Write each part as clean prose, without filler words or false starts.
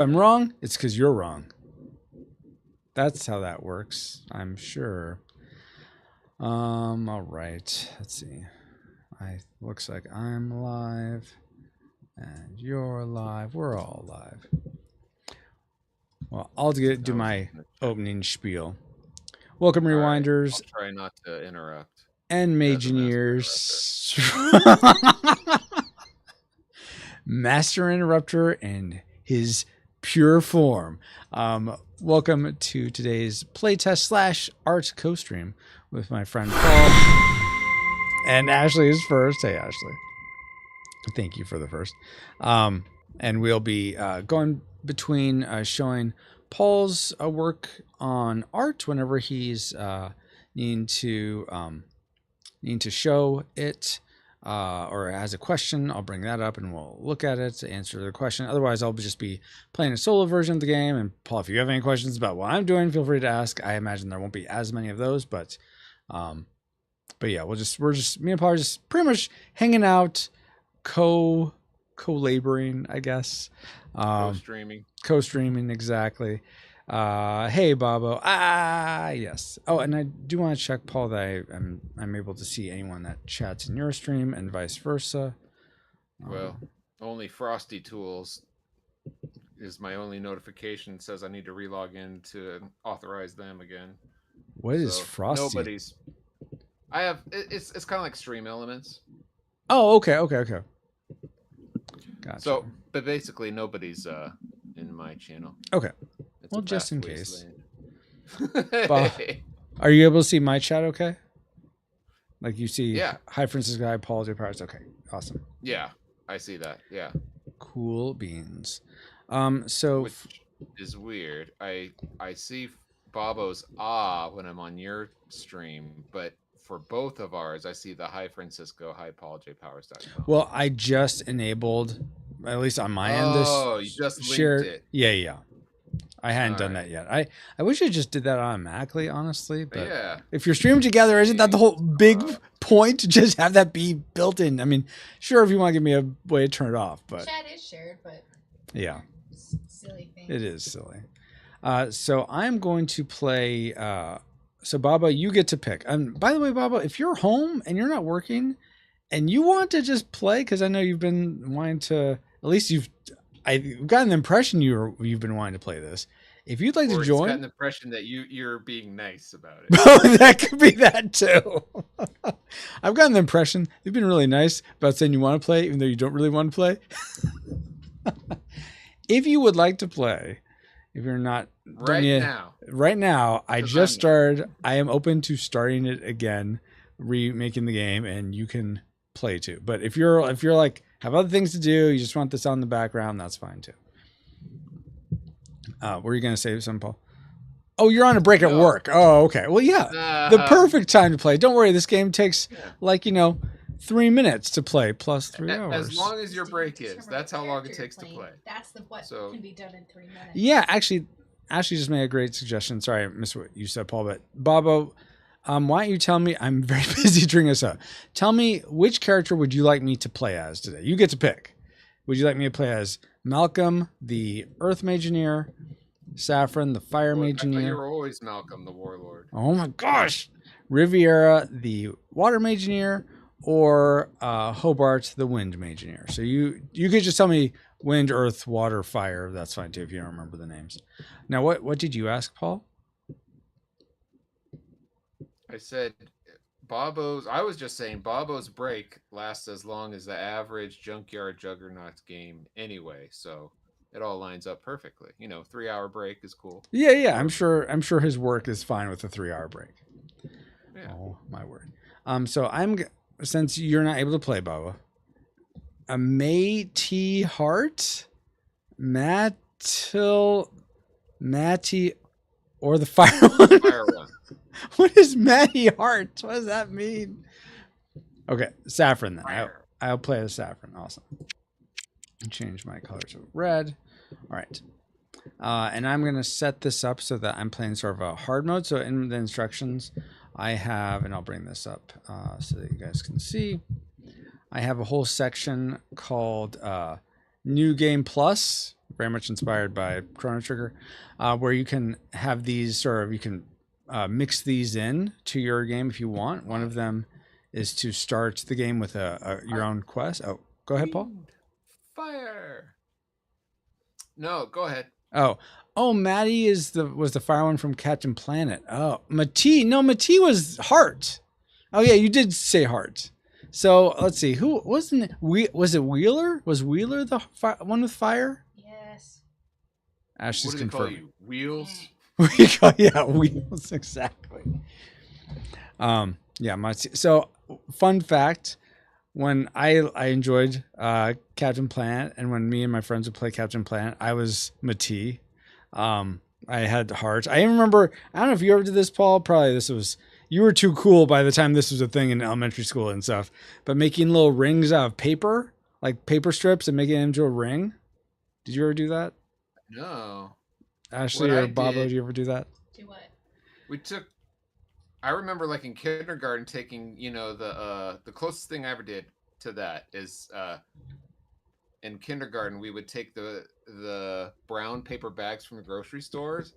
I'm wrong, it's because you're wrong. That's how that works, I'm sure. All right. Let's see. Looks like I'm live, and you're live. We're all live. Well, I'll do my opening spiel. Welcome, Rewinders. I'll try not to interrupt. And Magineers. Master Interrupter in his pure form. Welcome to today's playtest / art co-stream with my friend Paul. And Ashley is first. Hey, Ashley. Thank you for the first. And we'll be going between showing Paul's work on art whenever he's needing to show it or has a question. I'll bring that up and we'll look at it to answer the question. Otherwise, I'll just be playing a solo version of the game. And Paul, if you have any questions about what I'm doing, feel free to ask. I imagine there won't be as many of those, but yeah, we're just me and Paul are just pretty much hanging out, co-laboring, I guess. Co-streaming, exactly. Hey, Bobo. Yes. Oh, and I do want to check, Paul, that I'm able to see anyone that chats in your stream and vice versa. Well, only Frosty Tools is my only notification. It says I need to relog in to authorize them again. What is Frosty? Nobody's. I have. It's kind of like Stream Elements. Oh, okay. Gotcha. So, but basically, nobody's in my channel. Okay. Well, just in case. Are you able to see my chat okay? Like you see, yeah. Hi, Francisco. Hi, Paul. J. Powers. Okay. Awesome. Yeah, I see that. Yeah. Cool beans. So. Which is weird. I see Bobo's when I'm on your stream, but for both of ours, I see the Hi Francisco, Hi Paul, jpowers.com. Well, I just enabled, at least on my end, this. Oh, you just linked it. Yeah. I hadn't done that yet. I wish I just did that automatically, honestly. But yeah. If you're streaming together, isn't that the whole big point to just have that be built in? I mean, sure, if you want to give me a way to turn it off, but chat is shared, but yeah, silly thing. It is silly. So I'm going to play. So Baba, you get to pick. And by the way, Baba, if you're home and you're not working, and you want to just play, because I know you've been wanting to. At least I've gotten the impression you've been wanting to play this. If you'd like to join, gotten the impression that you're being nice about it. Oh, that could be that too. I've gotten the impression you've been really nice about saying you want to play, even though you don't really want to play. If you would like to play, if you're not right now, I just started. I am open to starting it again, remaking the game, and you can play too. But if you're like have other things to do, you just want this on the background, that's fine too. Were you going to say something, Paul? Oh, you're on a break at work. Oh, okay. Well, yeah, the perfect time to play. Don't worry, this game takes 3 minutes to play plus 3 hours. As long as your break is, that's how long it takes to play. That's what can be done in 3 minutes. Yeah, actually, Ashley just made a great suggestion. Sorry, I missed what you said, Paul, but Bobo, why don't you tell me? I'm very busy during this up. Tell me, which character would you like me to play as today? You get to pick. Would you like me to play as Malcolm, the Earth Magineer, Saffron, the Fire Magineer? You're always Malcolm, the Warlord. Oh my gosh! Riviera, the Water Magineer, or Hobart, the Wind Magineer. So you could just tell me Wind, Earth, Water, Fire. That's fine too if you don't remember the names. Now, what did you ask, Paul? I said I was just saying Bobo's break lasts as long as the average Junkyard Juggernauts game anyway, so it all lines up perfectly. 3-hour break is cool. Yeah. I'm sure his work is fine with a 3-hour break. Yeah. Oh my word. So since you're not able to play, Baba, a Matty Hart, Matty, or the Fire One. Fire One. What is Matty Hart? What does that mean? Okay, Saffron then. I'll play as Saffron. Awesome. Change my color to red. All right. And I'm going to set this up so that I'm playing sort of a hard mode. So in the instructions, I have, and I'll bring this up so that you guys can see, I have a whole section called New Game Plus, very much inspired by Chrono Trigger, where you can have these you can mix these in to your game if you want. One of them is to start the game with your own quest. Oh, go ahead, Paul. Fire. No, go ahead. Oh, Maddie was the fire one from Captain Planet. Oh, Mati was Heart. Oh yeah, you did say Heart. So let's see, who wasn't it? Was it Wheeler? Was Wheeler the one with fire? Yes. Ashley's What do they call confirming. you? Wheels. Yeah, Wheels, exactly. Yeah, Mati. So fun fact. When I enjoyed Captain Planet, and when me and my friends would play Captain Planet, I was Mati. I had Heart. I remember, I don't know if you ever did this, Paul. Probably you were too cool by the time this was a thing in elementary school and stuff. But making little rings out of paper, like paper strips, and making it into a ring. Did you ever do that? No. Ashley or Bobo, did you ever do that? Do what? I remember like in kindergarten taking, the closest thing I ever did to that is in kindergarten we would take the brown paper bags from the grocery stores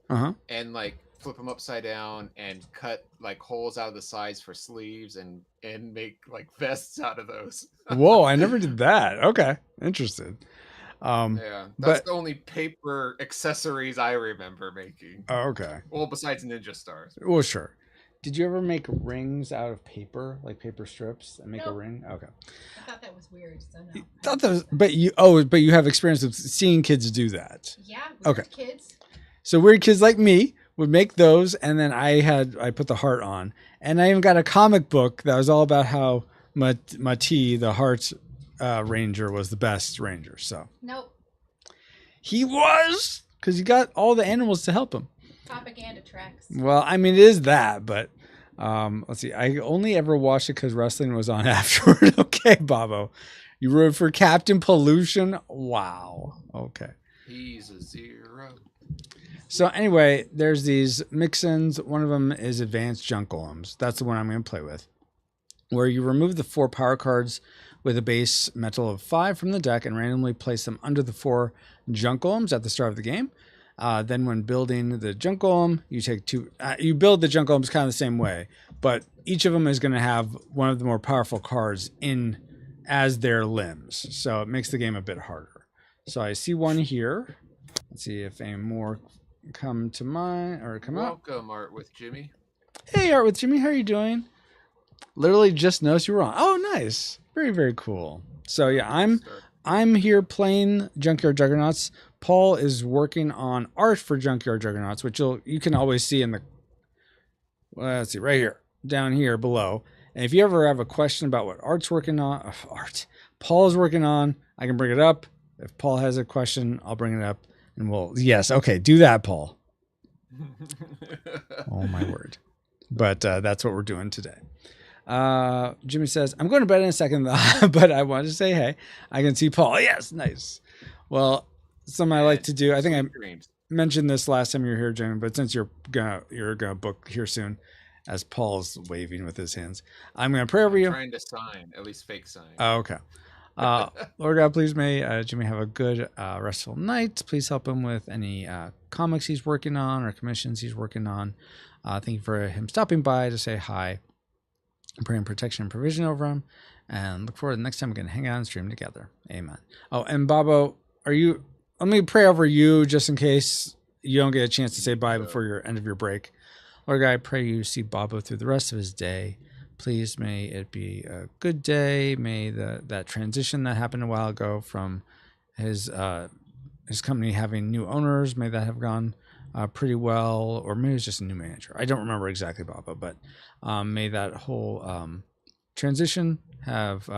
and like flip them upside down and cut like holes out of the sides for sleeves and make like vests out of those. Whoa, I never did that. Okay, interested. Yeah, that's the only paper accessories I remember making. Oh, okay. Well, besides Ninja Stars. Well, sure. Did you ever make rings out of paper, like paper strips, and make a ring? Okay. I thought that was weird. So no. Thought that was, but you have experience with seeing kids do that. Yeah. Weird kids. So weird kids like me would make those, and then I put the heart on, and I even got a comic book that was all about how Mati, the heart ranger, was the best ranger. So nope. He was, because he got all the animals to help him. Propaganda tracks. Well, I mean, it is that, but let's see. I only ever watched it because wrestling was on afterward. Okay, Bobo. You rooted for Captain Pollution? Wow. Okay. He's a 0. So anyway, there's these mix-ins. One of them is Advanced Junk Golems. That's the one I'm going to play with, where you remove the 4 power cards with a base metal of 5 from the deck and randomly place them under the 4 Junk Golems at the start of the game. Then when building the Junk Golem, you take 2. You build the Junk Golems kind of the same way, but each of them is going to have one of the more powerful cards in as their limbs. So it makes the game a bit harder. So I see one here. Let's see if any more come to mind or come out. Welcome, Art with Jimmy. Hey, Art with Jimmy, how are you doing? Literally just noticed you were on. Oh, nice. Very, very cool. So yeah, I'm here playing Junkyard Juggernauts. Paul is working on art for Junkyard Juggernauts, which you can always see in the, let's see, right here, down here below. And if you ever have a question about what Art's working on, Paul is working on, I can bring it up. If Paul has a question, I'll bring it up. And yes, okay, do that, Paul. Oh, my word. But that's what we're doing today. Jimmy says, I'm going to bed in a second, but I wanted to say, hey, I can see Paul. Yes, nice. Well, something I like to do, I think I mentioned this last time you were here, Jimmy, but since you're gonna book here soon, as Paul's waving with his hands, I'm going to pray over you. I'm trying to sign, at least fake sign. Oh, okay. Lord God, please may Jimmy have a good restful night. Please help him with any comics he's working on or commissions he's working on. Thank you for him stopping by to say hi. I'm praying protection and provision over him, and look forward to the next time we're going to hang out and stream together. Amen. Oh, and Bobo, let me pray over you just in case you don't get a chance to say bye before your end of your break. Lord God, I pray you see Bobo through the rest of his day. Please may it be a good day. May that transition that happened a while ago from his company having new owners, may that have gone pretty well, or maybe it's just a new manager. I don't remember exactly, Bobo, but may that whole transition have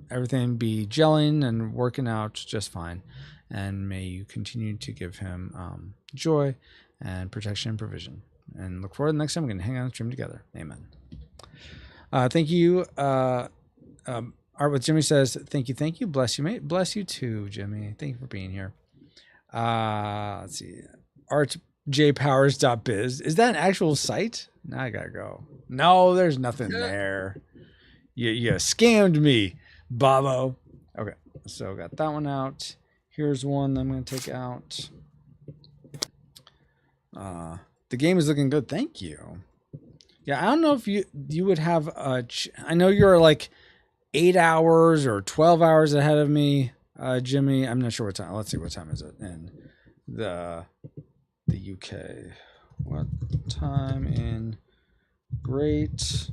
everything be gelling and working out just fine. And may you continue to give him joy and protection and provision. And look forward to the next time we're going to hang out and stream together. Amen. Thank you. Art with Jimmy says, thank you. Bless you, mate. Bless you too, Jimmy. Thank you for being here. Let's see. artjpowers.biz. Is that an actual site? Now I gotta go. No, there's nothing there. You scammed me, Bobo. Okay. So got that one out. Here's one that I'm going to take out. The game is looking good. Thank you. Yeah, I don't know if you would have I know you're like 8 hours or 12 hours ahead of me, Jimmy. I'm not sure what time. Let's see, what time is it in the UK? What time in Great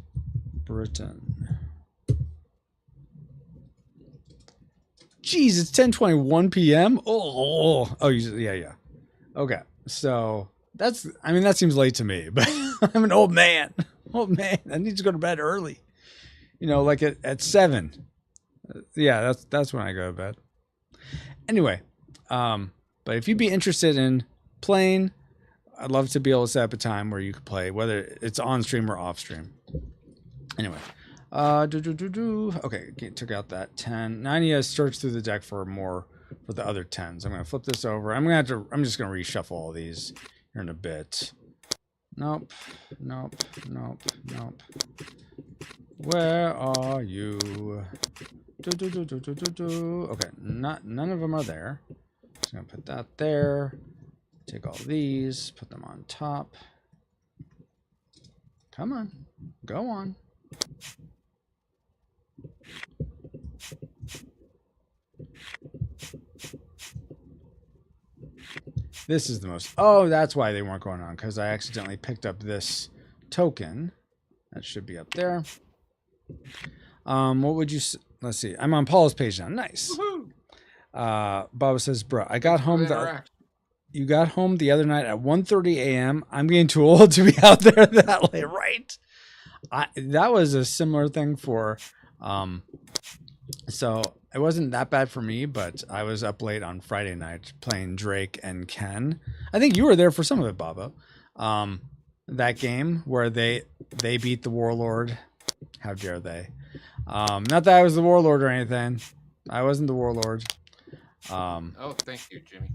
Britain? Jeez, it's 10:21 p.m. Oh, yeah. Okay, so that seems late to me, but I'm an old man. I need to go to bed early. Like at 7. Yeah, that's when I go to bed. Anyway, but if you'd be interested in playing, I'd love to be able to set up a time where you could play, whether it's on stream or off stream. Anyway, okay, took out that 10. Now I need to search through the deck for the other 10s. I'm gonna flip this over. I'm just gonna reshuffle all these here in a bit. Nope. Where are you? Okay, none of them are there. Just gonna put that there. Take all these, put them on top. Come on, go on. This is the most. Oh, that's why they weren't going on, because I accidentally picked up this token. That should be up there. What would you? Let's see. I'm on Paul's page now. Nice. Baba says, "Bro, I got home. You got home the other night at 1:30 a.m. I'm getting too old to be out there that late, right?" That was a similar thing for. So it wasn't that bad for me, but I was up late on Friday night playing Drake and Ken. I think you were there for some of it, Baba. That game where they beat the Warlord. How dare they? Not that I was the Warlord or anything. I wasn't the Warlord. Oh, thank you, Jimmy.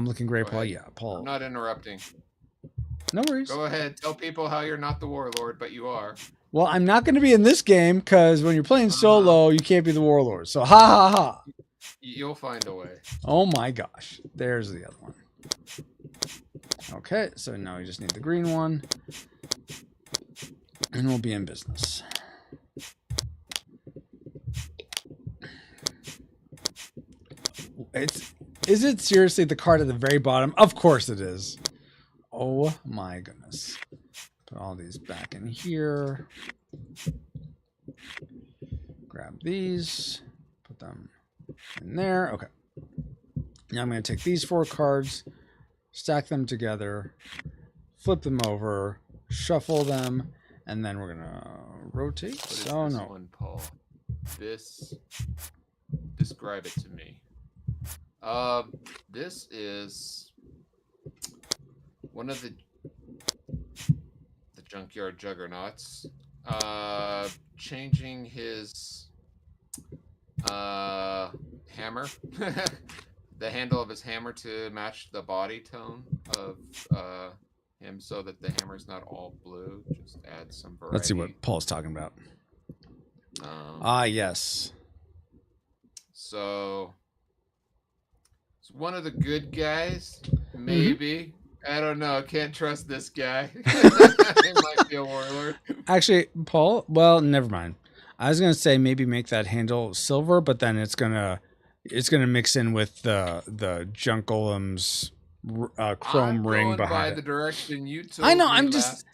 Looking great, Paul. Yeah, Paul. I'm not interrupting. No worries. Go ahead. Tell people how you're not the Warlord, but you are. Well, I'm not going to be in this game because when you're playing solo, you can't be the Warlord. So, ha. You'll find a way. Oh, my gosh. There's the other one. Okay, so now we just need the green one. And we'll be in business. Is it seriously the card at the very bottom? Of course it is. Oh my goodness. Put all these back in here. Grab these. Put them in there. Okay. Now I'm going to take these 4 cards, stack them together, flip them over, shuffle them, and then we're going to rotate. What is this one, Paul? Describe it to me. This is one of the Junkyard Juggernauts changing his hammer, the handle of his hammer to match the body tone of him, so that the hammer's not all blue. Just add some variety. Let's see what Paul's talking about. Yes. So it's one of the good guys, maybe. I don't know. Can't trust this guy. He might be a warlord. Actually, Paul, well, never mind. I was gonna say maybe make that handle silver, but then it's gonna mix in with the Junk Golem's chrome ring behind by the direction you took. I know. I'm just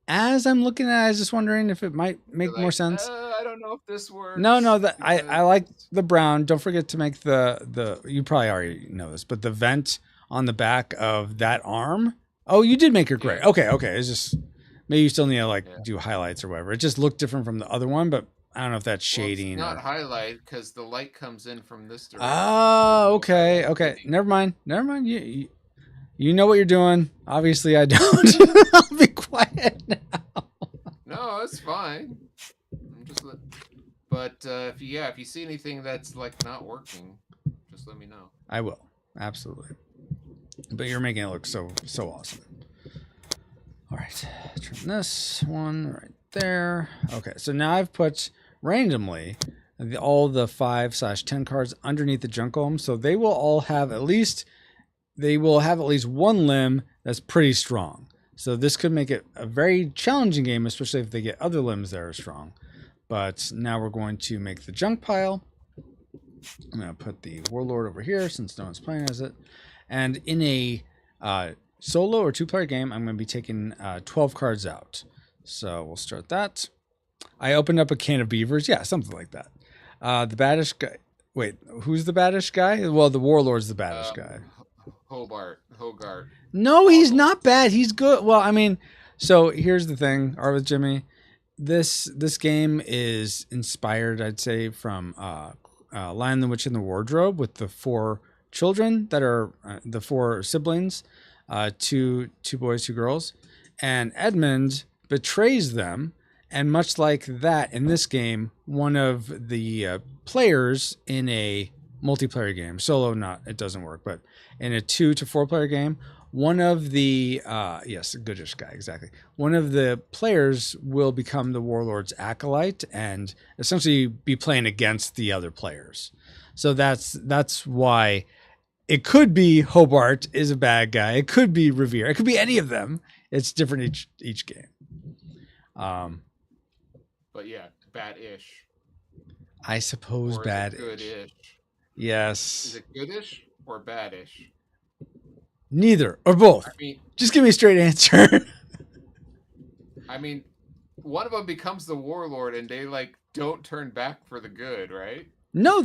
as I'm looking at it, I was just wondering if it might make more sense. I don't know if this works. No, I like the brown. Don't forget to make the you probably already know this, but the vent on the back of that arm. Oh, you did make it gray. Okay. It's just maybe you still need to do highlights or whatever. It just looked different from the other one, but I don't know if that's shading. Well, it's not highlight because the light comes in from this direction. Oh, okay. Never mind. You know what you're doing. Obviously, I don't. I'll be quiet now. No, it's fine. But if you see anything that's not working, just let me know. I will, absolutely. But you're making it look so awesome. All right, turn this one right there. Okay, so now I've put randomly all the 5/10 cards underneath the junk golem, so they will all have at least one limb that's pretty strong. So this could make it a very challenging game, especially if they get other limbs that are strong. But now we're going to make the junk pile. I'm going to put the warlord over here since no one's playing as it. And in a solo or 2-player game, I'm going to be taking 12 cards out. So we'll start that. I opened up a can of beavers. Yeah, something like that. The baddish guy. Wait, who's the baddish guy? Well, the warlord's the baddish guy. Hogart. No, he's not bad. He's good. Well, I mean, so here's the thing, Art with Jimmy. This game is inspired, I'd say, from Lion, the Witch, and the Wardrobe, with the 4 children that are the 4 siblings, 2 boys, 2 girls, and Edmund betrays them. And much like that, in this game, one of the players in a multiplayer game, solo, it doesn't work, but in a 2 to 4 player game, one of the yes, goodish guy, exactly. One of the players will become the warlord's acolyte and essentially be playing against the other players. So that's why it could be Hobart is a bad guy. It could be Revere. It could be any of them. It's different each game. But yeah, bad-ish. I suppose or bad. Good-ish. Yes. Is it goodish or badish? Neither or both. I mean, just give me a straight answer. I mean, one of them becomes the warlord, and they like don't turn back for the good, right? No,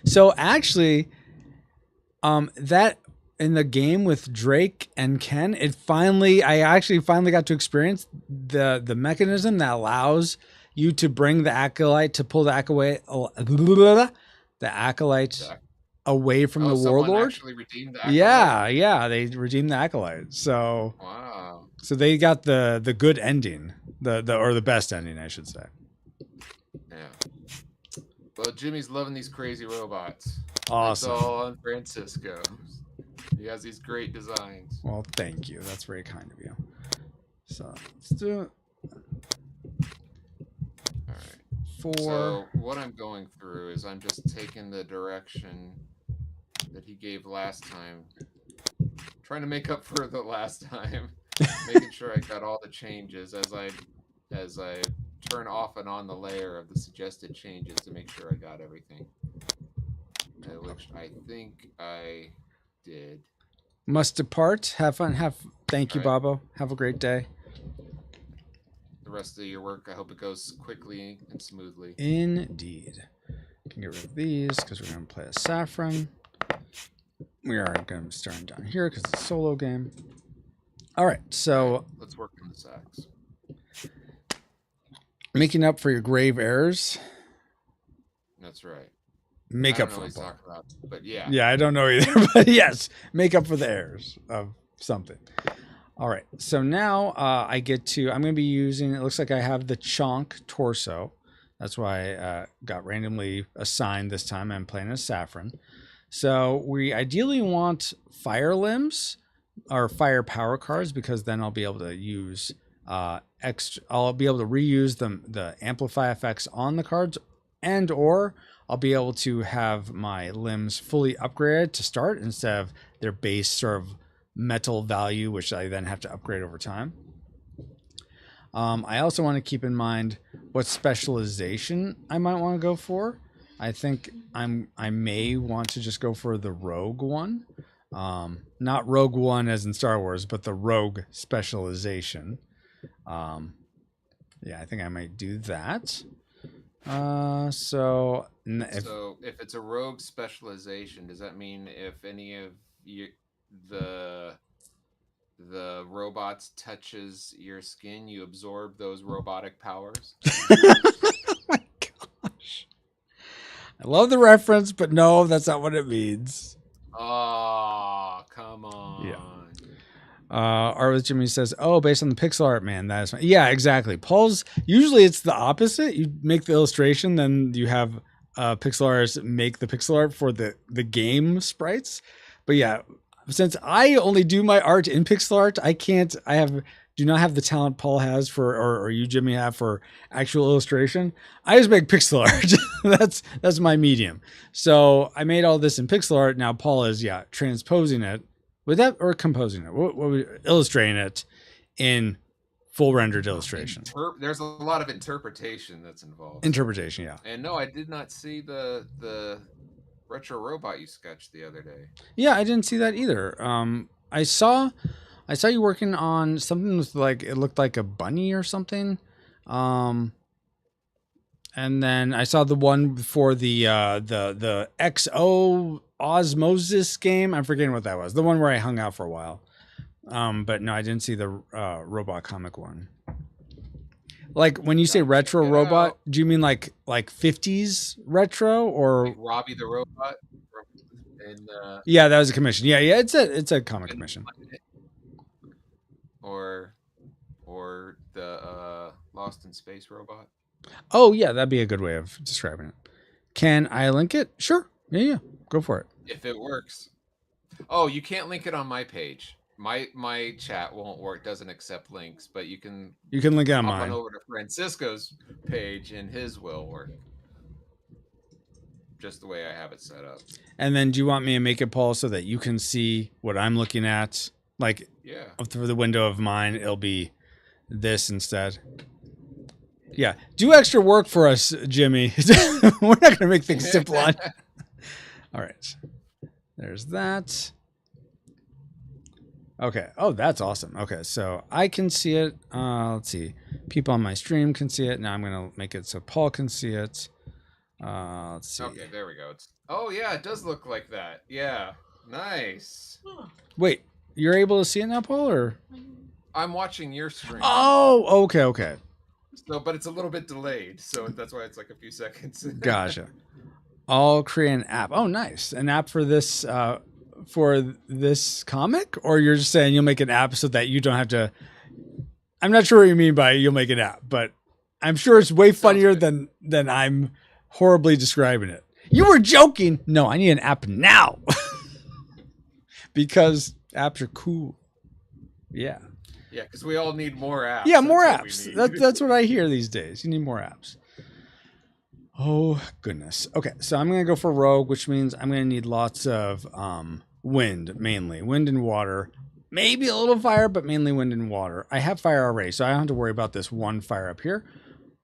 so actually, that in the game with Drake and Ken, I actually finally got to experience the mechanism that allows you to bring the acolyte to pull the acolyte away from the warlord. Actually redeemed the acolyte? Yeah, they redeemed the acolyte. So wow. So they got the good ending, the best ending, I should say. Yeah. Well, Jimmy's loving these crazy robots. Awesome. It's all on Francisco. He has these great designs. Well, thank you. That's very kind of you. So let's do it. All right. So what I'm going through is I'm just taking the direction that he gave last time, trying to make up for the last time, making sure I got all the changes as I turn off and on the layer of the suggested changes to make sure I got everything, which I think I did. Must depart. Have fun. Thank you, Bobo. Have a great day. The rest of your work, I hope it goes quickly and smoothly. Indeed. Can get rid of these because we're going to play a Saffron. We are going to start down here because it's a solo game. All right, so let's work on the sacks. Making up for your grave errors. That's right. Make up for them. But yeah. Yeah, I don't know either, but yes, make up for the errors of something. All right, so now I'm going to be using, it looks like I have the Chonk torso. That's why I got randomly assigned this time. I'm playing as Saffron. So we ideally want fire limbs or fire power cards because then I'll be able to use I'll be able to reuse the amplify effects on the cards, and or I'll be able to have my limbs fully upgraded to start instead of their base sort of metal value, which I then have to upgrade over time. I also want to keep in mind what specialization I might want to go for. I think I may want to just go for the rogue one. Not Rogue One as in Star Wars, but the rogue specialization. Yeah, I think I might do that. So if it's a rogue specialization, does that mean if any of the robots touches your skin, you absorb those robotic powers? Oh my gosh. I love the reference, but no, that's not what it means. Oh, come on. Yeah. Art with Jimmy says, "Oh, based on the pixel art, man, that is fine." Yeah, exactly. Paul's usually it's the opposite. You make the illustration, then you have pixel artists make the pixel art for the game sprites. But yeah, since I only do my art in pixel art, I have do not have the talent Paul has for, or you, Jimmy, have for actual illustration. I just make pixel art. That's my medium. So I made all this in pixel art. Now Paul is, transposing it with that, or composing it. Illustrating it in full rendered illustration. There's a lot of interpretation that's involved. Interpretation, yeah. And no, I did not see the retro robot you sketched the other day. Yeah, I didn't see that either. I saw you working on something with like, it looked like a bunny or something. And then I saw the one for the XO Osmosis game. I'm forgetting what that was. The one where I hung out for a while. But no, I didn't see the robot comic one. Like when you say retro robot, do you mean like 50s retro or like Robbie the Robot? And yeah, that was a commission. Yeah, it's a comic commission. Or the Lost in Space robot. Oh yeah, that'd be a good way of describing it. Can I link it? Sure. Yeah. Go for it. If it works. Oh, you can't link it on my page. My chat won't work. Doesn't accept links, but you can link it on mine. On over to Francisco's page, and his will work. Just the way I have it set up. And then, do you want me to make it, Paul, so that you can see what I'm looking at? Like, through the window of mine, it'll be this instead. Yeah, do extra work for us, Jimmy. We're not going to make things simple on. All right, there's that. Okay. Oh, that's awesome. Okay, so I can see it. Let's see. People on my stream can see it. Now I'm going to make it so Paul can see it. Let's see. Okay, there we go. Oh, yeah, it does look like that. Yeah, nice. Wait, you're able to see it now, Paul, or? I'm watching your stream. Oh, okay. So, but it's a little bit delayed, so that's why it's like a few seconds. Gotcha. I'll create an app. Oh, nice. An app for this comic? Or you're just saying you'll make an app so that you don't have to... I'm not sure what you mean by you'll make an app, but I'm sure it's way funnier than I'm horribly describing it. You were joking. No, I need an app now. Because apps are cool. Yeah. Yeah, because we all need more apps. Yeah, more apps. That's what I hear these days. You need more apps. Oh, goodness. Okay, so I'm going to go for Rogue, which means I'm going to need lots of wind, mainly. Wind and water. Maybe a little fire, but mainly wind and water. I have fire already, so I don't have to worry about this one fire up here.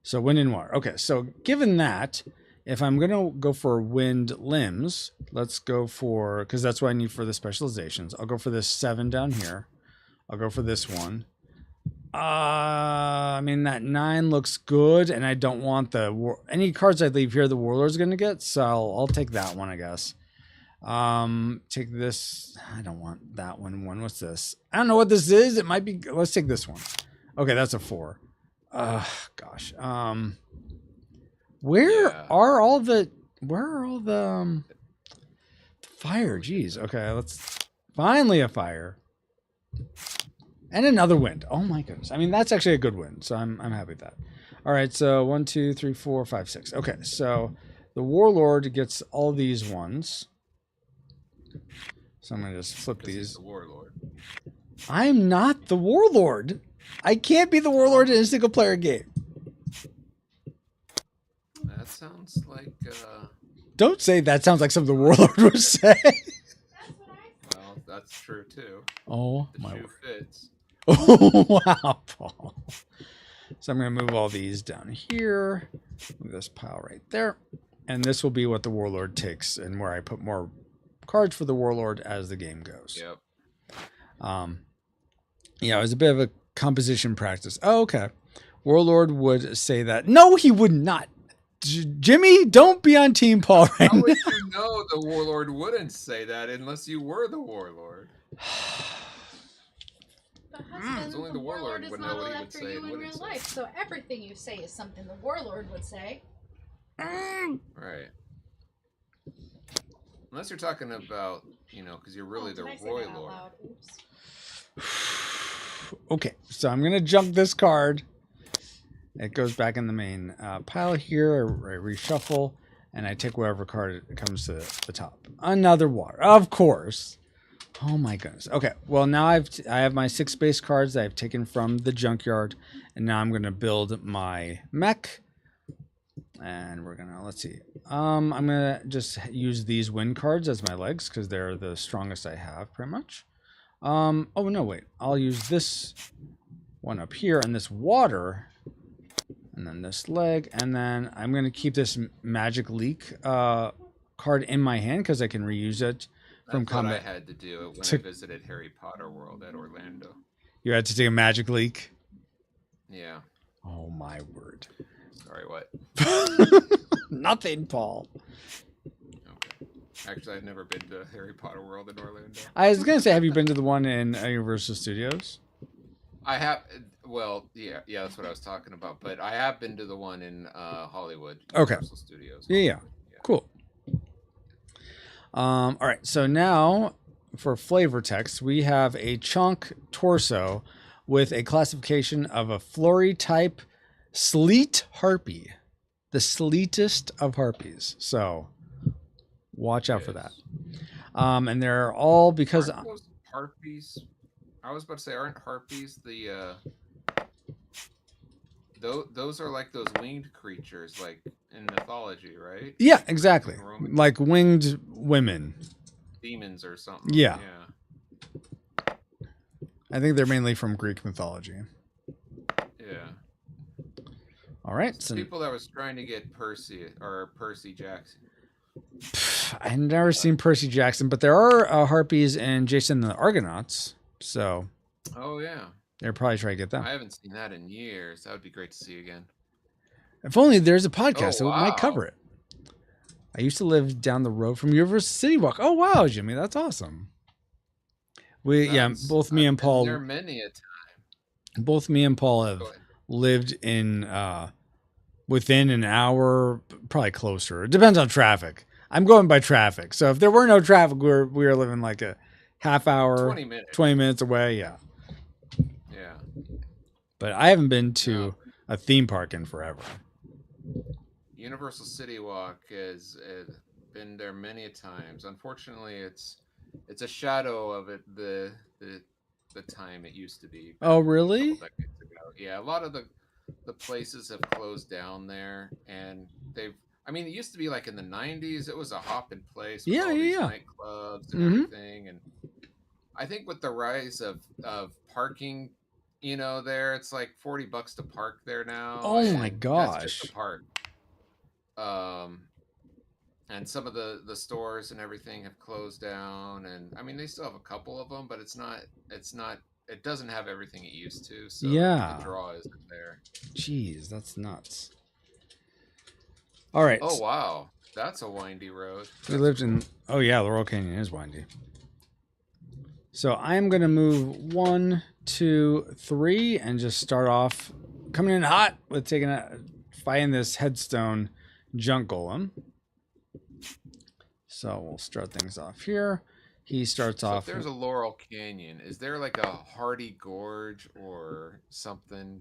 So wind and water. Okay, so given that, if I'm going to go for wind limbs, let's go for, because that's what I need for the specializations. I'll go for this 7 down here. I'll go for this one. I mean, that 9 looks good, and I don't want any cards I leave here the Warlord's going to get, so I'll take that one, I guess. Take this. I don't want that one. What's this? I don't know what this is. It might be, let's take this one. Okay, that's a 4. Gosh. Where are all the fire? Jeez. Okay, let's finally a fire. And another wind. Oh my goodness. I mean, that's actually a good wind, so I'm happy with that. All right, so 1, 2, 3, 4, 5, 6. Okay, so the Warlord gets all these ones. So I'm gonna just flip these. He's the Warlord. I'm not the Warlord. I can't be the Warlord in a single player game. That sounds like Don't say that sounds like something the Warlord would say. Well, that's true too. Oh The my shoe word. fits. Oh wow, Paul. So I'm gonna move all these down here. Move this pile right there. And this will be what the Warlord takes and where I put more cards for the Warlord as the game goes. Yep. Yeah, it was a bit of a composition practice. Oh, okay. Warlord would say that. No, he would not. Jimmy, don't be on Team Paul right How now. would you know the Warlord wouldn't say that unless you were the Warlord? But husband, It's only the the Warlord Warlord is would know what he would after say you and in wouldn't real say. life, so everything you say is something the Warlord would say. Right. Unless you're talking about, because you're really the Did I say Roy that out Lord. loud? Oops. Okay, so I'm going to jump this card. It goes back in the main pile here. I reshuffle, and I take whatever card it comes to the top. Another water. Of course. Oh my goodness. Okay. Well, now I have my 6 base cards that I've taken from the junkyard, and now I'm going to build my mech. And we're gonna let's see. I'm gonna just use these wind cards as my legs because they're the strongest I have, pretty much. Oh no, wait. I'll use this one up here and this water, and then this leg, and then I'm gonna keep this magic leak card in my hand because I can reuse it from That's what I combat. had to do when I visited Harry Potter World at Orlando. You had to take a magic leak. Yeah. Oh my word. Sorry, what? Nothing, Paul. Okay. Actually, I've never been to Harry Potter World in Orlando. I was gonna say, have you been to the one in Universal Studios? I have. Well, yeah, that's what I was talking about. But I have been to the one in Hollywood. Okay. Universal Studios. Yeah. Cool. All right. So now for flavor text, we have a chunk torso with a classification of a flurry type sleet harpy, the sleetest of harpies. So watch out for that. And they're all because aren't those harpies. I was about to say, aren't harpies the those are like those winged creatures, like in mythology, right? yeah, exactly, Roman like winged women. demons or something. Yeah. Yeah. I think they're mainly from Greek mythology. Yeah. All right. So People that was trying to get Percy Jackson. I've never seen Percy Jackson, but there are harpies in Jason and the Argonauts, so Oh yeah. they're probably trying to get them. I haven't seen that in years. That would be great to see again. If only there's a podcast that Oh, might wow. cover it. I used to live down the road from Universal City Walk. Oh wow, Jimmy, that's awesome. Both me and Paul. There many a time. Both me and Paul have Go ahead. lived in within an hour, probably closer. It depends on traffic. I'm going by traffic. So if there were no traffic, we were living like a half hour, 20 minutes away. Yeah. Yeah. But I haven't been to a theme park in forever. Universal City Walk has been there many a times. Unfortunately, it's a shadow of it the time it used to be. Oh, a really? couple decades ago. Yeah, a lot of the places have closed down there, and I mean, it used to be like in the 90s, it was a hopping place with all these nightclubs and everything. And I think with the rise of parking, there, it's like $40 to park there now. Oh my That's gosh. just the park. And some of the stores and everything have closed down, and I mean, they still have a couple of them, but it doesn't have everything it used to. So Yeah. the draw isn't there. Jeez, that's nuts. All right. Oh wow, that's a windy road. We lived in. Oh yeah, Laurel Canyon is windy. So I'm gonna move 1, 2, 3, and just start off coming in hot with fighting this headstone junk golem. So we'll start things off here. He starts off. If there's a Laurel Canyon, is there like a Hardy Gorge or something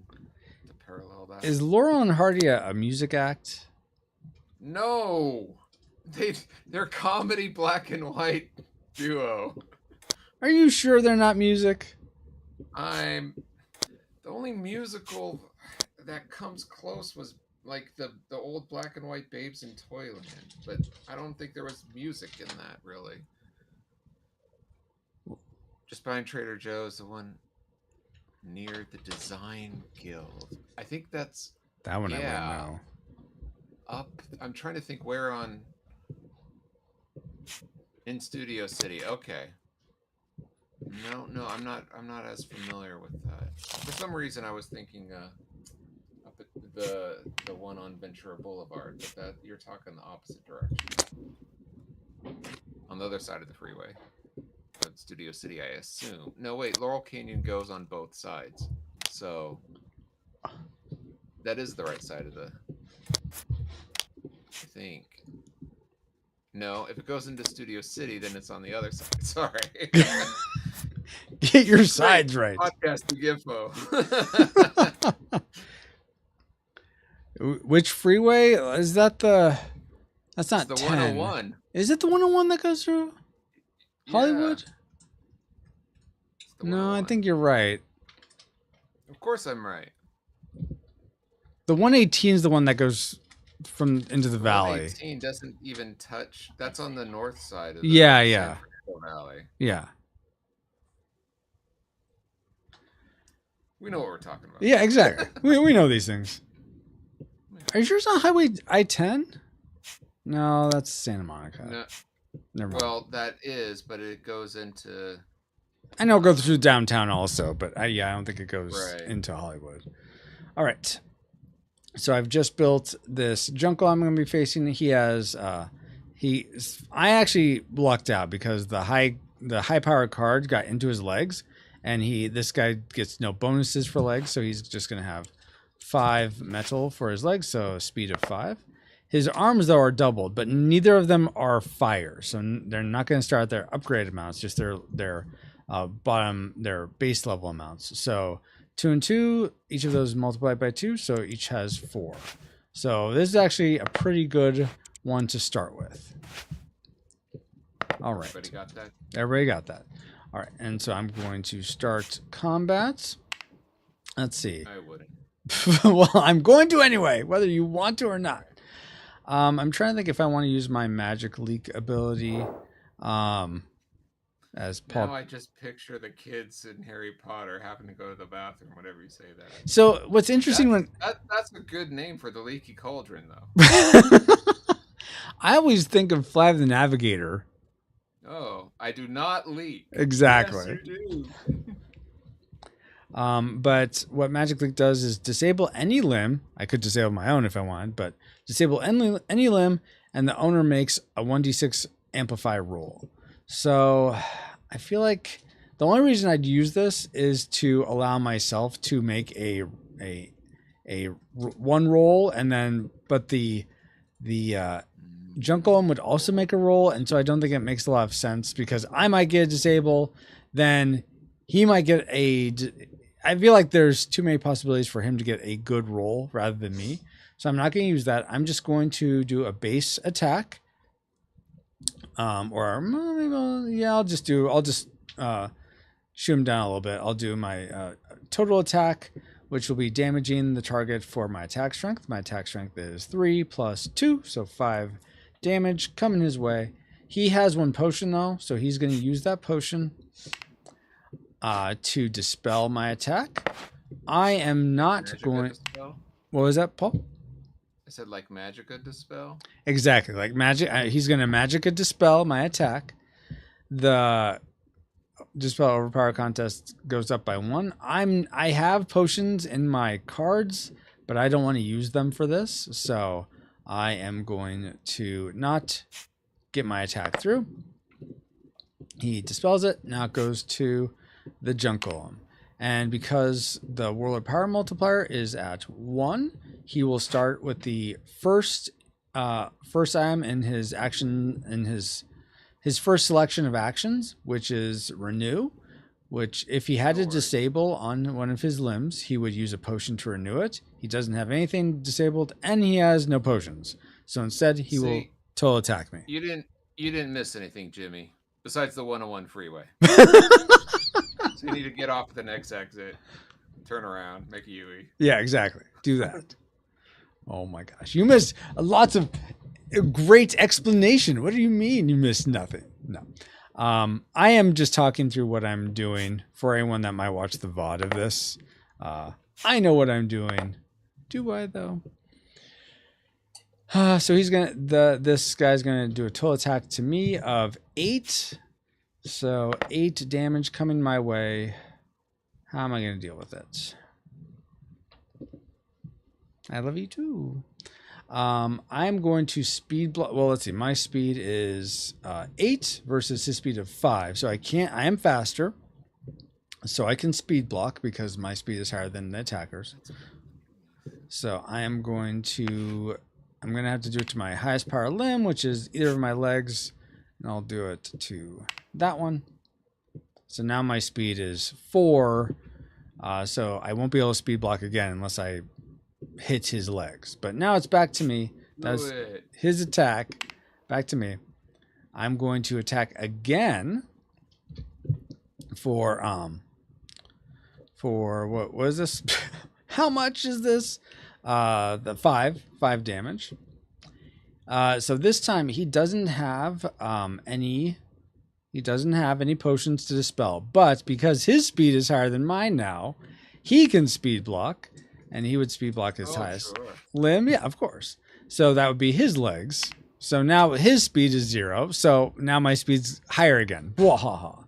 to parallel that? Is Laurel and Hardy a music act? No, they're comedy black and white duo. Are you sure they're not music? The only musical that comes close was like the old black and white Babes in Toyland, but I don't think there was music in that really. Just behind Trader Joe's, the one near the Design Guild. I think that's That one I wouldn't know. up. I'm trying to think where in Studio City. Okay. No, I'm not as familiar with that. For some reason, I was thinking up at the one on Ventura Boulevard, but that you're talking the opposite direction, on the other side of the freeway. But Studio City, I assume. No, wait, Laurel Canyon goes on both sides, so that is the right side of the. I think. No, if it goes into Studio City, then it's on the other side. Sorry. Get your sides right. Podcasting info. Which freeway is that? That's not It's the 10. 101. Is it the 101 that goes through Hollywood? No, I 101. think you're right. Of course I'm right. The 118 is the one that goes from into the The valley. 118 doesn't even touch. That's on the north side of the Yeah, San yeah. Francisco Valley. Yeah. We know what we're talking about. Yeah, exactly. we know these things. Are you sure it's not Highway I-10? No, that's Santa Monica. No, Never mind. well, that is, but it goes into. I know it goes through downtown also, but I don't think it goes Right. into Hollywood. All right. So I've just built this jungle I'm going to be facing. He has I actually lucked out because the high power card got into his legs, and this guy gets no bonuses for legs, so he's just going to have 5 metal for his legs, so a speed of 5. His arms though are doubled, but neither of them are fire, so they're not going to start their upgrade amounts, just their base level amounts. So 2 and 2, each of those multiplied by 2, so each has 4. So this is actually a pretty good one to start with. All right. Everybody got that? Everybody got that. All right, and so I'm going to start combat. Let's see. I wouldn't. Well, I'm going to anyway, whether you want to or not. I'm trying to think if I want to use my magic leak ability. As Paul. Now I just picture the kids in Harry Potter having to go to the bathroom whenever you say that. So what's interesting That's a good name for the leaky cauldron, though. I always think of Flav the Navigator. Oh, I do not leak. Exactly. Yes, you do. But what Magic Leak does is disable any limb. I could disable my own if I wanted, but disable any limb, and the owner makes a 1d6 amplify roll. So I feel like the only reason I'd use this is to allow myself to make a one roll, and then but the junk golem would also make a roll, and so I don't think it makes a lot of sense because I might get a disable, then he might get I feel like there's too many possibilities for him to get a good roll rather than me. So I'm not going to use that. I'm just going to do a base attack. Or maybe I'll just shoot him down a little bit. I'll do my total attack, which will be damaging the target for my attack strength. My attack strength is 3 plus 2, so 5 damage coming his way. He has 1 potion though, so he's going to use that potion to dispel my attack. I am not Magica going. Dispel? What was that, Paul? I said like Magica Dispel. Exactly, like magic. He's going to Magica dispel my attack. The dispel overpower contest goes up by 1. I have potions in my cards, but I don't want to use them for this, so I am going to not get my attack through. He dispels it. Now it goes to the junk golem, and because the warlord power multiplier is at 1, he will start with the first item in his action, in his first selection of actions, which is renew, which if he had to disable on one of his limbs, he would use a potion to renew it. He doesn't have anything disabled, and he has no potions, so instead he will total attack me. You didn't miss anything, Jimmy, besides the 101 freeway. So you need to get off at the next exit, turn around, make a UE. Yeah, exactly. Do that. Oh my gosh. You missed lots of great explanation. What do you mean you missed nothing? No. I am just talking through what I'm doing for anyone that might watch the VOD of this. I know what I'm doing. Do I though? So this guy's gonna do a total attack to me of 8. So 8 damage coming my way. How am I going to deal with it? I love you too. I'm going to speed block. Well, let's see. My speed is 8 versus his speed of 5. So I am faster. So I can speed block because my speed is higher than the attacker's. So I'm going to have to do it to my highest power limb, which is either of my legs. And I'll do it to that one. So now my speed is 4. So I won't be able to speed block again unless I hit his legs. But now it's back to me. That's his attack. Back to me. I'm going to attack again for for what was this? How much is this? The five damage. So this time he doesn't have any. He doesn't have any potions to dispel, but because his speed is higher than mine now, he can speed block, and he would speed block his highest limb. Yeah, of course. So that would be his legs. So now his speed is 0. So now my speed's higher again. Wahaha.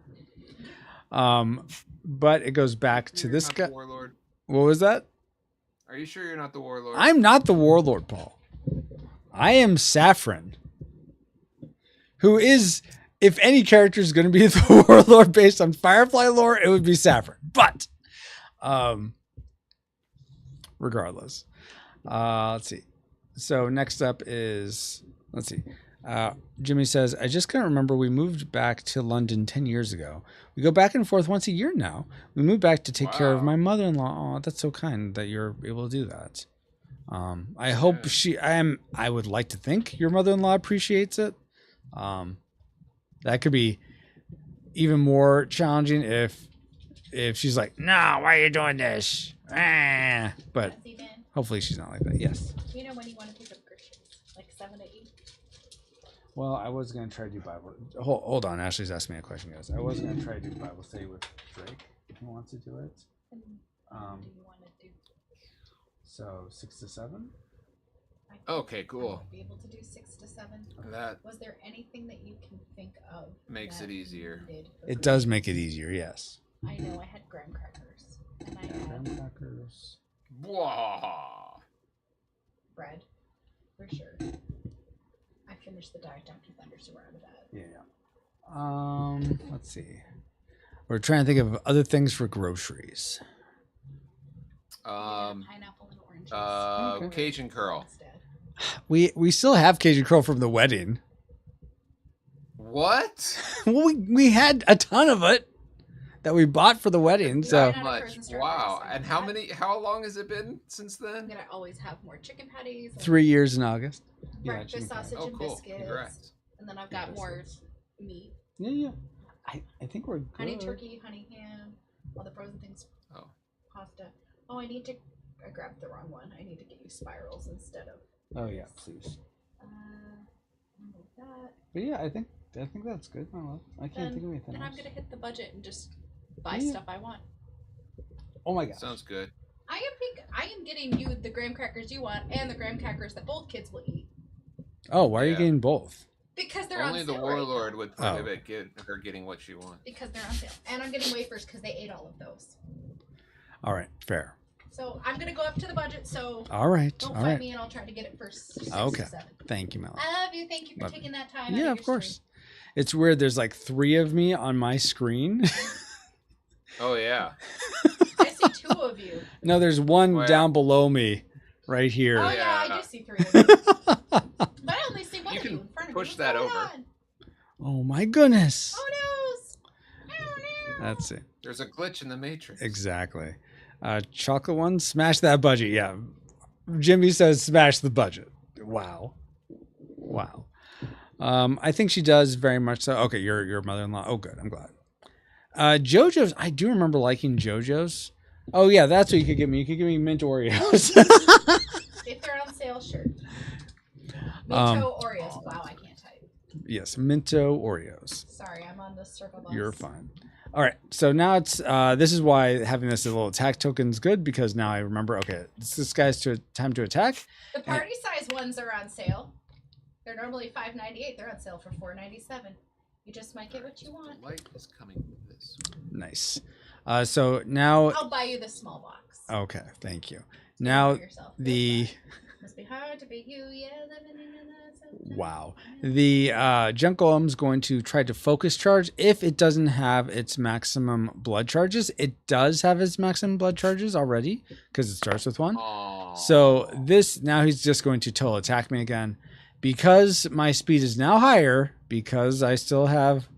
But it goes back to this guy. Warlord. What was that? Are you sure you're not the warlord? I'm not the warlord, Paul. I am Saffron, who is, if any character is going to be the warlord based on Firefly lore, it would be Saffron. But, regardless, let's see. So next up is, let's see. Jimmy says, I just can't remember. We moved back to London 10 years ago. We go back and forth once a year now. We moved back to take care of my mother-in-law. Oh, that's so kind that you're able to do that. I hope I would like to think your mother-in-law appreciates it. That could be even more challenging if she's like, no, why are you doing this? But hopefully she's not like that. Yes. Do you know when you want to pick up Christians? Like 7 to 8? Well, I was going to try to do Bible. Hold on. Ashley's asking me a question, guys. I was going to try to do Bible study with Drake if he wants to do it. Do you want to do? So 6 to 7? Okay, cool. I would be able to do 6 to 7. That Was there anything that you can think of makes that it easier. you did It agree? does make it easier, yes. I know. I had graham crackers and I Graham had crackers. Wah. bread for sure. I finished the Diet Dr. Thunder, so we're out of that. Yeah. Let's see. We're trying to think of other things for groceries. Pineapple and oranges. Okay. Cajun curl. Instead. We still have Cajun curl from the wedding. What? Well, we had a ton of it that we bought for the wedding. So How Much. Wow. And how long has it been since I'm then? gonna always have more chicken patties. and 3 years in August. breakfast chicken sausage Oh, and cool. biscuits. Congrats. And then I've got more meat. Yeah. I think we're good. Honey turkey, honey ham, all the frozen things. Oh. Pasta. Oh, I grabbed the wrong one. I need to get you spirals instead of. Oh yeah, please. Like that. But yeah, I think that's good. I can't think of anything Then else. I'm gonna hit the budget and just buy Yeah. stuff I want. Oh my gosh. Sounds good. I am getting you the graham crackers you want and the graham crackers that both kids will eat Oh, why are you Yeah. getting both? because they're Only on the sale warlord right would Oh. prohibit her getting what she wants. now. Because they're on sale, and I'm getting wafers because they ate all of those. All right, fair. So I'm gonna go up to the budget. So All right. don't All fight right. me, and I'll try to get it first. 6 Okay. to 7. Thank you, Mel. I love you. Thank you for Love you. taking that time. out Yeah, of of your course. stream. It's weird. There's like 3 of me on my screen. Oh yeah. I see 2 of you. No, there's one Where? down below me, right here. Oh yeah, I Yeah. do see 3 of you. But I only see one You of you can in front of me. push What's that going over. on? Oh my goodness. Oh no! Oh no! That's it. There's a glitch in the matrix. Exactly. Chocolate one, smash that budget. Yeah. Jimmy says smash the budget. Wow. I think she does very much so. Okay, your mother-in-law. Oh, good. I'm glad. JoJo's. I do remember liking JoJo's. Oh yeah, that's what you could give me. You could give me mint Oreos. If they're on sale, sure. Minto Oreos. Wow, I can't type. Yes, Minto Oreos. Sorry, I'm on the circle bus. You're fine. All right, so now it's this is why having this little attack token is good, because now I remember. Okay, this guy's time to attack. The party size ones are on sale. They're normally $5.98. They're on sale for $4.97. You just might get what you want. The light is coming with this. Nice. So now, I'll buy you the small box. okay, thank you. For Now yourself. the Must be hard to be you, yeah, living in the wow, the junk golem's going to try to focus charge if it doesn't have its maximum blood charges. It does have its maximum blood charges already because it starts with 1. Aww. So this now he's just going to total attack me again. Because my speed is now higher, because I still have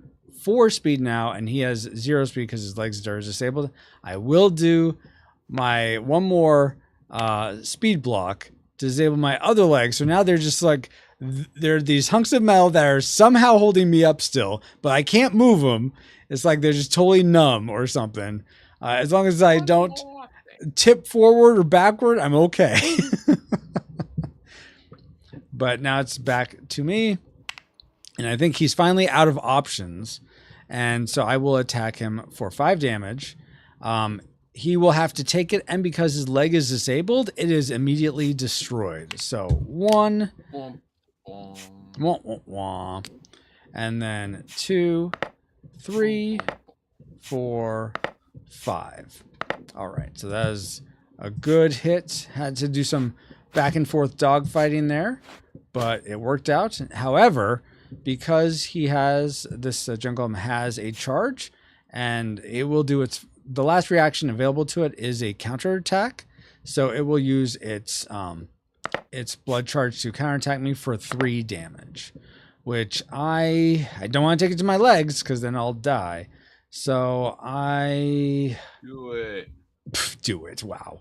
4 speed now, and he has 0 speed because his legs are disabled, I will do my one more speed block to disable my other leg. So now they're just like, they're these hunks of metal that are somehow holding me up still, but I can't move them. It's like they're just totally numb or something. As long as I don't tip forward or backward, I'm okay. But now it's back to me. And I think he's finally out of options. And so I will attack him for 5 damage. He will have to take it. And because his leg is disabled, it is immediately destroyed. So 1. Wah, wah, wah. And then 2, 3, 4, 5. All right. So that is a good hit. Had to do some back and forth dogfighting there, but it worked out. However, because he has this Jungle has a charge, and it will do the last reaction available to it is a counterattack. So it will use its blood charge to counterattack me for 3 damage, which I don't want to take it to my legs because then I'll die. So I do it. Do it. Wow.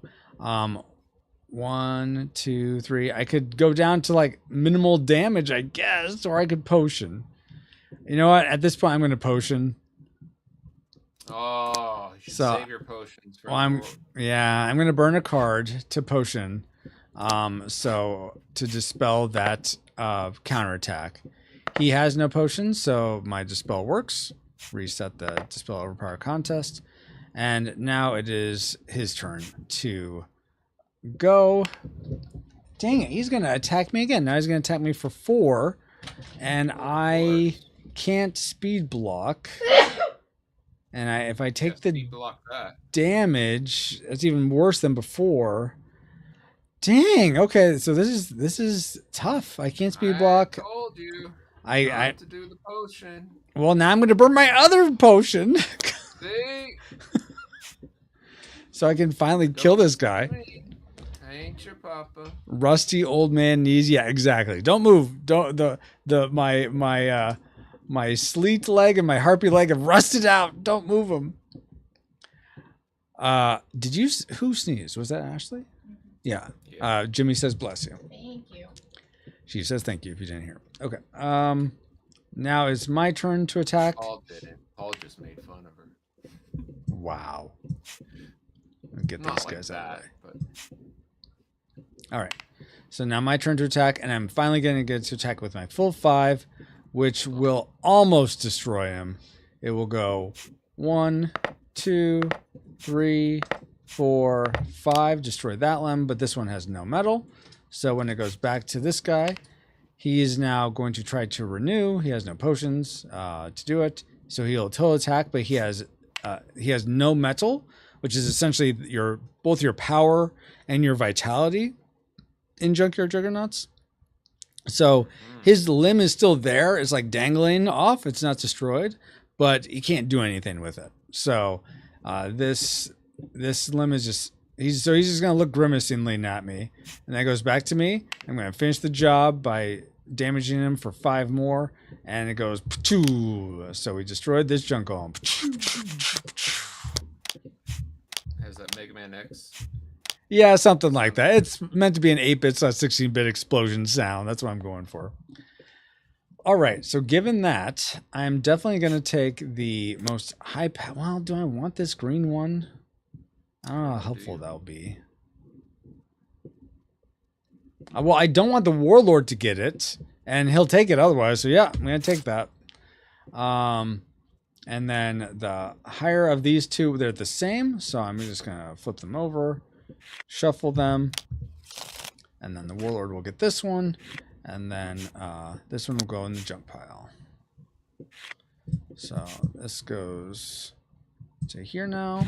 1, 2, 3. I could go down to like minimal damage, I guess, or I could potion. You know what? At this point, I'm going to potion. Oh, you should save your potions. For I'm going to burn a card to potion. So to dispel that counterattack. He has no potions, so my dispel works. Reset the dispel overpower contest. And now it is his turn to go. Dang it, he's going to attack me again. Now he's going to attack me for 4. And I can't speed block. And if I take the damage, it's even worse than before. Dang, okay, so this is tough. I can't speed block. I told you. I have to do the potion. Well, now I'm going to burn my other potion. See? So I can finally kill this guy. I ain't your papa. Rusty old man knees. Yeah, exactly. Don't move. Don't my sleet leg and my harpy leg have rusted out. Don't move them. Who sneezed? Was that Ashley? Yeah. Jimmy says bless you. Thank you. She says thank you if you didn't hear. Okay. Now it's my turn to attack. Paul didn't. Paul just made fun of her. Wow. Get these guys out of the way. All right. So now my turn to attack, and I'm finally going to get to attack with my full 5, which will almost destroy him. It will go 1, 2, 3, 4, 5. Destroy that limb, but this one has no metal. So when it goes back to this guy, he is now going to try to renew. He has no potions to do it. So he'll total attack, but he has no metal, which is essentially both your power and your vitality in Junkyard Juggernauts. So his limb is still there. It's like dangling off. It's not destroyed, but he can't do anything with it. So this limb is just he's just gonna look grimacingly at me, and that goes back to me. I'm gonna finish the job by damaging him for 5 more, and it goes so we destroyed this junk golem. Has that Mega Man X? Yeah, something like that. It's meant to be an 8-bit / 16-bit explosion sound. That's what I'm going for. All right, so given that, I'm definitely going to take the most high power. Well, do I want this green one? I don't know how helpful that'll be. Well, I don't want the Warlord to get it, and he'll take it otherwise. So yeah, I'm going to take that. And then the higher of these two, they're the same. So I'm just going to flip them over, shuffle them, and then the Warlord will get this one. And then this one will go in the junk pile. So this goes to here now,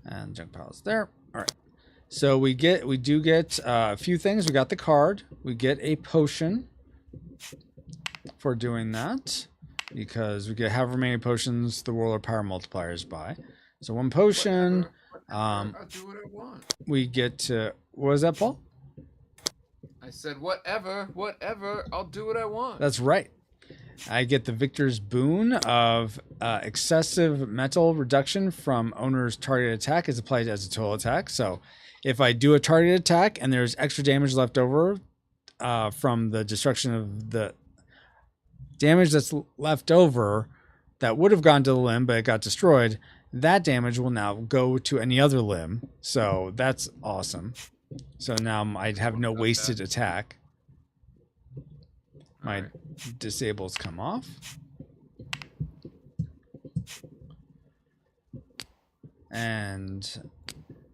and junk pile is there. All right. So we do get a few things. We got the card. We get a potion for doing that, because we get however many potions the Warlord power multipliers by. So 1 potion. I'll do what I want. We get to, what was that, Paul? I said whatever, I'll do what I want. That's right. I get the Victor's boon of excessive metal reduction from owner's target attack is applied as a total attack. So if I do a target attack and there's extra damage left over from the destruction of the damage that's left over that would have gone to the limb, but it got destroyed, that damage will now go to any other limb. So that's awesome. So now I have no wasted attack. My disables come off. And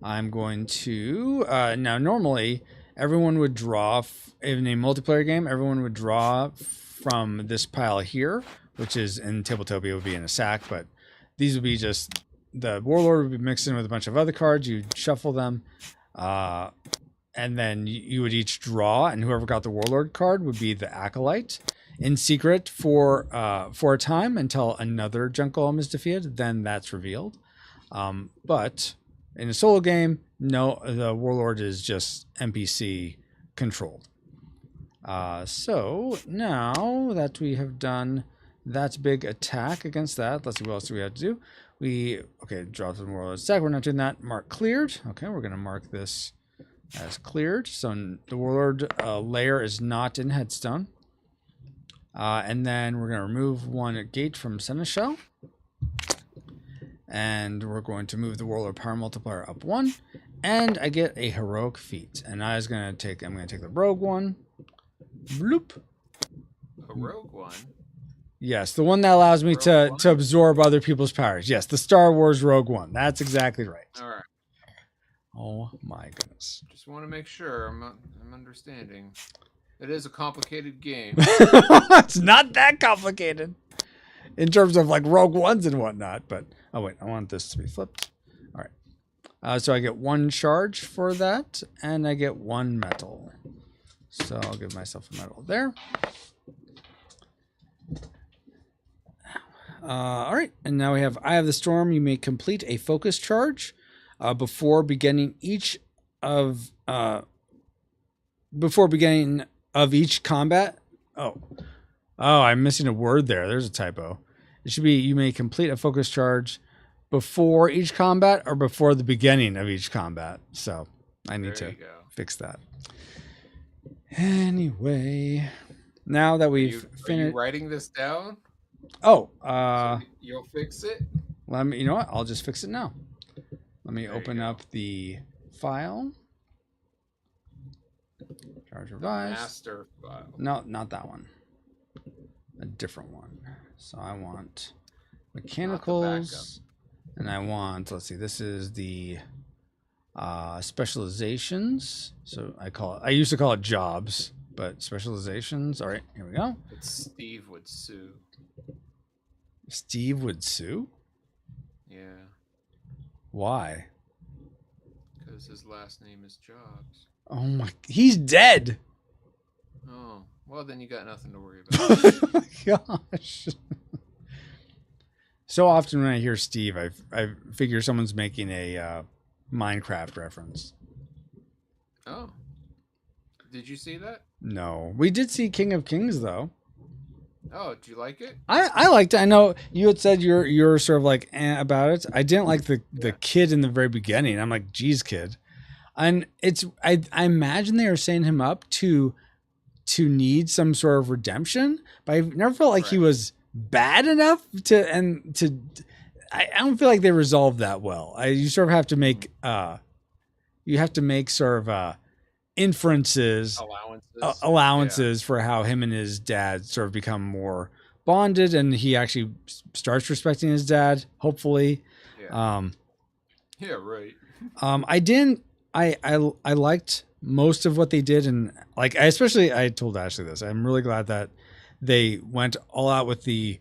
I'm going to now normally everyone would draw in a multiplayer game, everyone would draw from this pile here, which is in Tabletopia would be in a sack, but these would be just the Warlord would be mixed in with a bunch of other cards. You'd shuffle them, and then you would each draw, and whoever got the Warlord card would be the Acolyte in secret for a time until another Junk Golem is defeated. Then that's revealed. But in a solo game, no, the Warlord is just NPC controlled. So now that we have done that big attack against that, let's see what else do we have to do. Draw to the Warlord stack. We're not doing that. Mark cleared. Okay, we're going to mark this as cleared. So the Warlord layer is not in Headstone. And then we're going to remove one gate from Seneschal. And we're going to move the Warlord power multiplier up 1. And I get a heroic feat. And I'm going to take the rogue one. Bloop. A rogue one? Yes, the one that allows me to absorb other people's powers. Yes, the Star Wars Rogue One. That's exactly right. All right. Oh my goodness. Just want to make sure I'm understanding. It is a complicated game. It's not that complicated in terms of like Rogue Ones and whatnot. But oh wait, I want this to be flipped. All right. So I get 1 charge for that, and I get 1 metal. So I'll give myself a metal there. All right, and now we have Eye of the Storm. You may complete a focus charge before beginning of each combat. Oh, I'm missing a word there. There's a typo. It should be you may complete a focus charge before each combat or before the beginning of each combat. So I need to fix that. Anyway, now that we've finished, are you writing this down? Oh, so you'll fix it? You know what? I'll just fix it now. Let me open up the file. Charge revise. Master file. No, not that one. A different one. So I want mechanicals. And I want, let's see, this is the specializations. So I used to call it jobs, but specializations. All right, here we go. It's Steve would sue. Steve would sue? Yeah. Why? Because his last name is Jobs. Oh my, he's dead. Oh, well then you got nothing to worry about. Oh my gosh. So often when I hear Steve, I figure someone's making a Minecraft reference. Oh. Did you see that? No. We did see King of Kings though. Oh, do you like it? I liked it. I know you had said you're sort of like about it. I didn't like the kid in the very beginning. I'm like, geez, kid. And I imagine they are setting him up to need some sort of redemption, but I never felt like he was bad enough to. I don't feel like they resolved that well. You sort of have to make sort of inferences, allowances for how him and his dad sort of become more bonded, and he actually starts respecting his dad, hopefully. Yeah, right. I liked most of what they did, and like I told Ashley this. I'm really glad that they went all out with the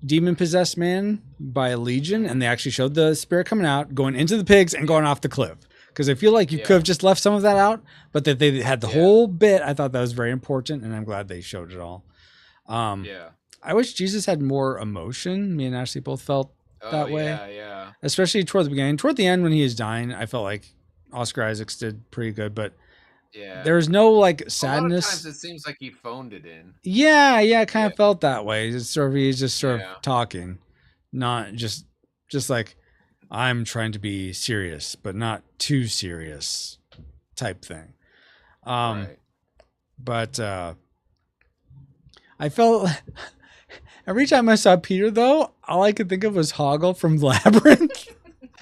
demon possessed man by Legion, and they actually showed the spirit coming out, going into the pigs, and going off the cliff. Because I feel like you could have just left some of that out, but that they had the whole bit. I thought that was very important, and I'm glad they showed it all. I wish Jesus had more emotion. Me and Ashley both felt that way. Yeah. Especially toward the beginning. Toward the end, when he is dying, I felt like Oscar Isaacs did pretty good, but there's no like sadness. A lot of times it seems like he phoned it in. Yeah, I kind of felt that way. It's sort of he's just sort of talking, not just like I'm trying to be serious, but not too serious type thing. But I felt Every time I saw Peter, though, all I could think of was Hoggle from Labyrinth.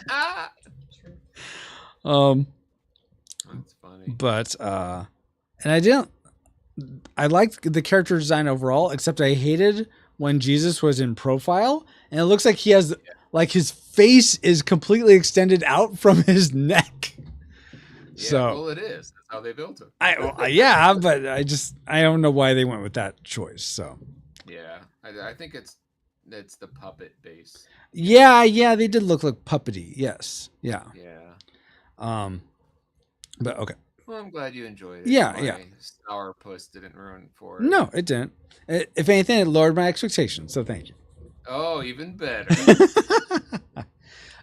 Ah! um, That's funny. but and I liked the character design overall, except I hated when Jesus was in profile, and it looks like he has like his face is completely extended out from his neck. Yeah, So well, it is. That's how they built him. Yeah, but I don't know why they went with that choice. So Yeah, I think it's the puppet base. yeah, they did look like puppety. Yes, yeah. But okay. Well, I'm glad you enjoyed it. Yeah, My sourpuss didn't ruin for it. No, it didn't. If anything, it lowered my expectations. So thank you. Oh, even better.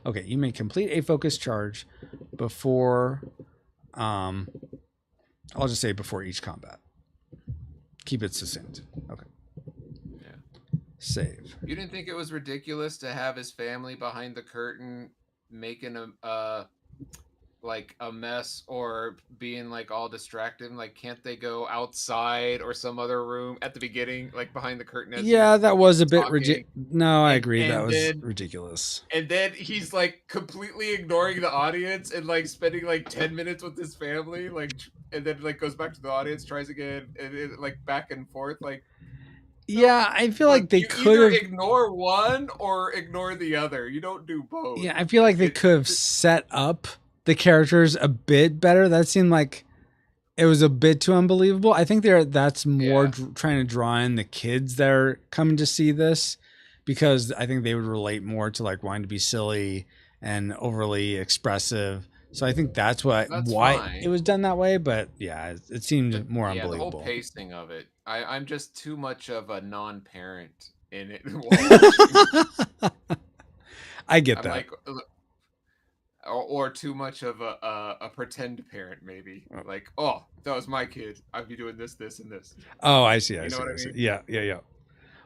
Okay, you may complete a focus charge before. I'll just say before each combat. Keep it succinct. Okay. Yeah. Save. You didn't think it was ridiculous to have his family behind the curtain making a mess or being like all distracted? Like, can't they go outside or some other room at the beginning, like behind the curtain? Yeah, that was a bit ridiculous. No, I agree. That was ridiculous. And then he's like completely ignoring the audience and like spending like 10 minutes with his family, like, and then like goes back to the audience, tries again, and it, like back and forth, like. Yeah, I feel like they could have ignore one or ignore the other. You don't do both. Yeah, I feel like they could have set up the characters a bit better. That seemed like it was a bit too unbelievable. I think that's more trying to draw in the kids that are coming to see this, because I think they would relate more to like wanting to be silly and overly expressive. So I think that's why fine. It was done that way. But yeah, it seemed more unbelievable. The whole pacing of it. I'm just too much of a non-parent in it. I get that. Like, or too much of a pretend parent, maybe. Like, oh, that was my kid. I'd be doing this, this, and this. Oh, I see. I see. Yeah.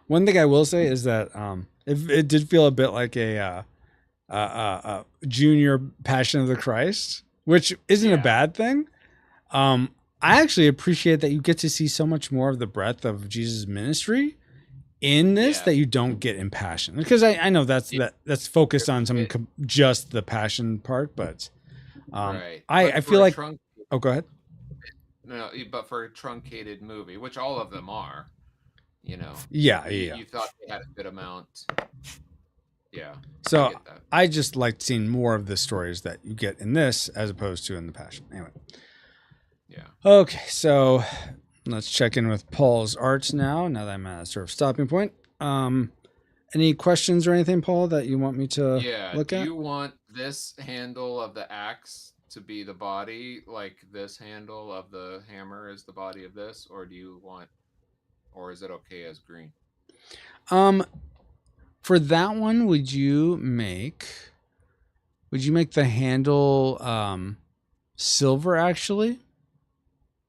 One thing I will say is that it did feel a bit like a junior Passion of the Christ, which isn't a bad thing. I actually appreciate that you get to see so much more of the breadth of Jesus' ministry in this that you don't get in Passion, because I know that's focused on just the Passion part, but right. I feel like oh, go ahead. No, but for a truncated movie, which all of them are, you know. You thought they had a good amount. Yeah. So I just liked seeing more of the stories that you get in this as opposed to in the Passion. Anyway. Yeah. Okay, so let's check in with Paul's art now that I'm at a sort of stopping point. Any questions or anything, Paul, that you want me to look at? Do you want this handle of the axe to be the body, like this handle of the hammer is the body of this, or is it okay as green? For that one, would you make the handle silver, actually?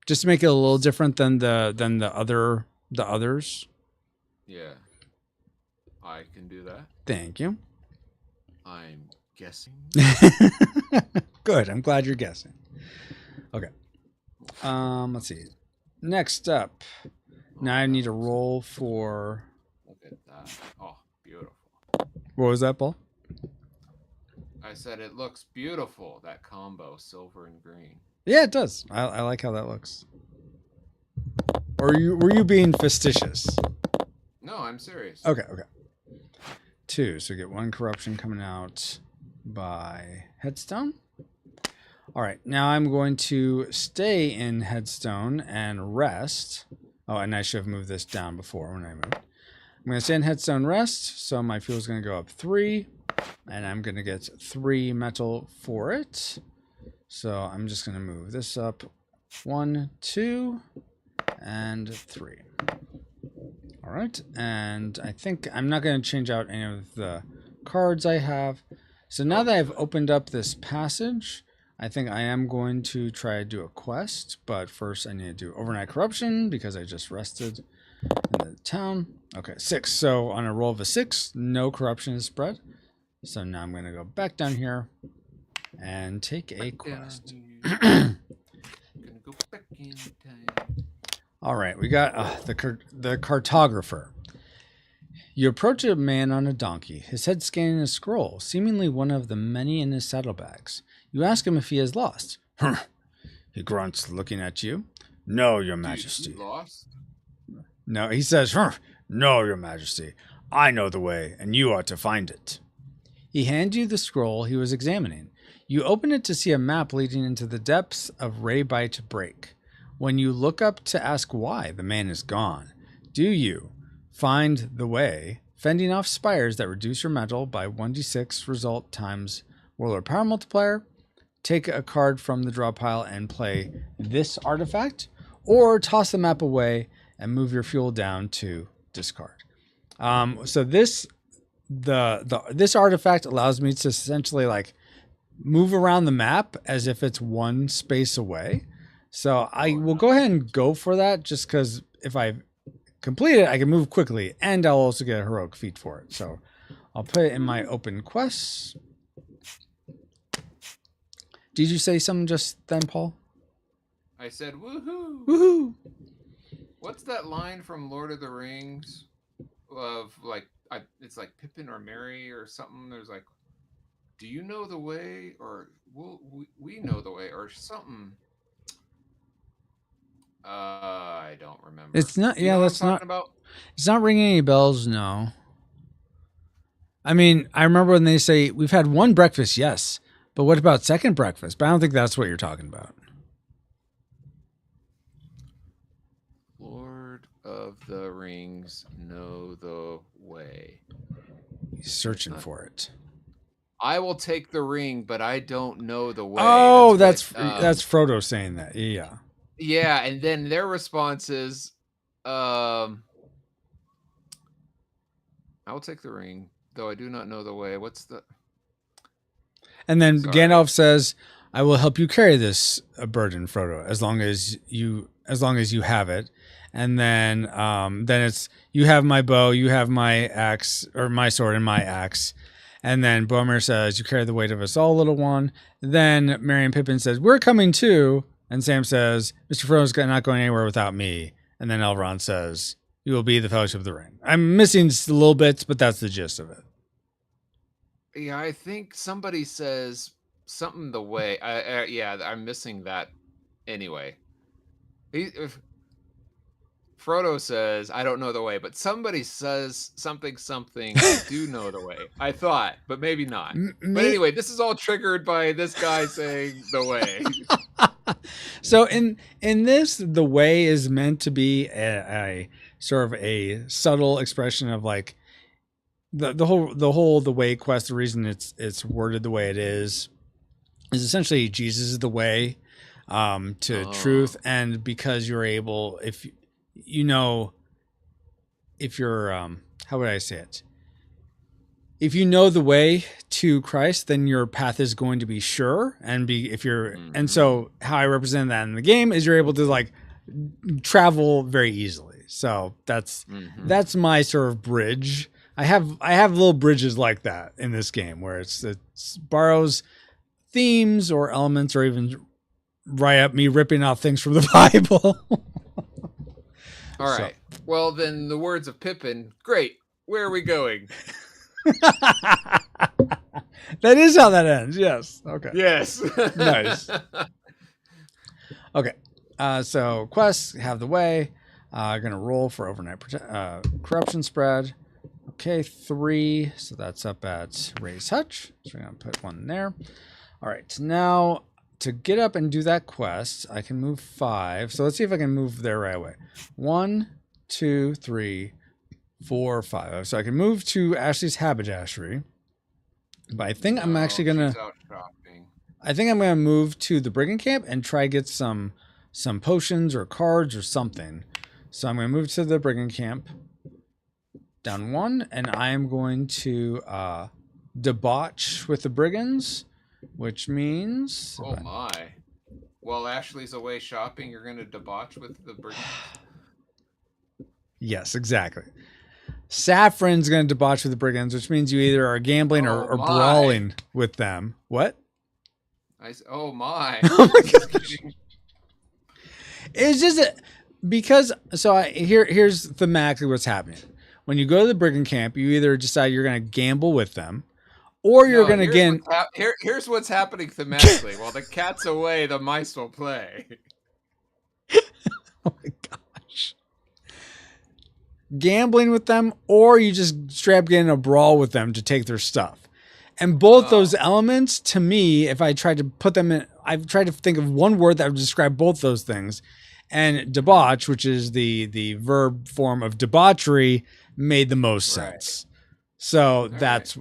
Just to make it a little different than the others. Yeah. I can do that. Thank you. I'm guessing. Good. I'm glad you're guessing. Okay. Let's see. Next up. Now I need a roll for. Look at that. Oh, beautiful. What was that, Paul? I said it looks beautiful, that combo, silver and green. Yeah, it does. I like how that looks. Or were you being facetious? No, I'm serious. Okay. 2. So get 1 corruption coming out by Headstone. All right. Now I'm going to stay in Headstone and rest. Oh, and I should have moved this down before when I moved. I'm going to stay in Headstone rest. So my fuel is going to go up 3. And I'm going to get 3 metal for it. So I'm just going to move this up 1, 2, and 3. All right. And I think I'm not going to change out any of the cards I have. So now that I've opened up this passage, I think I am going to try to do a quest. But first I need to do overnight corruption because I just rested in the town. Okay, 6. So on a roll of a 6, no corruption is spread. So now I'm going to go back down here and take a quest. All right, we got the cartographer. You approach a man on a donkey, his head scanning a scroll, seemingly one of the many in his saddlebags. You ask him if he has lost. He grunts, looking at you. No, your majesty. You lost? No, he says, no, your majesty. I know the way, and you are to find it. He hands you the scroll he was examining. You open it to see a map leading into the depths of Raybite Break. When you look up to ask why, the man is gone. Do you find the way, fending off spires that reduce your metal by 1d6 result times Warlord Power Multiplier? Take a card from the draw pile and play this artifact, or toss the map away and move your fuel down to discard. So this artifact allows me to essentially like move around the map as if it's one space away. So I will go ahead and go for that, just because if I complete it, I can move quickly, and I'll also get a heroic feat for it. So I'll put it in my open quests. Did you say something just then, Paul? I said, woohoo! Woohoo! What's that line from Lord of the Rings of like, it's like Pippin or Merry or something? There's like, do you know the way? Or we know the way or something. I don't remember. It's not, Do you yeah, know what that's I'm not, talking about? it's not ringing any bells, no. I mean, I remember when they say, we've had one breakfast, yes. But what about second breakfast? But I don't think that's what you're talking about. Lord of the Rings, know the way. He's searching for it. I will take the ring, but I don't know the way. Oh, that's that's Frodo saying that. Yeah. Yeah, and then their response is, I will take the ring, though I do not know the way. What's the... And then Sorry. Gandalf says, I will help you carry this burden, Frodo, as long as you have it. And then it's, you have my bow, you have my axe, or my sword and my axe. And then Boromir says, you carry the weight of us all, little one. Then Merry and Pippin says, we're coming too. And Sam says, Mr. Frodo's not going anywhere without me. And then Elrond says, you will be the Fellowship of the Ring. I'm missing little bits, but that's the gist of it. Yeah, I think somebody says something the way. Yeah, I'm missing that anyway. Frodo says, I don't know the way, but somebody says something, I do know the way. I thought, but maybe not. But anyway, this is all triggered by this guy saying the way. So in this, the way is meant to be a sort of a subtle expression of like the way quest. The reason it's worded the way it is essentially Jesus is the way to truth, and because you're able, if you're how would I say it? If you know the way to Christ, then your path is going to be sure. And so how I represent that in the game is you're able to like travel very easily. So that's my sort of bridge. I have little bridges like that in this game where it borrows themes or elements, or even right up me ripping off things from the Bible. All right. Well, then the words of Pippin. Great. Where are we going? That is how that ends. Yes. Okay. Yes. Nice. Okay. So quests have the way. Gonna roll for overnight corruption spread. Okay, 3. So that's up at raise hutch. So we're gonna put 1 there. All right. Now to get up and do that quest, I can move 5. So let's see if I can move there right away. 1, 2, 3, 4, 5. So I can move to Ashley's haberdashery. But I think I'm actually gonna. I think I'm gonna move to the brigand camp and try get some potions or cards or something. So I'm gonna move to the brigand camp. Down 1, and I am going to debauch with the brigands, which means. Oh my! While Ashley's away shopping, you're gonna debauch with the brigands. Yes, exactly. Saffron's going to debauch with the brigands, which means you either are gambling or brawling with them. What? Oh my! Oh my gosh! It's just because. So here's thematically what's happening. when you go to the brigand camp, you either decide you're going to gamble with them, or you're going to again. Here's what's happening thematically. While the cat's away, the mice will play. Oh my gosh. Gambling with them, or you just straight up get in a brawl with them to take their stuff. And both those elements, to me, if I tried to put them in, I've tried to think of one word that would describe both those things. And debauch, which is the verb form of debauchery, made the most sense. So that's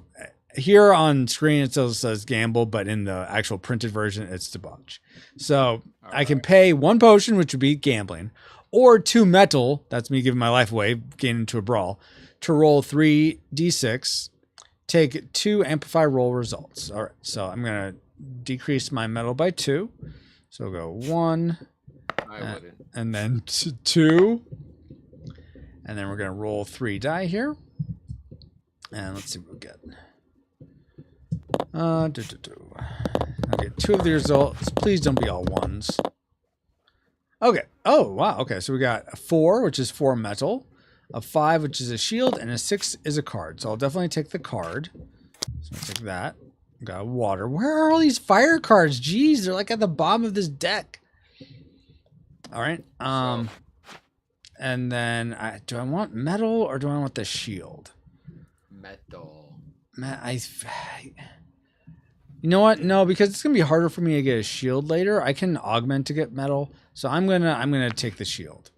here on screen. It still says gamble, but in the actual printed version, it's debauch. So I can pay 1 potion, which would be gambling, or 2 metal. That's me giving my life away, getting into a brawl, to roll 3d6. Take 2 amplify roll results. All right, so I'm gonna decrease my metal by 2. So we'll go 1, and then 2, and then we're gonna roll 3 die here, and let's see what we get. I'll get 2 of the results. Please don't be all 1s. Okay. Oh wow. Okay, so we got a 4, which is 4 metal. A 5, which is a shield, and a 6 is a card. So I'll definitely take the card. So I'll take that. Got water. Where are all these fire cards? Jeez, they're like at the bottom of this deck. All right. And then do I want metal or do I want the shield? Metal. You know what? No, because it's gonna be harder for me to get a shield later. I can augment to get metal, so I'm gonna take the shield.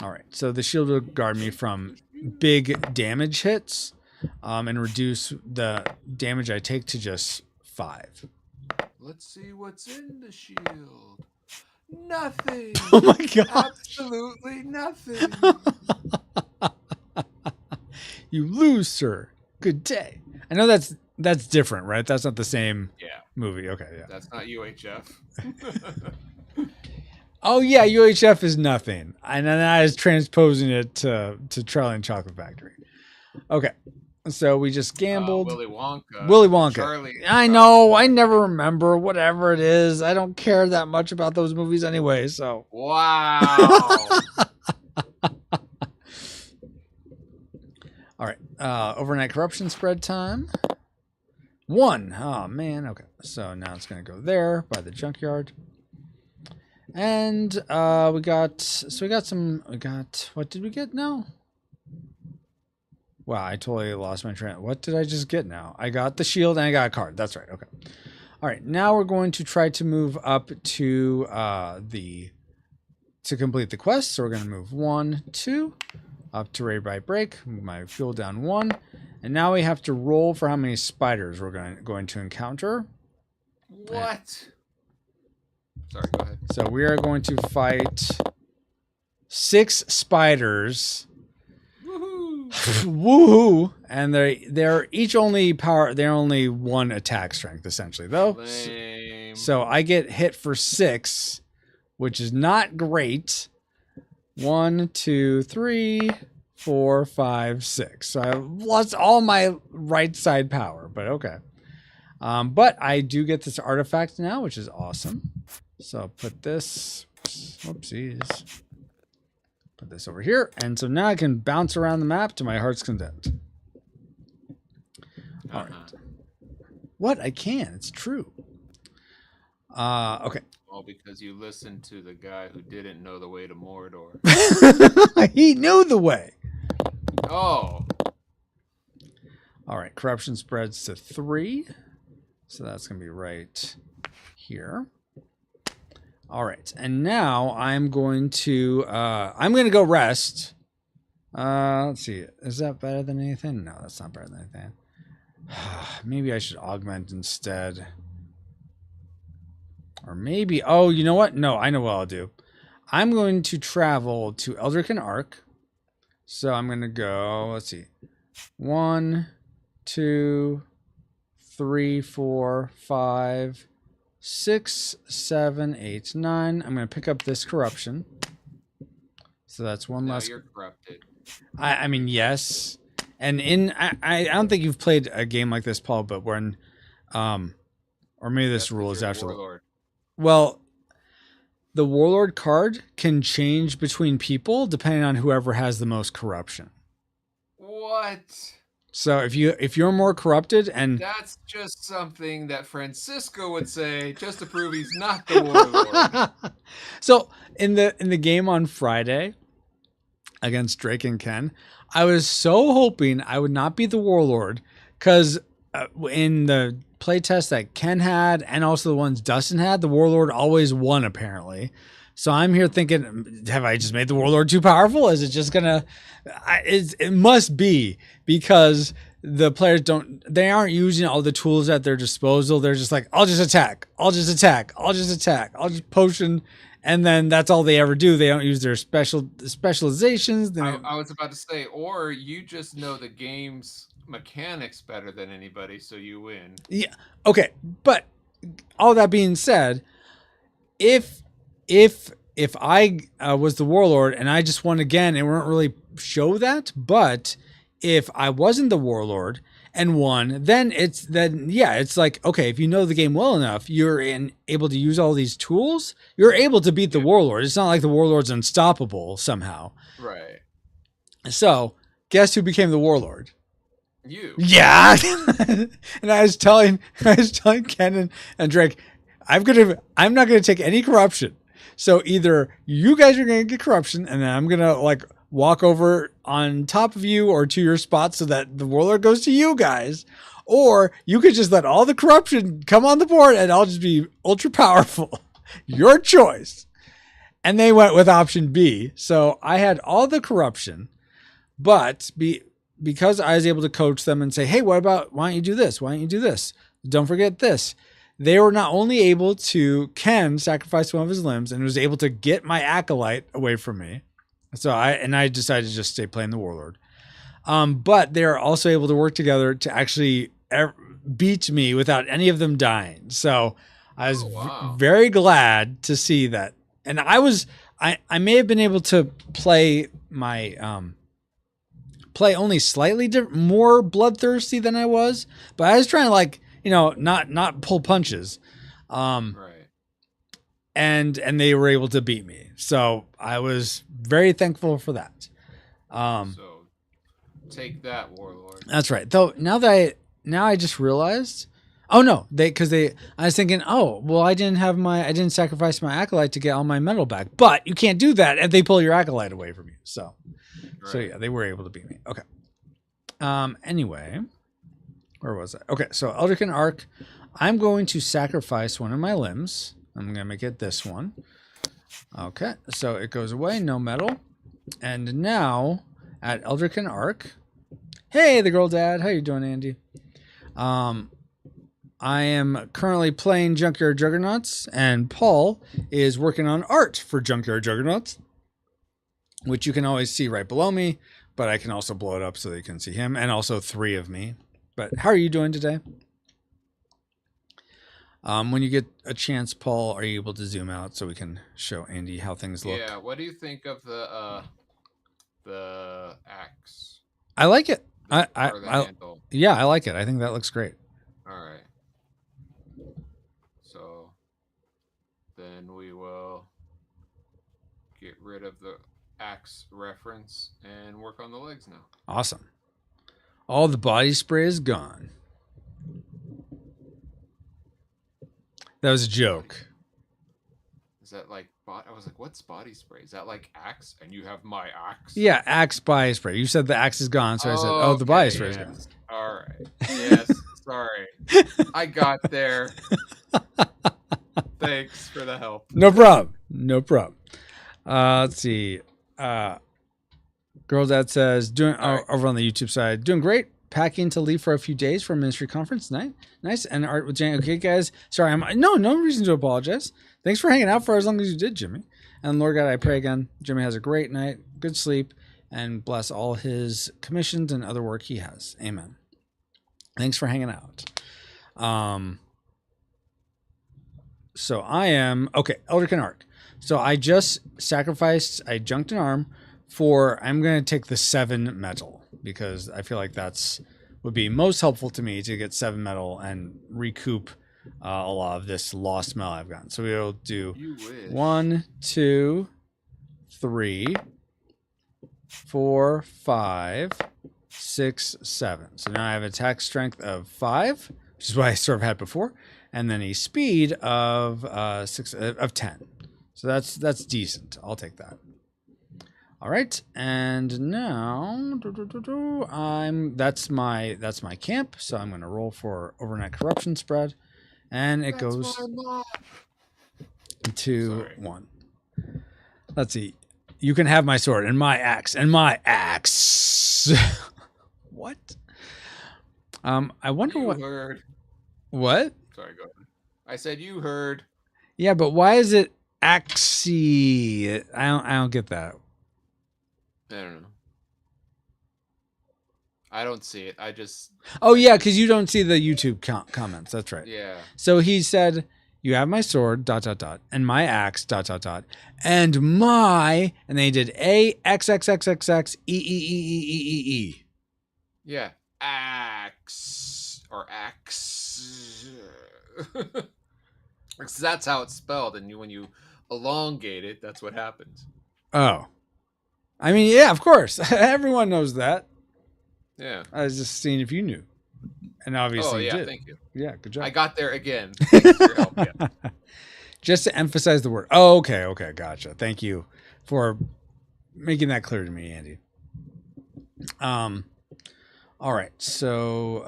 All right, so the shield will guard me from big damage hits, and reduce the damage I take to just 5. Let's see what's in the shield. Nothing. Oh my god! Absolutely nothing. You lose, sir. Good day. I know that's different, right? That's not the same movie. Okay, yeah. That's not UHF. Oh yeah, UHF is nothing, and then I was transposing it to Charlie and Chocolate Factory. Okay, so we just gambled. Willy Wonka. Willy Wonka. Charlie. I know. I never remember whatever it is. I don't care that much about those movies anyway. So. Wow. All right. Overnight corruption spread time. 1. Oh man. Okay. So now it's gonna go there by the junkyard. And what did we get now? Wow, I totally lost my train. What did I just get now? I got the shield and I got a card. That's right. Okay. All right. Now we're going to try to move up to to complete the quest. So we're going to move 1, 2 up to raid by break. Move my fuel down 1. And now we have to roll for how many spiders we're going to encounter. What? Sorry, go ahead. So we are going to fight 6 spiders. Woohoo! Woohoo! And they're each only they're only 1 attack strength essentially though. Lame. So I get hit for 6, which is not great. 1, 2, 3, 4, 5, 6. So I lost all my right side power, but okay. But I do get this artifact now, which is awesome. So I'll put this, whoopsies, put this over here. And so now I can bounce around the map to my heart's content. All right. What? I can. It's true. Okay. All because you listened to the guy who didn't know the way to Mordor. He knew the way. Oh. All right. Corruption spreads to 3. So that's going to be right here. All right. And now I'm going to go rest. Let's see. Is that better than anything? No, that's not better than anything. Maybe I should augment instead. Or maybe, oh, you know what? No, I know what I'll do. I'm going to travel to Eldrick Arc. So I'm going to go, let's see. 1, 2, 3, 4, 5, 6, 7, 8, 9. I'm going to pick up this corruption. So that's one Now less. you're corrupted. I mean, yes. And I don't think you've played a game like this, Paul, but when, or maybe this rule is after. Warlord. Well, the Warlord card can change between people depending on whoever has the most corruption. What? So if you're more corrupted and That's just something that Francisco would say just to prove he's not the Warlord. So in the game on Friday against Drake and Ken, I was so hoping I would not be the Warlord because in the playtest that Ken had and also the ones Dustin had, the Warlord always won apparently. So I'm here thinking, have I just made the Warlord too powerful? Is it just gonna? It must be because the players they aren't using all the tools at their disposal. They're just like, I'll just attack, I'll just attack, I'll just attack, I'll just potion, and then that's all they ever do. They don't use their specializations. I was about to say, or you just know the game's mechanics better than anybody, so you win. Yeah. Okay. But all that being said, if I was the Warlord and I just won again, it wouldn't really show that. But if I wasn't the Warlord and won, then it's like, okay, if you know the game well enough, you're able to use all these tools. You're able to beat the Warlord. It's not like the Warlord's unstoppable somehow. Right. So guess who became the Warlord? You. Yeah. And I was telling Ken and Drake, I'm not gonna take any corruption. So either you guys are gonna get corruption, and then I'm gonna like walk over on top of you or to your spot so that the Warlord goes to you guys, or you could just let all the corruption come on the board and I'll just be ultra powerful. Your choice. And they went with option B. So I had all the corruption, but because I was able to coach them and say, hey, why don't you do this? Why don't you do this? Don't forget this. They were not only able to, Ken sacrifice one of his limbs and was able to get my acolyte away from me. So I decided to just stay playing the Warlord. But they're also able to work together to actually beat me without any of them dying. So I was very glad to see that. And I may have been able to play my, play only slightly more bloodthirsty than I was, but I was trying to not pull punches. Right. And they were able to beat me. So I was very thankful for that. So take that, Warlord. That's right. Though now I just realized, oh no, I was thinking, oh, well, I didn't sacrifice my acolyte to get all my metal back, but you can't do that if they pull your acolyte away from you. So yeah, they were able to beat me. Okay. Anyway, where was I? Okay. So Eldritch Arc, I'm going to sacrifice one of my limbs. I'm going to make it this one. Okay. So it goes away. No metal. And now at Eldritch Arc, hey, the girl dad. How you doing, Andy? I am currently playing Junkyard Juggernauts, and Paul is working on art for Junkyard Juggernauts, which you can always see right below me, but I can also blow it up so that you can see him, and also 3 of me. But how are you doing today? When you get a chance, Paul, are you able to zoom out so we can show Andy how things look? Yeah, what do you think of the axe? I like it. The handle? Yeah, I like it. I think that looks great. All right. So then we will get rid of the axe reference and work on the legs now. Awesome. All the body spray is gone. That was a joke. Is that like I was like, what's body spray? Is that like axe? And you have my axe? Yeah, axe body spray. You said the axe is gone, so I said, oh, the body spray is gone. All right. Yes, sorry. I got there. Thanks for the help. No problem. No problem. Let's see. Girl Dad says, over on the YouTube side, doing great. Packing to leave for a few days for a ministry conference. Nice. And art with Jane. Okay, guys. Sorry, no reason to apologize. Thanks for hanging out for as long as you did, Jimmy. And Lord God, I pray again, Jimmy has a great night, good sleep, and bless all his commissions and other work he has. Amen. Thanks for hanging out. So I am, okay, Eldritch Arc. So I just sacrificed, I junked an arm I'm going to take the 7 metal because I feel like would be most helpful to me to get 7 metal and recoup a lot of this lost mail I've gotten. So we'll do You wish. 1, 2, 3, 4, 5, 6, 7. So now I have attack strength of 5, which is what I sort of had before, and then a speed of 10. So that's decent. I'll take that. All right, and now that's my camp. So I'm going to roll for overnight corruption spread, and it goes to 1. Let's see. You can have my sword and my axe What? I wonder You what. heard. What? Sorry, go ahead. I said you heard. Yeah, but why is it axie? I don't get that. I don't know. I don't see it. I just. Oh yeah, because you don't see the YouTube comments. That's right. Yeah. So he said, "You have my sword, ... and my axe, ... and my," and they did A X X X X X E E E E E E E. Yeah. Axe or axe. That's how it's spelled, and when you elongate it, that's what happens. Oh, I mean, yeah, of course, everyone knows that. Yeah. I was just seeing if you knew, and obviously you did. Thank you. Yeah, good job. I got there again. Thanks for your help. Yeah. Just to emphasize the word. Oh, okay, gotcha. Thank you for making that clear to me, Andy. All right, so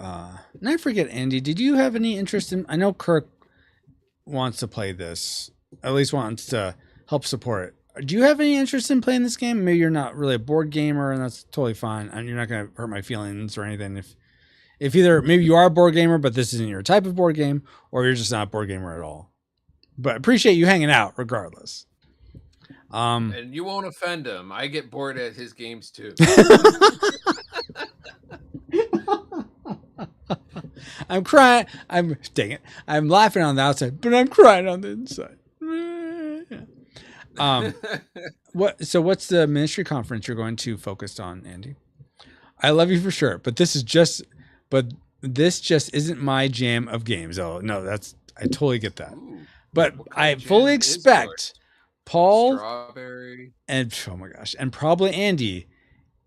and I forget, Andy, did you have any interest in? I know Kirk wants to play this, at least wants to help support it. Do you have any interest in playing this game? Maybe you're not really a board gamer, and that's totally fine. And you're not going to hurt my feelings or anything. If either maybe you are a board gamer, but this isn't your type of board game, or you're just not a board gamer at all. But appreciate you hanging out regardless. And you won't offend him. I get bored at his games too. I'm crying. Dang it. I'm laughing on the outside, but I'm crying on the inside. What's the ministry conference you're going to focus on, Andy? I love you for sure, but this just isn't my jam of games. Oh no, I totally get that. Ooh, but I fully expect Paul Strawberry and oh my gosh, and probably Andy,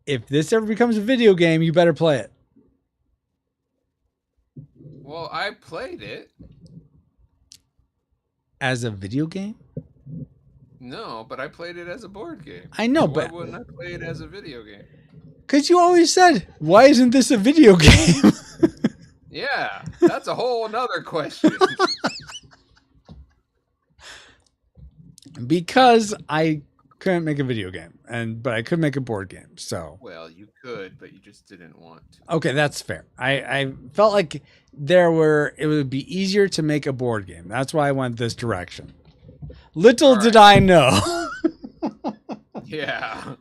if this ever becomes a video game, you better play it. Well, I played it. As a video game? No, but I played it as a board game. I know, So but why wouldn't I play it as a video game? because you always said, why isn't this a video game? Yeah, that's a whole nother question. Because I couldn't make a video game, but I could make a board game. So Well, you could, but you just didn't want to. okay, that's fair. I felt like it would be easier to make a board game. That's why I went this direction. Little did I know. Yeah.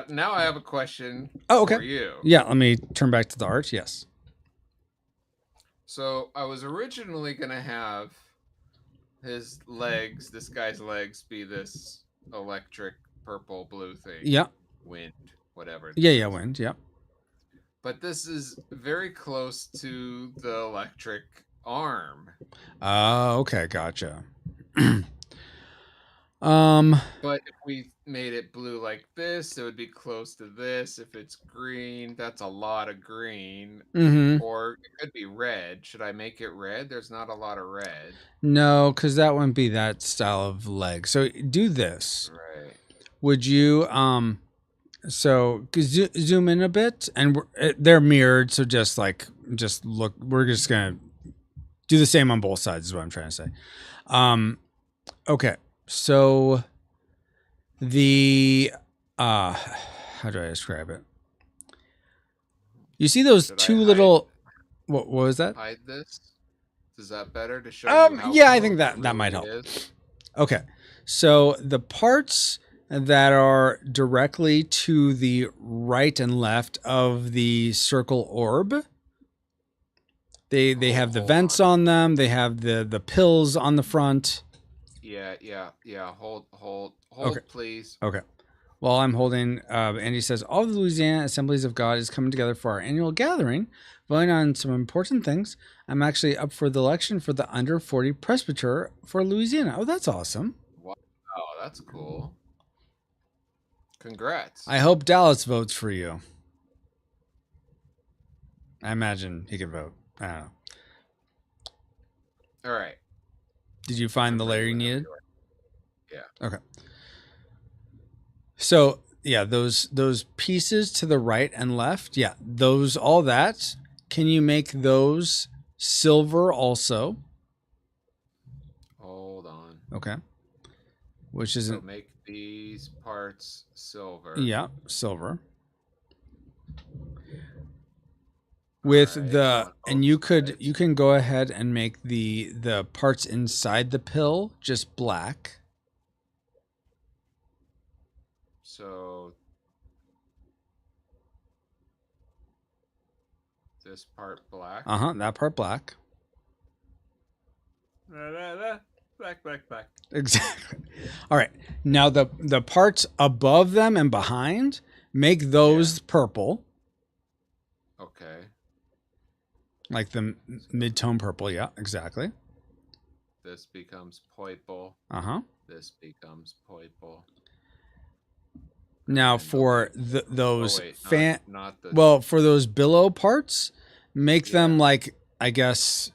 Now I have a question Okay. for you. Yeah, let me turn back to the art. Yes. So I was originally gonna have this guy's legs, be this electric purple blue thing. Yeah. Wind, whatever. Yeah, wind. Yeah. But this is very close to the electric arm. Okay, gotcha. But if we made it blue like this, it would be close to this. If it's green, that's a lot of green. Mm-hmm. Or it could be red. Should I make it red? There's not a lot of red. No, because that wouldn't be that style of leg. So do this. Right. Would you so zoom in a bit, and they're mirrored. So just look. We're just gonna do the same on both sides. Is what I'm trying to say. Okay. So the how do I describe it? You see those two little. What was that? Hide this. Is that better to show you how yeah, I think close that might it help. is? Okay. So the parts that are directly to the right and left of the circle orb, they have the vents on them. They have the pills on the front. Yeah. Hold, Okay. please. Okay. while I'm holding, Andy says, all the Louisiana Assemblies of God is coming together for our annual gathering, voting on some important things. I'm actually up for the election for the under 40 presbyter for Louisiana. Oh, that's awesome. Wow, that's cool. Congrats. I hope Dallas votes for you. I imagine he could vote. I don't know. All right. Did you find the layer you needed? Yeah. Okay. So yeah, those pieces to the right and left, yeah, those, all that. Can you make those silver also? Hold on. Okay. Which So isn't, make these parts silver. yeah, silver. With Alright, the, and you sides. can go ahead and make the parts inside the pill just black. So this part black. That part black. Black. Exactly. All right. Now the parts above them and behind, make those purple, Okay. like the mid-tone purple. Yeah, exactly. This becomes purple. This becomes purple. Now And for those not the. well, for those billow parts, make them like, I guess,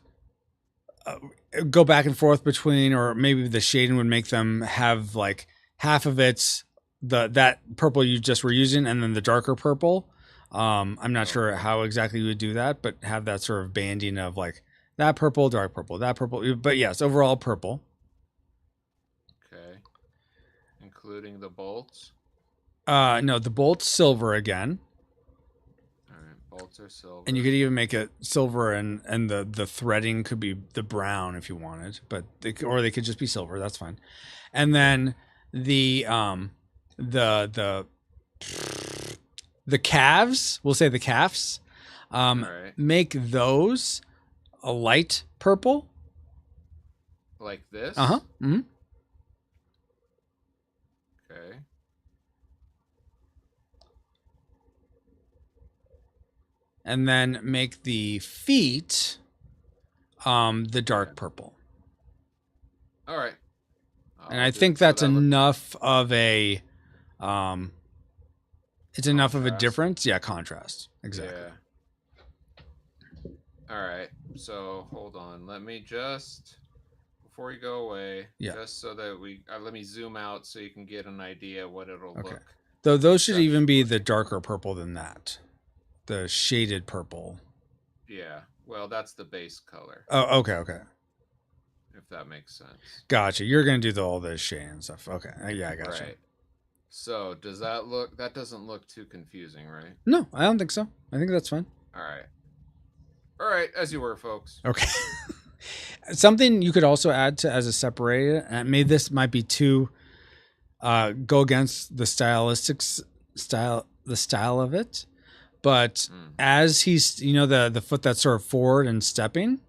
go back and forth between, or maybe the shading would make them have like half of it's that purple you just were using, and then the darker purple. I'm not sure how exactly you would do that, but have that sort of banding of like that purple, dark purple, that purple. But yes, overall purple. Okay. Including the bolts. No, the bolt's silver again. All right, bolts are silver. And you could even make it silver, and the threading could be the brown if you wanted, but or they could just be silver. That's fine. And then the calves, we'll say the calves, right. make those a light purple. Like this. Mm-hmm. Okay. And then make the feet the dark purple. All right. And I think that's enough of a it's enough of a difference. Yeah, contrast. Exactly. Yeah. All right. So hold on. Let me just, before we go away, just so that we let me zoom out so you can get an idea what it'll look. Though those should even be the darker purple than that. The shaded purple. Yeah. Well, that's the base color. Oh, okay. If that makes sense. Gotcha. You're gonna do all the shading and stuff. Okay. Yeah, I gotcha. Right. So does that look? That doesn't look too confusing, right? No, I don't think so. I think that's fine. All right. All right, as you were, folks. Okay. Something you could also add to as a separator, and maybe this might be too go against the style of it, but as he's, the foot that's sort of forward and stepping,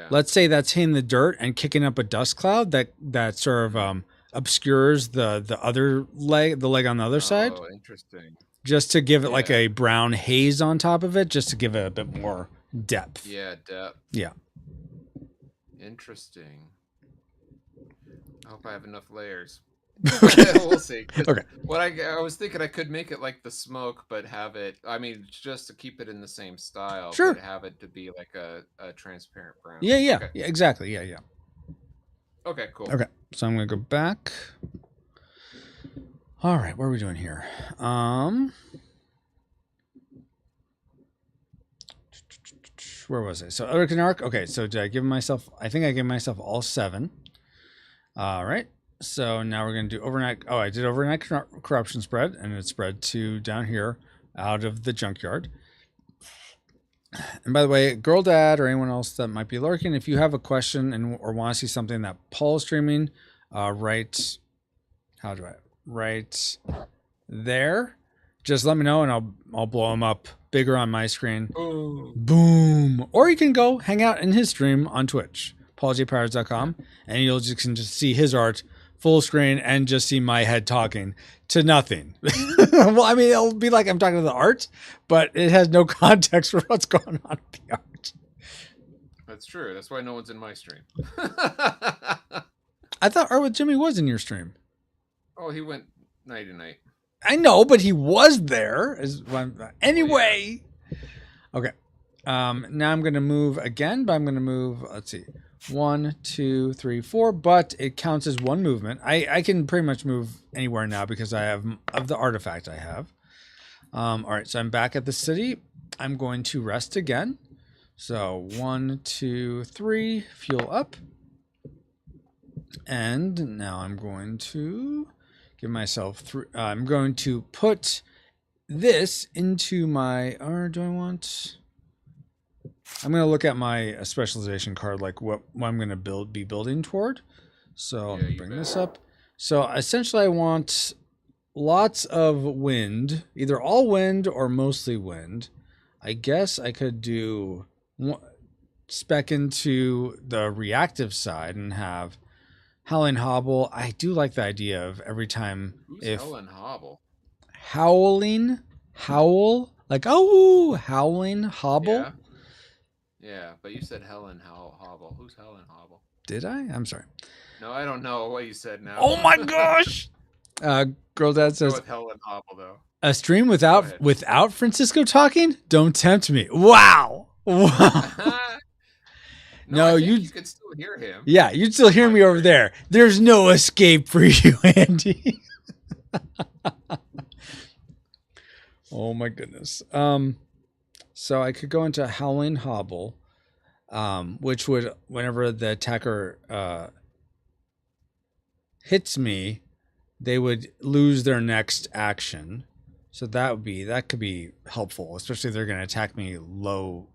let's say that's hitting the dirt and kicking up a dust cloud that sort of obscures the other leg, the leg on the other side. Oh, interesting. Just to give it like a brown haze on top of it, just to give it a bit more depth. Yeah, depth. Yeah. Interesting. I hope I have enough layers. Okay. We'll see. Okay. What I was thinking, I could make it like the smoke, but have it. I mean, just to keep it in the same style. Sure. But have it to be like a transparent brown. Yeah. Okay. Yeah. Exactly. Yeah. Okay. Cool. Okay. So I'm gonna go back. All right. What are we doing here? Where was I? So Urkin Arc. Okay. So did I give myself? I think I gave myself all 7. All right. So now we're going to do overnight. Oh, I did overnight corruption spread, and it spread to down here out of the junkyard. And by the way, Girl Dad or anyone else that might be lurking, if you have a question or want to see something that Paul's streaming, right there, just let me know and I'll blow them up bigger on my screen. Ooh. Boom. Or you can go hhang out in his stream on Twitch, pauljpowers.com, and you'll just see his art full screen and just see my head talking to nothing. Well, I mean, it'll be like I'm talking to the art, but it has no context for what's going on with the art. That's true. That's why no one's in my stream. I thought Art with Jimmy was in your stream. Oh, he went night to night. I know, but he was there. Anyway. Okay. Now I'm going to move again, but I'm going to move, let's see, 1, 2, 3, 4, but it counts as one movement. I can pretty much move anywhere now because I have of the artifact I have. All right, so I'm back at the city. I'm going to rest again. So 1, 2, 3, fuel up. And now I'm going to give myself 3. I'm going to put this into my, or do I want... I'm going to look at my specialization card, like what I'm going to be building toward. So let me bring this up. So essentially I want lots of wind, either all wind or mostly wind. I guess I could do spec into the reactive side and have Howling Hobble. I do like the idea of every time. Who's Howling Hobble? Howl, like, oh, Howling Hobble. Yeah. Yeah, but you said Helen Hobble. Who's Helen Hobble? Did I? I'm sorry. No, I don't know what you said now. Oh my gosh! Girl Dad says, with Helen Hobble though. A stream without Francisco talking? Don't tempt me. Wow. No, you could still hear him. Yeah, you'd still hear me over there. There's no escape for you, Andy. Oh my goodness. So I could go into Howling Hobble, which would, whenever the attacker hits me, they would lose their next action. So that could be helpful, especially if they're going to attack me low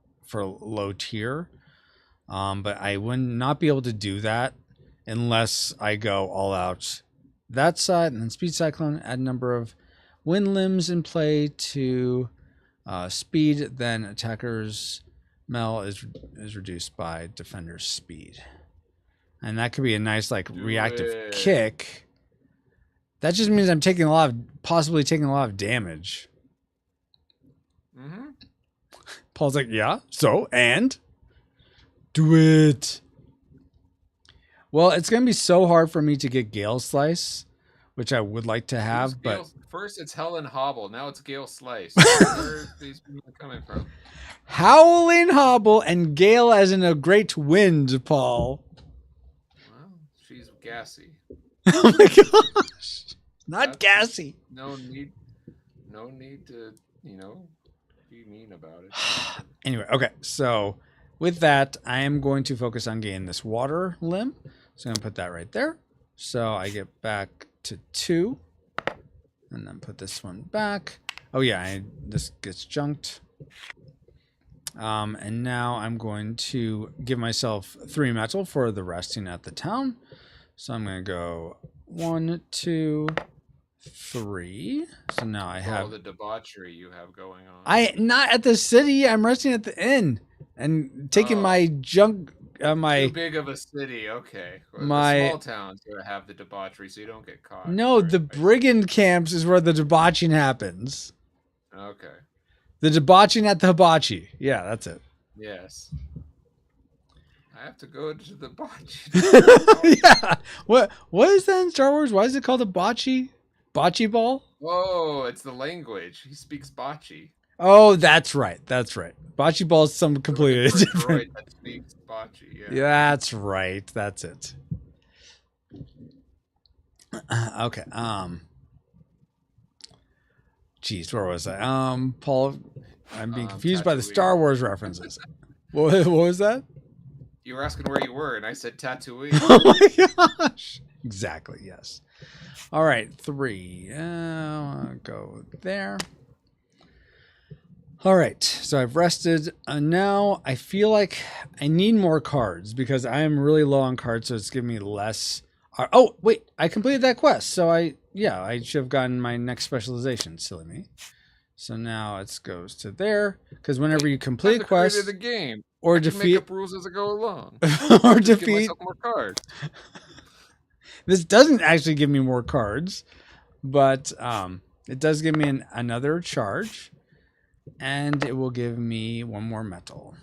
tier. But I would not be able to do that unless I go all out that side, and then Speed Cyclone, add number of wind limbs in play to speed, then attacker's mel is reduced by defender's speed. And that could be a nice reactive kick. That just means I'm possibly taking a lot of damage. Mm-hmm. Paul's like, yeah, so, and? Do it. Well, it's going to be so hard for me to get Gale Slice, which I would like to have, but... First it's Helen Hobble, now it's Gale Slice. Where are these people coming from? Howling Hobble and Gale as in a great wind, Paul. Well, she's gassy. Oh my gosh. Not gassy. No need to, be mean about it. Anyway, okay, so with that, I am going to focus on getting this water limb. So I'm going to put that right there. So I get back to 2. And then put this one back. Oh yeah, this gets junked. And now I'm going to give myself 3 metal for the resting at the town. So I'm going to go 1, 2, 3. So now I have the debauchery you have going on. Not at the city. I'm resting at the inn and taking my junk. Too big of a city, okay. The small towns that have the debauchery, so you don't get caught. No, the brigand camps is where the debauching happens. Okay. The debauching at the hibachi. Yeah, that's it. Yes. I have to go to the bocce. Yeah. What is that in Star Wars? Why is it called a bocce? Bocce ball? Oh, it's the language. He speaks bocce. Oh, that's right. Bocce ball is something completely different. That speaks bocce, yeah. That's right. That's it. Okay. Geez, where was I? Paul, I'm being confused by the Star Wars references. What was that? You were asking where you were, and I said Tatooine. Oh my gosh. Exactly, yes. All right, 3. I'll go there. All right, so I've rested. Now I feel like I need more cards because I am really low on cards, so it's giving me less. Oh, wait, I completed that quest. So I should have gotten my next specialization. Silly me. So now it goes to there because whenever you complete a quest, the game or I defeat, make up rules as I go along, or defeat, defeat more cards. This doesn't actually give me more cards, but it does give me another charge, and it will give me one more metal.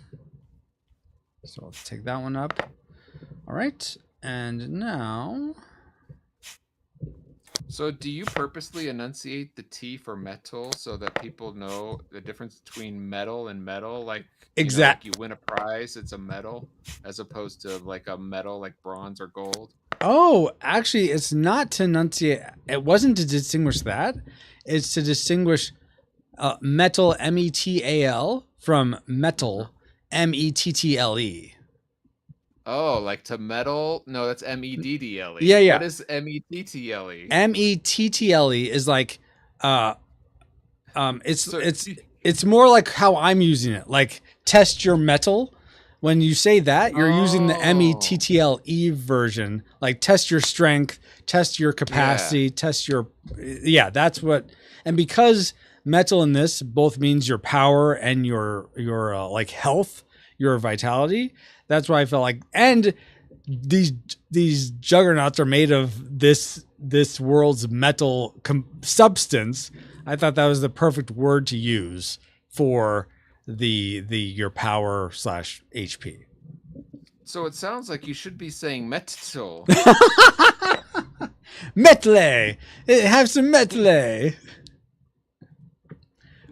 So I'll take that one up. All right, and now... So do you purposely enunciate the T for metal so that people know the difference between metal and metal? Like, like you win a prize, it's a medal, as opposed to like a metal like bronze or gold? Oh, actually, it's not to enunciate. It wasn't to distinguish that. It's to distinguish metal, metal, from metal, mettle. Oh, like to metal? No, that's meddle. Yeah, yeah. What is mettle? Mettle is like, it's more like how I'm using it. Like test your metal. When you say that, you're using the mettle version. Like test your strength, test your capacity, test your, that's what. And because metal in this both means your power and your like health, your vitality. That's why I felt like, and these juggernauts are made of this world's metal substance. I thought that was the perfect word to use for your power / HP. So it sounds like you should be saying metal. Metle, have some metle.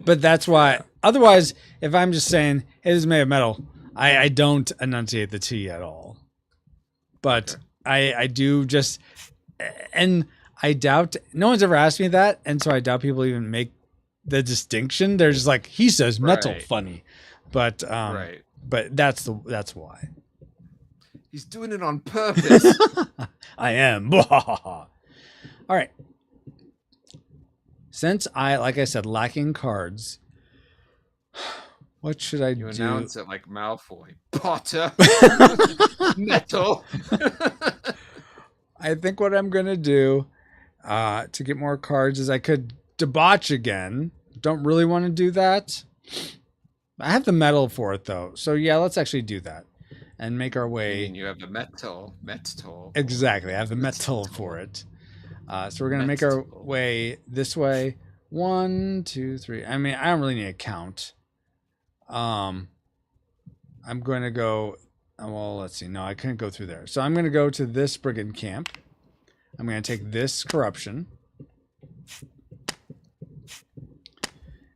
But that's why. Otherwise, if I'm just saying it is made of metal, I don't enunciate the T at all. But I do just, and I doubt no one's ever asked me that, and so I doubt people even make the distinction. They're just like, he says metal, funny, but but that's why. He's doing it on purpose. I am. All right. Since like I said, lacking cards, what should I do? You announce it like Malfoy. Potter. Metal. I think what I'm going to do to get more cards is I could debauch again. Don't really want to do that. I have the metal for it, though. So, yeah, let's actually do that and make our way. You have the metal. Exactly. I have the metal for it. So we're going to make our way this way. 1, 2, 3. I mean, I don't really need a count. I'm going to go, well, let's see. No, I couldn't go through there. So I'm going to go to this brigand camp. I'm going to take this corruption.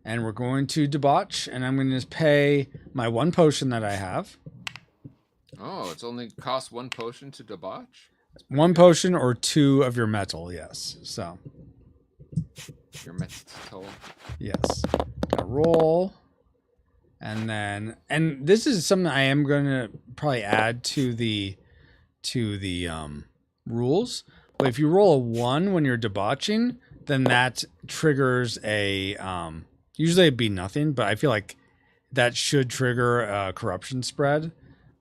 And we're going to debauch, and I'm going to just pay my 1 potion that I have. Oh, it's only costs 1 potion to debauch? 1 potion or 2 of your metal, yes. So. Your metal. Yes. Gonna roll. And then, and this is something I am going to probably add to the rules. But if you roll a 1 when you're debauching, then that triggers a, usually it'd be nothing, but I feel like that should trigger a corruption spread.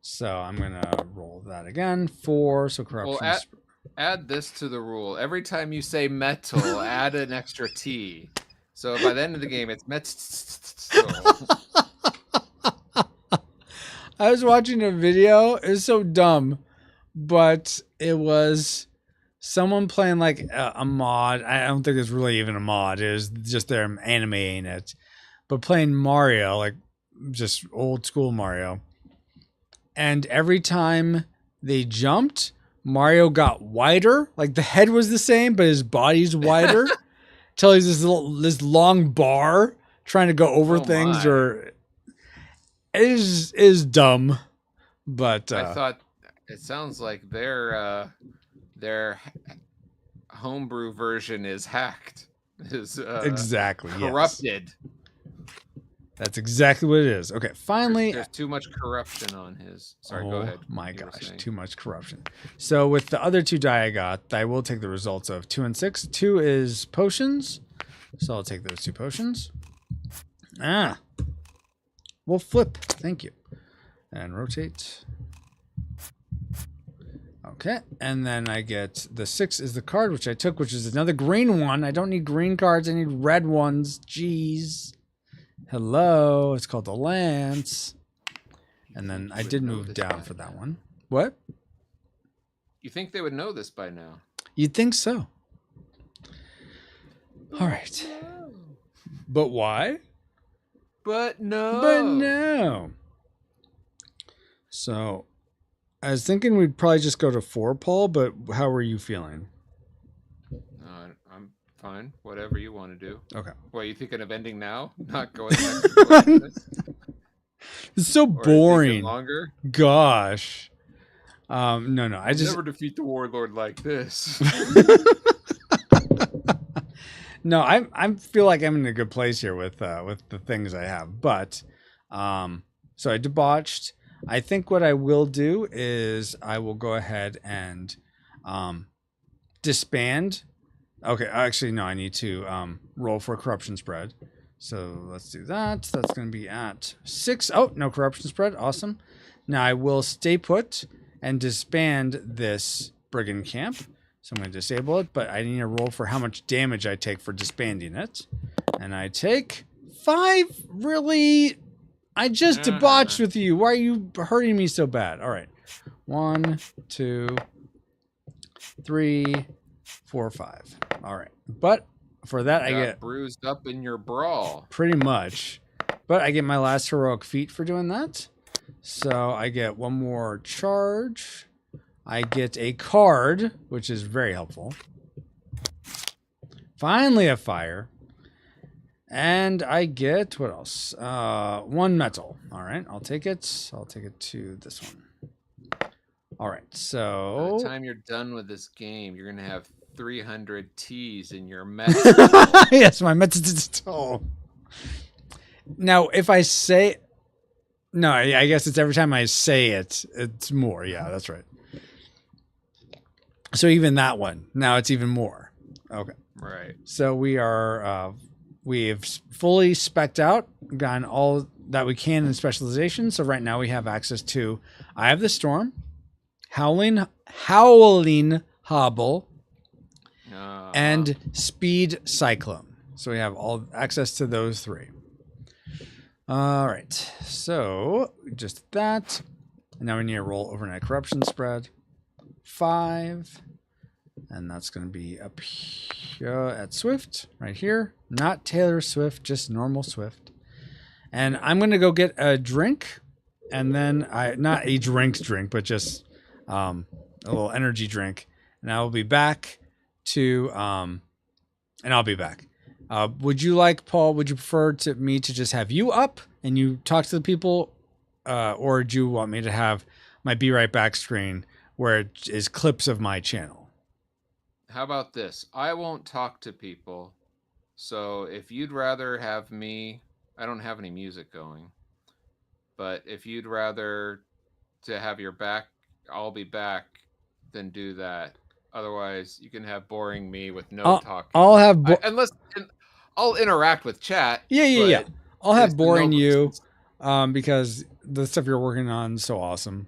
So I'm going to roll that again. 4, so corruption well, add this to the rule. Every time you say metal, add an extra T. So by the end of the game, it's metal. I was watching a video. It was so dumb, but it was someone playing like a mod. I don't think it's really even a mod. It was just them animating it, but playing Mario, like just old school Mario. And every time they jumped, Mario got wider. Like the head was the same, but his body's wider. Till he's this long bar trying to go over things, or it is dumb. But I thought it sounds like their homebrew version is hacked. Is exactly corrupted. Yes. That's exactly what it is. Okay, finally. There's too much corruption on his. Sorry, go ahead. Oh my gosh, too much corruption. So with the other 2 die I got, I will take the results of 2 and 6. 2 is potions, so I'll take those 2 potions. We'll flip. Thank you. And rotate. Okay, and then I get the 6 is the card, which I took, which is another green one. I don't need green cards. I need red ones. Jeez. Hello. It's called the Lance. And then I did move down for that one. What? You think they would know this by now? You'd think so. All right. But why? But no. But no. So, I was thinking we'd probably just go to 4, Paul, but how are you feeling? I'm fine. Whatever you want to do. Okay. What, are you thinking of ending now? Not going next 20 minutes? It's so Or thinking boring. longer? Gosh. No. I just never defeat the warlord like this. No, I feel like I'm in a good place here with the things I have. But so I debauched. I think what I will do is I will go ahead and disband. Okay, actually no, I need to roll for corruption spread. So let's do that. That's going to be at 6. Oh, no corruption spread. Awesome. Now I will stay put and disband this brigand camp. So I'm going to disable it, but I need to roll for how much damage I take for disbanding it. And I take 5. Really? I just debauched with you. Why are you hurting me so bad? All right. 1, 2, 3, 4, 5. All right. But for that, I get bruised up in your brawl. Pretty much. But I get my last heroic feat for doing that. So I get 1 more charge. I get a card, which is very helpful. Finally a fire. And I get, what else? 1 metal. All right, I'll take it. I'll take it to this one. All right, so... By the time you're done with this game, you're going to have 300 T's in your metal. Yes, my metal. Now, if I say... No, I guess it's every time I say it, it's more. Yeah, that's right. So even that one, now it's even more. Okay. Right. So we are, we have fully spec'd out, gotten all that we can in specialization. So right now we have access to Eye of the Storm, Howling Hobble, and Speed Cyclone. So we have all access to those 3. All right. So just that. And now we need to roll overnight corruption spread. 5. And that's going to be up here at Swift, right here. Not Taylor Swift, just normal Swift. And I'm going to go get a drink. And then not a drink, but just a little energy drink. And I will be back to, and I'll be back. Would you like, Paul, would you prefer me to just have you up and you talk to the people? Or do you want me to have my Be Right Back screen where it is clips of my channel? How about this? I won't talk to people. So if you'd rather have me, I don't have any music going. But if you'd rather to have your back, I'll be back, then do that. Otherwise, you can have boring me with no talking. I'll have I'll interact with chat. Yeah. I'll have boring you because the stuff you're working on is so awesome.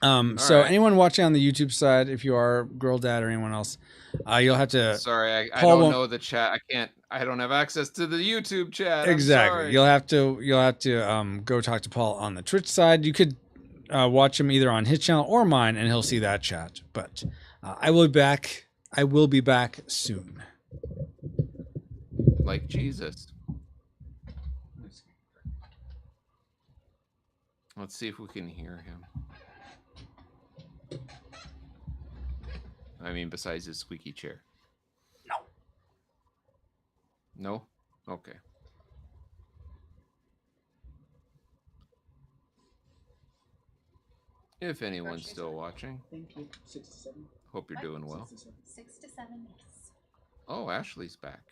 So anyone watching on the YouTube side, if you are Girl Dad or anyone else, you'll have to. Sorry, I don't know the chat. I don't have access to the YouTube chat. Exactly. You'll have to go talk to Paul on the Twitch side. You could watch him either on his channel or mine, and he'll see that chat. But I will be back. I will be back soon. Like Jesus. Let's see if we can hear him. I mean, besides his squeaky chair. No. No? Okay. If anyone's still watching. Thank you. 6 to 7. Hope you're doing well. 6 to 7, yes. Oh, Ashley's back.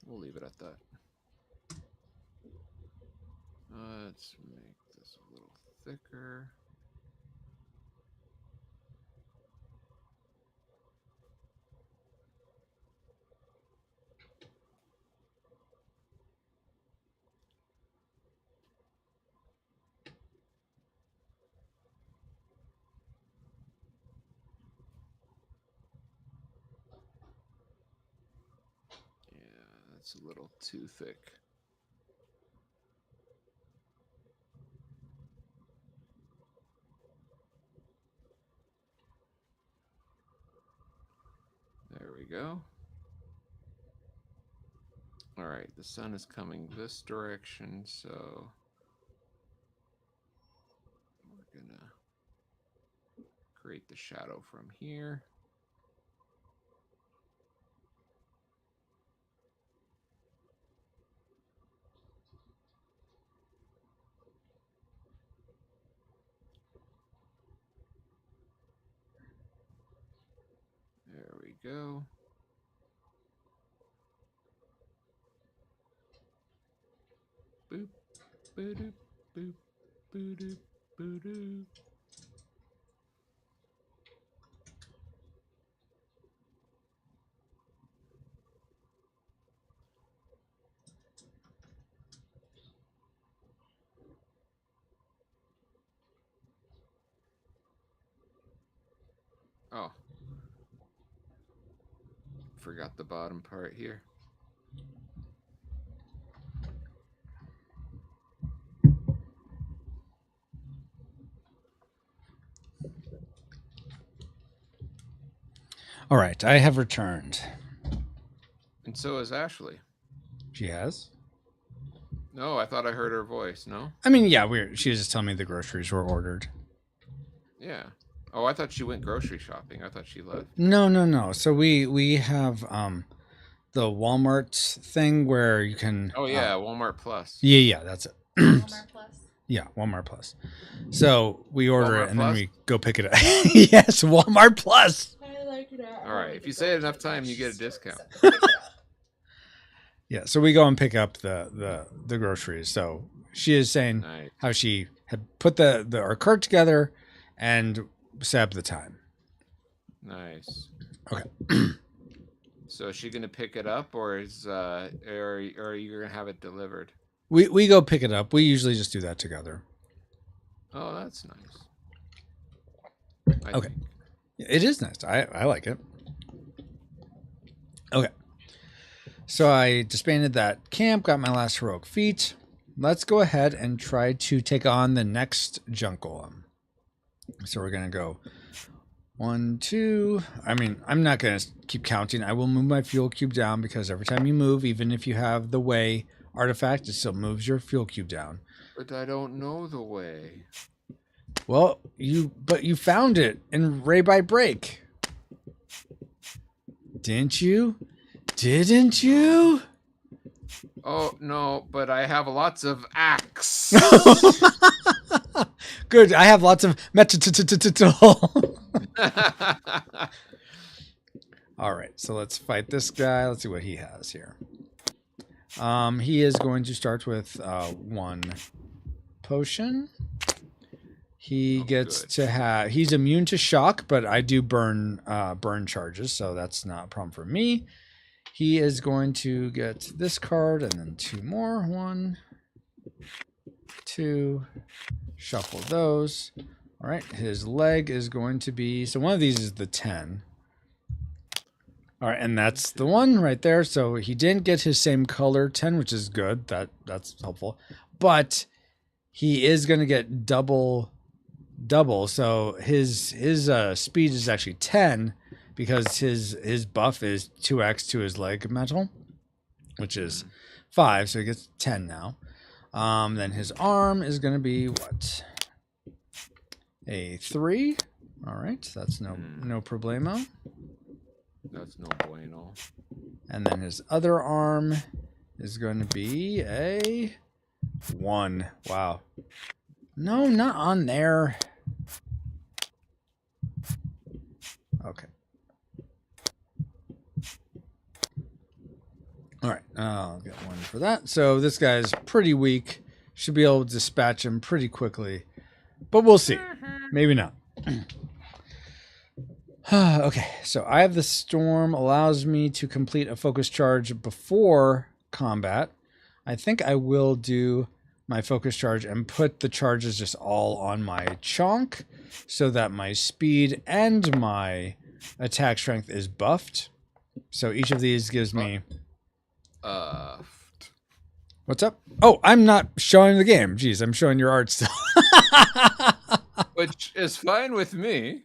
We'll leave it at that. Let's make this a little thicker. Yeah, that's a little too thick. There we go. All right, the sun is coming this direction, so we're gonna create the shadow from here. There we go. Boop, boop, boop, boop, boop, boop. Oh, forgot the bottom part here. All right, I have returned. And so is Ashley. She has? No, I thought I heard her voice. No? I mean, yeah, she was just telling me the groceries were ordered. Yeah. Oh, I thought she went grocery shopping. I thought she left. No. So we have the Walmart thing where you can. Oh yeah, Walmart Plus. Yeah, that's it. Walmart Plus. Yeah, Walmart Plus. So we order Walmart it and Plus? then we go pick it up. Yes, Walmart Plus. I like that. All right, if you say it enough time, you get a discount. Yeah, so we go and pick up the groceries. So she is saying Nice. how she had put our cart together and set up the time. Nice. Okay. So is she gonna pick it up, or are you gonna have it delivered? We go pick it up. We usually just do that together. Oh, that's nice. Okay. think. It is nice. I like it. Okay. So I disbanded that camp, got my last heroic feat. Let's go ahead and try to take on the next junk golem. So we're going to go 1, 2. I mean, I'm not going to keep counting. I will move my fuel cube down because every time you move, even if you have the way artifact, it still moves your fuel cube down. But I don't know the way. Well, you found it in Ray by Break. Didn't you? Didn't you? Oh no, but I have lots of axe. Good. I have lots of metal. All right, so let's fight this guy. Let's see what he has here. He is going to start with 1 potion. He gets good. to have. He's immune to shock, but I do burn charges, so that's not a problem for me. He is going to get this card and then 2 more. 1, 2. Shuffle those. All right. His leg is going to be. So one of these is the 10. All right, and that's the one right there. So he didn't get his same color 10, which is good. That's helpful. But he is going to get double. So his speed is actually 10 because his buff is 2x to his leg metal, which is 5. So he gets 10 now. Then his arm is going to be what? A 3. All right, that's no problemo. That's no bueno. And then his other arm is going to be a 1. Wow. No, not on there. Okay. All right, I'll get one for that. So this guy's pretty weak. Should be able to dispatch him pretty quickly, but we'll see. Maybe not. Okay, so I have the storm, allows me to complete a focus charge before combat. I think I will do my focus charge and put the charges just all on my chonk so that my speed and my attack strength is buffed. So each of these gives me... What's up? Oh, I'm not showing the game. Jeez, I'm showing your art still. Which is fine with me.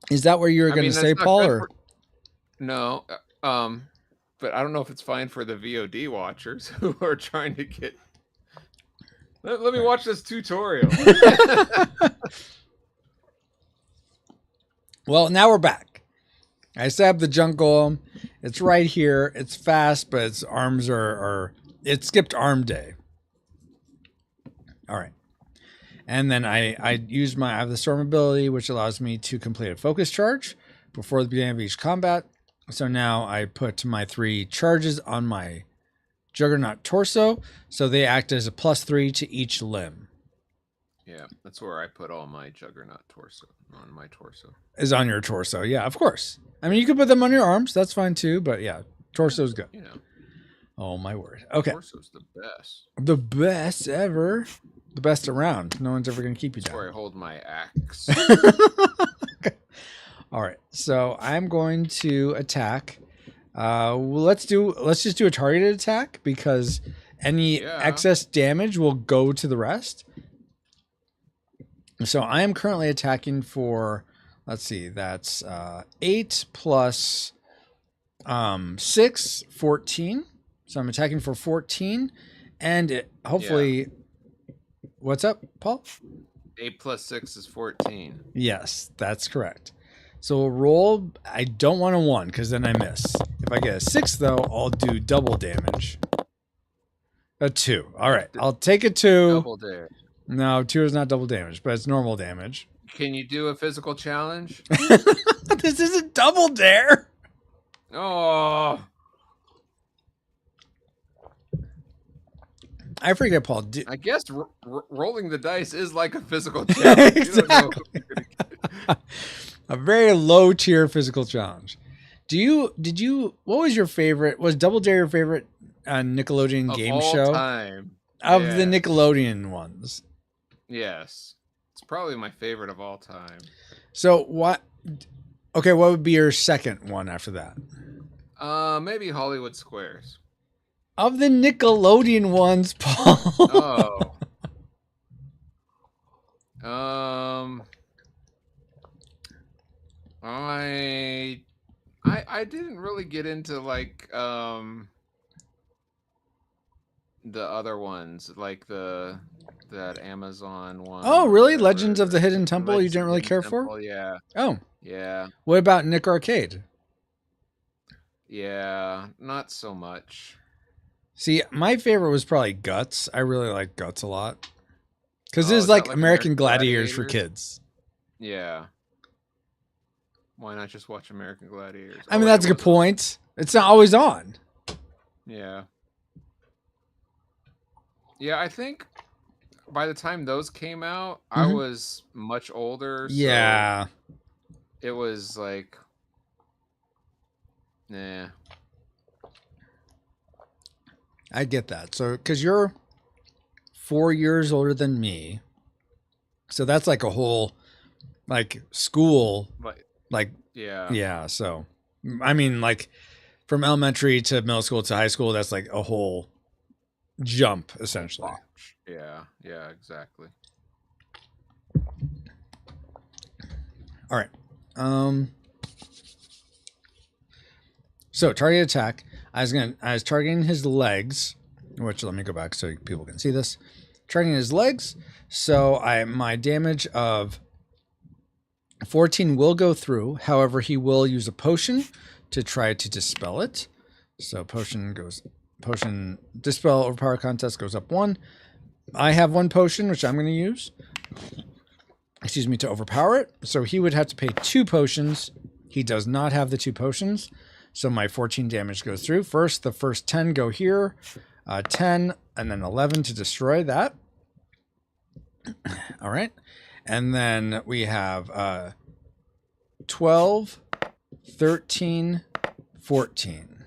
Is that what you were going to say, Paul? Or? No, but I don't know if it's fine for the VOD watchers who are trying to get... Let me watch this tutorial. Well, now we're back. I stabbed the junk golem. It's right here. It's fast, but its arms are it skipped arm day. All right. And then I have the storm ability, which allows me to complete a focus charge before the beginning of each combat. So now I put my 3 charges on my Juggernaut torso, so they act as a +3 to each limb. Yeah, that's where I put all my Juggernaut torso on my torso. Is on your torso, yeah, of course. I mean, you can put them on your arms. That's fine too. But yeah, torso's good. You know. Oh my word. Okay. Torso's the best. The best ever. The best around. No one's ever gonna keep you That's down. where I hold my axe. All right. So I'm going to attack. Let's just do a targeted attack because any excess damage will go to the rest. So I am currently attacking for, let's see, that's 8 plus 6, 14. So I'm attacking for 14. And hopefully, what's up, Paul? 8 plus 6 is 14. Yes, that's correct. So we'll roll. I don't want a 1 because then I miss. If I get a 6, though, I'll do double damage. A 2. All right, I'll take a 2. Double dare. No, 2 is not double damage, but it's normal damage. Can you do a physical challenge? This isn't double dare. Oh. I forget, Paul. I guess rolling the dice is like a physical challenge. Exactly. You don't know if you're gonna get... A very low tier physical challenge. What was your favorite? Was Double Dare your favorite Nickelodeon game show? Time. Of the Nickelodeon ones. Yes. It's probably my favorite of all time. So what? Okay, what would be your second one after that? Maybe Hollywood Squares. Of the Nickelodeon ones, Paul. Oh. I didn't really get into like the other ones, like that Amazon one. Oh, really? Legends of the Hidden Temple? Legends you didn't really care Temple, for? Yeah. Oh. Yeah. What about Nick Arcade? Yeah, not so much. See, my favorite was probably Guts. I really like Guts a lot. Because it's is like that like American American Gladiators for Gladiators? kids. Yeah. Why not just watch American Gladiators? I mean, that's a good point. It's not always on. Yeah. Yeah, I think by the time those came out, I was much older. So Yeah. it was like, nah. I get that. So, because you're 4 years older than me. So that's like a whole, like, school. Like, yeah. So, I mean, like, from elementary to middle school to high school, that's like a whole jump, essentially. Yeah, exactly. All right. So target attack. I was targeting his legs, which let me go back so people can see this. Targeting his legs. So my damage of 14 will go through. However, he will use a potion to try to dispel it. So potion dispel overpower contest goes up 1. I have 1 potion, which I'm going to use. Excuse me, to overpower it. So he would have to pay 2 potions. He does not have the 2 potions. So my 14 damage goes through. First, the first 10 go here. 10 and then 11 to destroy that. All right. And then we have 12, 13, 14.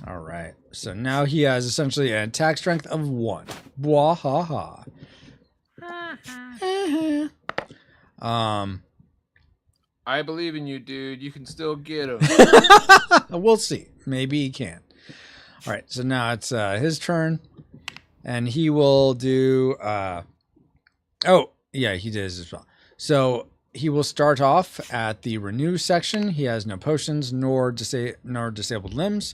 All right. So now he has essentially an attack strength of 1. Bwah ha ha. I believe in you, dude. You can still get him. We'll see. Maybe he can. All right. So now it's his turn. And he will do... oh, yeah, he does as well. So he will start off at the renew section. He has no potions nor disabled limbs.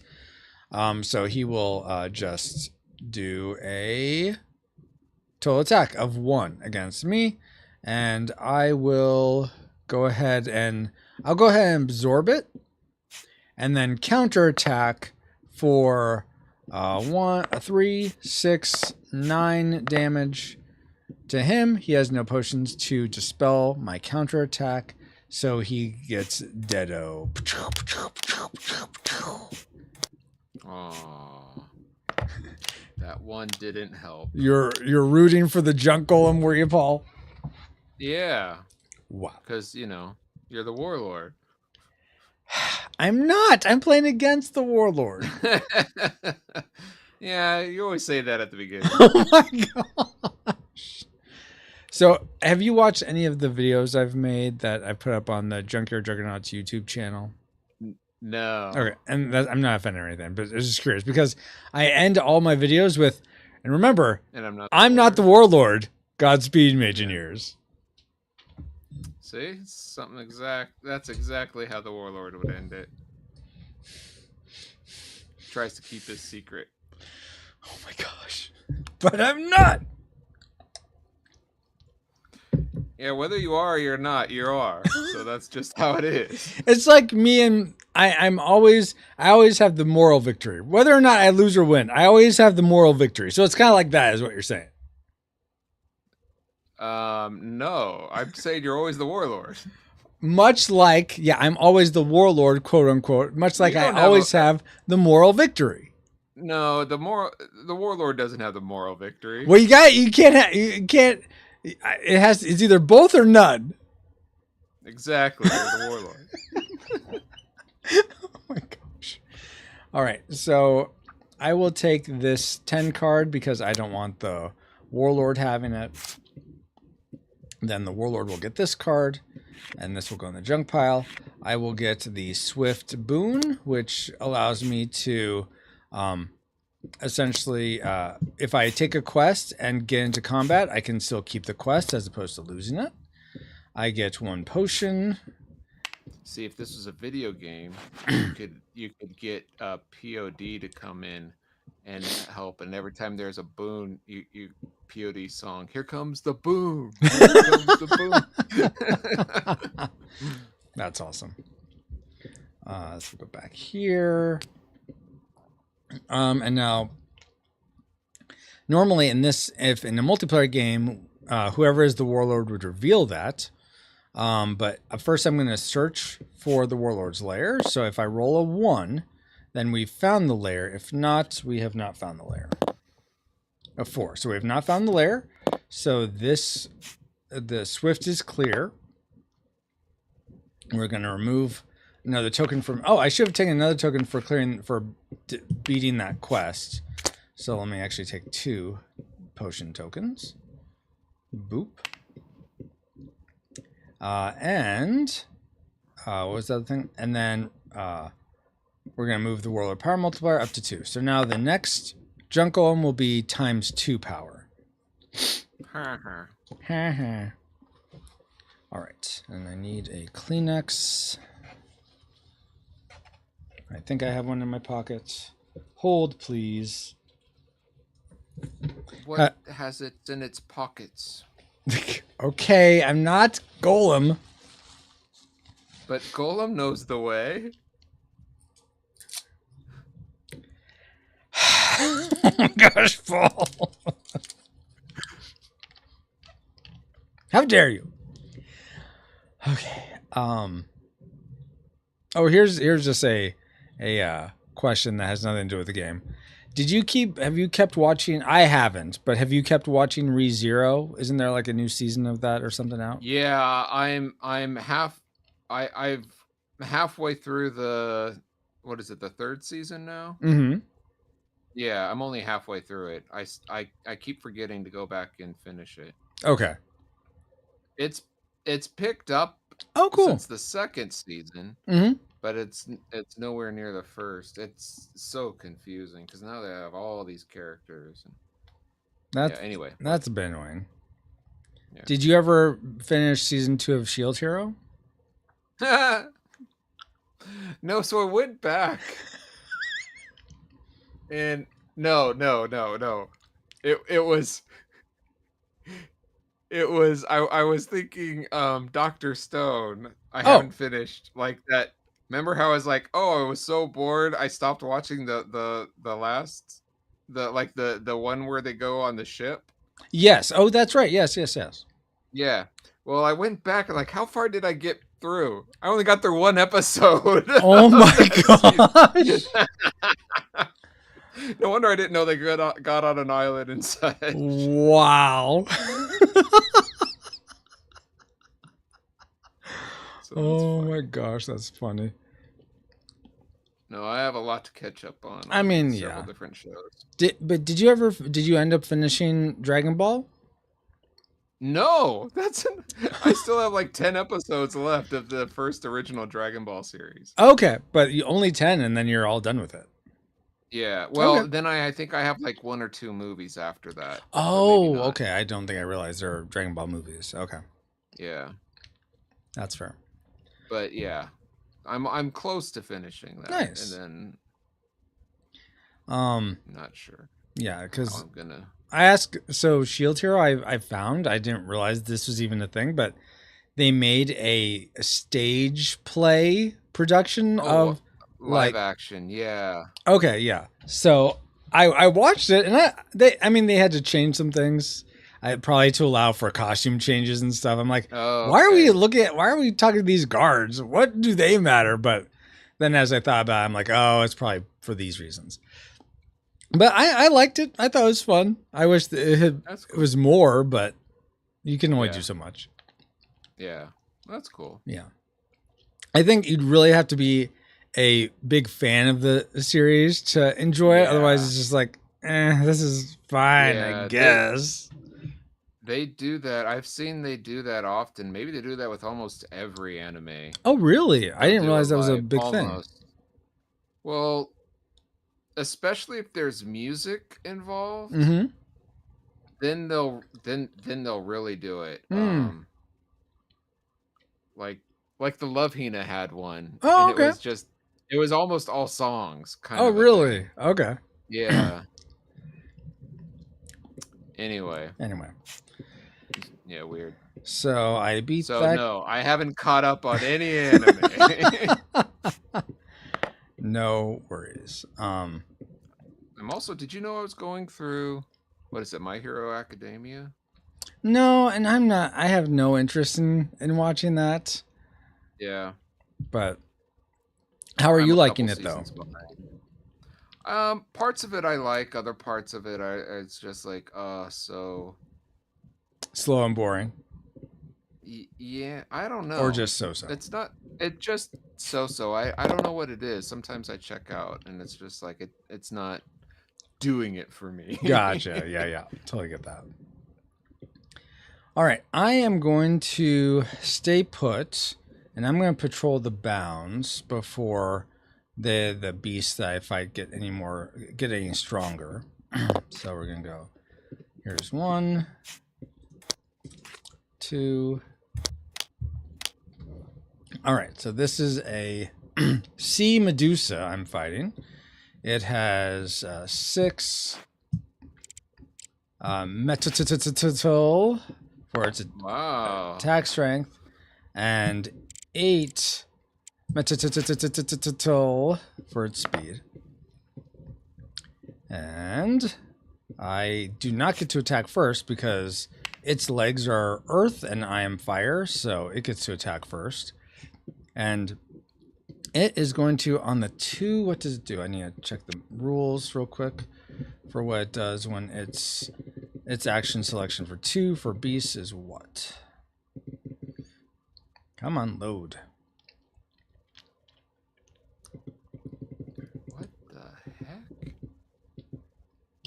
So he will just do a total attack of 1 against me. And I will go ahead and absorb it. And then counterattack for 3, 6, 9 damage to him. He has no potions to dispel my counterattack, so he gets deado. Aww. That one didn't help. You're rooting for the junk golem, were you, Paul? Yeah. Wow. Because, you're the warlord. I'm not. I'm playing against the warlord. Yeah, you always say that at the beginning. Oh my gosh. So, have you watched any of the videos I've made that I put up on the Junkyard Juggernauts YouTube channel? No. Okay, and I'm not offended or anything, but I was just curious because I end all my videos with, and remember, And I'm not the warlord. Godspeed, Mageneers. See? That's exactly how the warlord would end it. Tries to keep his secret. Oh my gosh. But I'm not. Yeah, whether you are or you're not, you are. So that's just how it is. It's like me and I always have the moral victory. Whether or not I lose or win, I always have the moral victory. So it's kind of like that is what you're saying. No. I'm saying you're always the warlord. Much like, yeah, I'm always the warlord, quote unquote, much like I always have the moral victory. No, the warlord doesn't have the moral victory. Well, you can't, it's either both or none. Exactly, you're the warlord. Oh my gosh. All right, so I will take this 10 card because I don't want the warlord having it. Then the warlord will get this card, and this will go in the junk pile. I will get the swift boon, which allows me to essentially, if I take a quest and get into combat, I can still keep the quest as opposed to losing it. I get 1 potion. See, if this was a video game, you could get a POD to come in and help, and every time there's a boon, you POD song. Here comes the boon. Here comes the boon. That's awesome. Let's go back here. And now, normally if in a multiplayer game, whoever is the warlord would reveal that. But first I'm going to search for the warlord's lair. So if I roll a 1, then we've found the lair. If not, we have not found the lair. A 4. So we have not found the lair. So the swift is clear. We're going to remove another token from... Oh, I should have taken another token for beating that quest. So let me actually take 2 potion tokens. Boop. And what was the other thing? And then we're going to move the warlord power multiplier up to 2. So now the next junk golem will be times 2 power. All right, and I need a Kleenex. I think I have one in my pocket. Hold, please. What has it in its pockets? Okay, I'm not Golem. But Golem knows the way. Oh my gosh, Paul. How dare you? Okay. Oh, here's just a a question that has nothing to do with the game. Have you kept watching? I haven't, but have you kept watching ReZero? Isn't there like a new season of that or something out? Yeah, I'm I've halfway through the, what is it, the third season now? Mm-hmm. Yeah, I'm only halfway through it. I keep forgetting to go back and finish it. Okay. It's picked up Oh, cool. since the second season, Mm-hmm. but it's nowhere near the first. It's so confusing because now they have all these characters. Anyway, that's a bit annoying. Yeah. Did you ever finish season 2 of Shield Hero? No, so I went back. And no. I was thinking Dr. Stone. I haven't finished like that. Remember how I was like, "Oh, I was so bored. I stopped watching the last, the one where they go on the ship?" Yes. Oh, that's right. Yes. Yeah. Well, I went back and like, how far did I get through? I only got through one episode. Oh my gosh. No wonder I didn't know they got on an island and such. Wow. Oh my gosh, that's funny. No, I have a lot to catch up on. I mean, several different shows. Did you end up finishing Dragon Ball? No, I still have like 10 episodes left of the first original Dragon Ball series. Okay, but only 10 and then you're all done with it. Yeah, well, Okay. then I think I have like 1 or 2 movies after that. Oh, okay. I don't think I realized there are Dragon Ball movies. Okay. Yeah. That's fair. But yeah, I'm close to finishing that. Nice. And then not sure. Yeah, because I'm gonna. I asked. So Shield Hero, I found. I didn't realize this was even a thing, but they made a stage play production of live action. Yeah. Okay, yeah. So I watched it, and they had to change some things. Probably to allow for costume changes and stuff. I'm like, why are we talking to these guards? What do they matter? But then as I thought about it, I'm like, oh, it's probably for these reasons. But I liked it. I thought it was fun. I wish it was more, but you can only do so much. Yeah, that's cool. Yeah. I think you'd really have to be a big fan of the series to enjoy it. Otherwise, it's just like, this is fine, I guess. They do that. I've seen they do that often. Maybe they do that with almost every anime. Oh, really? I didn't realize that was a big thing. Well, especially if there's music involved, then they'll really do it. Like the Love Hina had one. Oh, and okay. It was almost all songs. Oh, really? Okay. Yeah. Anyway. Yeah, weird. So I beat that. So no, I haven't caught up on any anime. No worries. I'm also, did you know I was going through, what is it, My Hero Academia? No, and I have no interest in watching that. Yeah. But how are you liking it though? Parts of it I like, other parts of it it's just like so slow and boring. Yeah, I don't know. Or just so. It just so. I don't know what it is. Sometimes I check out and it's just like it's not doing it for me. Gotcha. Yeah. Totally get that. All right, I am going to stay put and I'm going to patrol the bounds before the beast that I fight get any stronger. So we're gonna go. Here's 1, 2. All right, so this is a sea Medusa I'm fighting. It has 6 metal for its attack strength and 8 for its speed. And I do not get to attack first because its legs are earth and I am fire, so it gets to attack first. And It is going to, on the 2, what does it do? I need to check the rules real quick for what it does when its action selection for 2 for beasts is what? Come on, load. What the heck?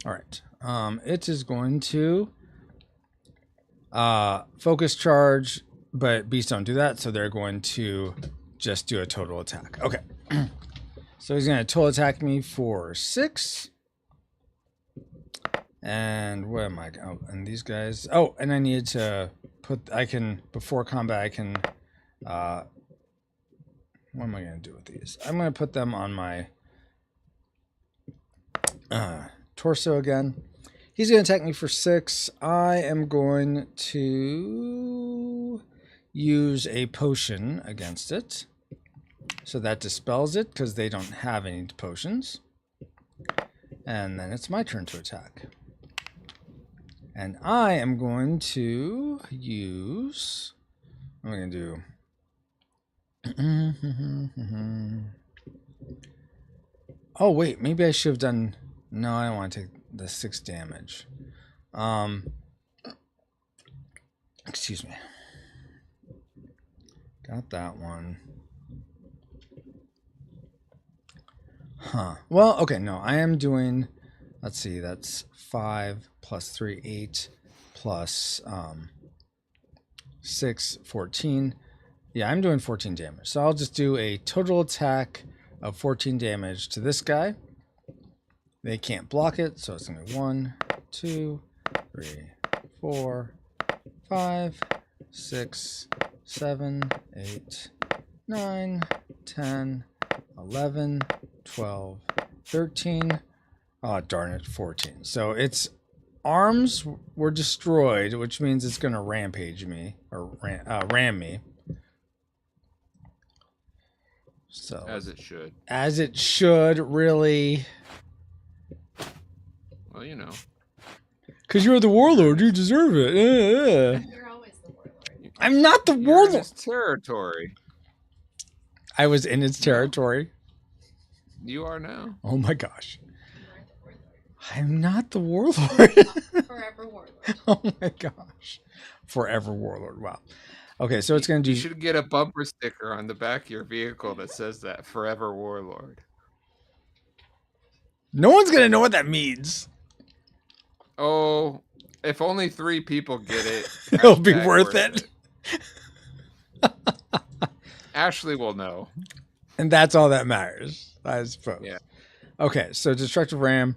All right. It is going to focus charge, but beasts don't do that, so they're going to just do a total attack. Okay. So he's going to total attack me for 6. And what am I? Oh, and these guys. Oh, and I need to put. I can before combat. I can. What am I going to do with these? I'm going to put them on my torso again. He's going to attack me for 6. I am going to use a potion against it. So that dispels it because they don't have any potions. And then it's my turn to attack. And I am going to use... What am I going to do? Oh, wait. Maybe I should have done... No, I don't want to take the 6 damage. Excuse me. Got that one. Huh. Well, okay, no. I am doing... Let's see. That's 5 plus 3, 8 plus 6, 14. Yeah, I'm doing 14 damage. So I'll just do a total attack of 14 damage to this guy. They can't block it, so it's going to be 1, 2, 3, 4, 5, 6, 7, 8, 9, 10, 11, 12, 13. Oh, darn it, 14. So its arms were destroyed, which means it's going to rampage me, or ram me. So As it should. As it should, really. Well, you know. Because you're the warlord, you deserve it. You're always the warlord. I'm not the You're in warlord. its territory. I was in its territory. You are now. Oh my gosh. You are the warlord. I'm not the warlord. Forever warlord. Oh my gosh. Forever warlord. Wow. Okay, so it's going to You do... should get a bumper sticker on the back of your vehicle that says that, Forever Warlord. No one's going to know what that means. Oh, if only 3 people get it, It'll be hashtag worth it. Ashley will know. And that's all that matters, I suppose. Yeah. Okay, so destructive ram.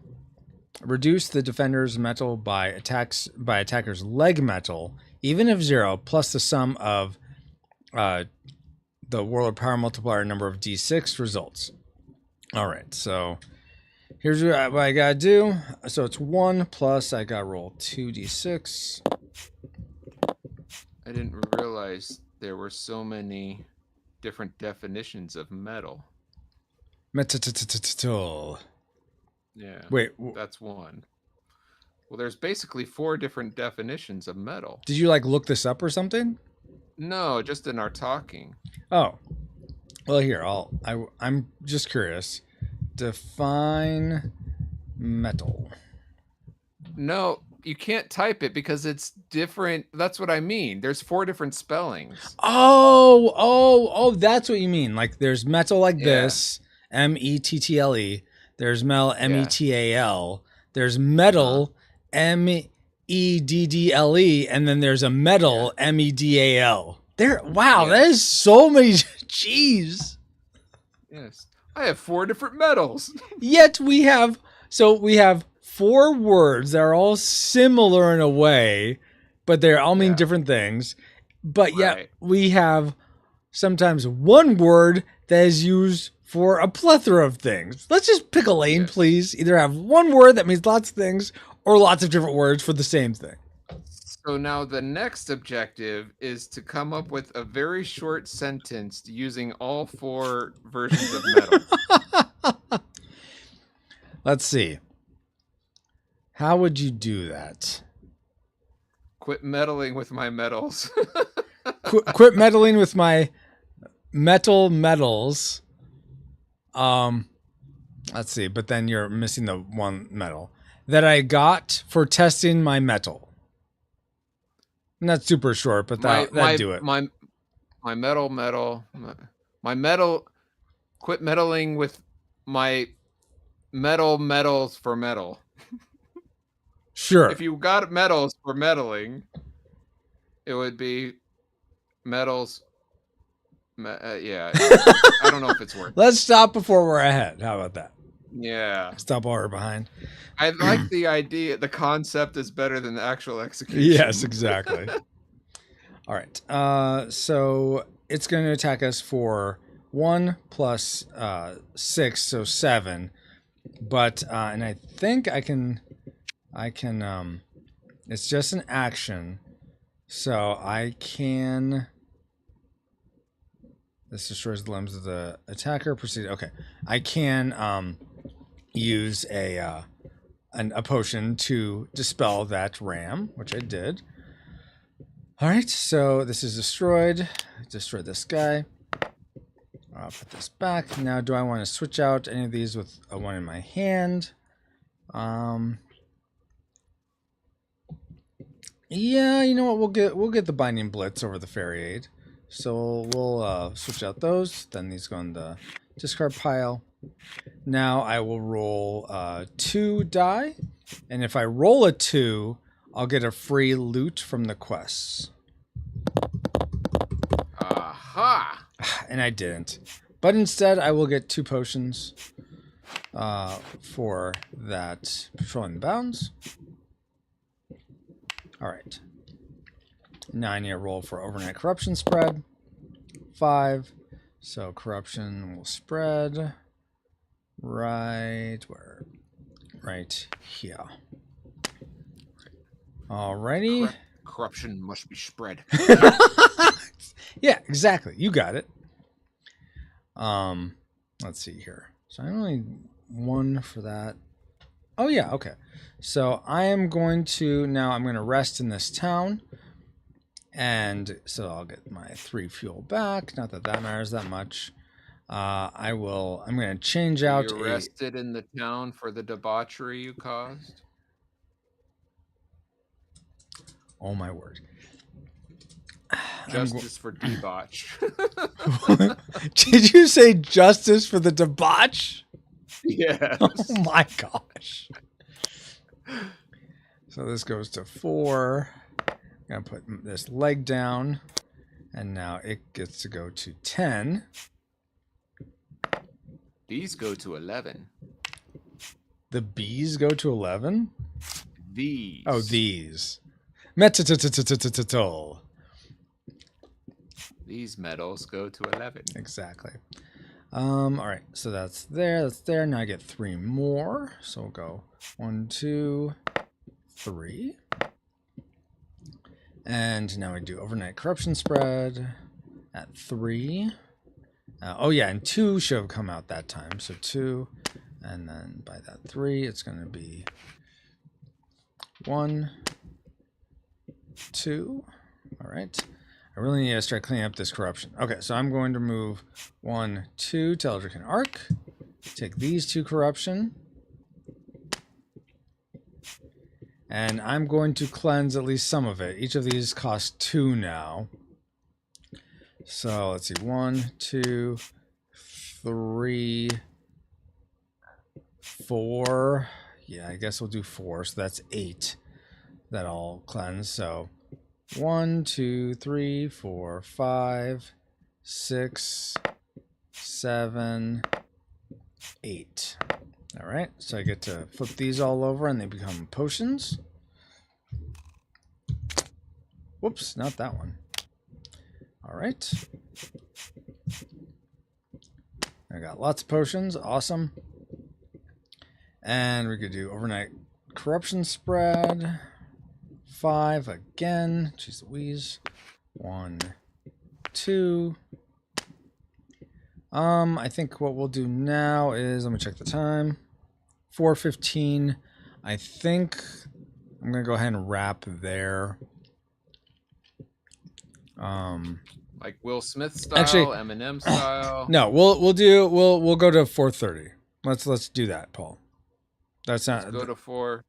Reduce the defender's metal by attacker's leg metal, even if 0, plus the sum of the warlord power multiplier number of d6 results. All right, so here's what I gotta do. So it's 1 plus I gotta roll 2d6. I didn't realize there were so many different definitions of metal. Metal. Yeah. Wait, That's one. Well, there's basically 4 different definitions of metal. did you like look this up or something? No, just in our talking. Oh, well here I'm just curious. Define metal. No, you can't type it because it's different. That's what I mean. There's 4 different spellings. Oh, that's what you mean. Like there's metal like Yeah. this, mettle. There's metal, metal. There's metal, meddle, and then there's a metal, medal. There, wow, Yeah. that is so many. Jeez. Yes. I have 4 different metals. Yet we have 4 words that are all similar in a way, but they all mean Yeah. different things. But yet Right. we have sometimes one word that is used for a plethora of things. Let's just pick a lane, Yes. please. Either have one word that means lots of things or lots of different words for the same thing. So now the next objective is to come up with a very short sentence using all 4 versions of metal. Let's see. How would you do that? Quit meddling with my metals. Quit meddling with my metals. Let's see, but then you're missing the one metal that I got for testing my metal. Not super short, but that'd do it. My metal. Quit meddling with my metals for metal. Sure. If you got metals for meddling, it would be metals. Yeah, I don't know if it's working. Let's stop before we're ahead. How about that? Yeah. Stop while we're behind. I like the idea. The concept is better than the actual execution. Yes, exactly. All right. So it's going to attack us for 1 plus 6, so 7. But and I think I can. It's just an action, so I can. This destroys the limbs of the attacker. Proceed. Okay, I can use a potion to dispel that ram, which I did. All right, so this is destroyed. Destroy this guy. I'll put this back. Now, do I want to switch out any of these with a one in my hand? Yeah, you know what? We'll get the Binding Blitz over the Fairy Aid. So we'll switch out those. Then these go in the discard pile. Now I will roll 2 die, and if I roll a 2, I'll get a free loot from the quests. Aha! And I didn't. But instead, I will get 2 potions for that patrolling the bounds. All right. Now I need to roll for overnight corruption spread. 5. So corruption will spread right where? Right here. Alrighty. Corruption must be spread. Yeah, exactly. You got it. Let's see here. So I only 1 for that. Oh yeah, okay. So I am going to I'm going to rest in this town, and so I'll get my 3 fuel back. Not that that matters that much. I'm going to change out. You rested in the town for the debauchery you caused. Oh my word! Justice for debauch. Did you say justice for the debauch? Yes. Oh my gosh. So this goes to 4. I'm going to put this leg down. And now it gets to go to 10. These go to 11. The bees go to 11? These. Oh, these. Metatol. These metals go to 11. Exactly. All right, so that's there. That's there. Now I get 3 more. So we'll go 1, 2, 3. And now we do overnight corruption spread at 3. Oh yeah, and 2 should have come out that time. So 2, and then by that 3, it's going to be 1, 2. All right. I really need to start cleaning up this corruption. Okay, so I'm going to move 1, 2 to Eldritch and Arc. Take these 2 corruption. And I'm going to cleanse at least some of it. Each of these costs 2 now. So let's see. 1, 2, 3, 4. Yeah, I guess we'll do 4. So that's 8 that I'll cleanse. So 1, 2, 3, 4, 5, 6, 7, 8. All right, so I get to flip these all over and they become potions. Whoops, not that one. All right. I got lots of potions, awesome. And we could do overnight corruption spread. 5 again. Jeez Louise. 1, 2. I think what we'll do now is, let me check the time. 4:15. I think I'm gonna go ahead and wrap there. Like Will Smith style, Actually, Eminem style. No, we'll go to 4:30. Let's do that, Paul. That's not. Let's go to 4.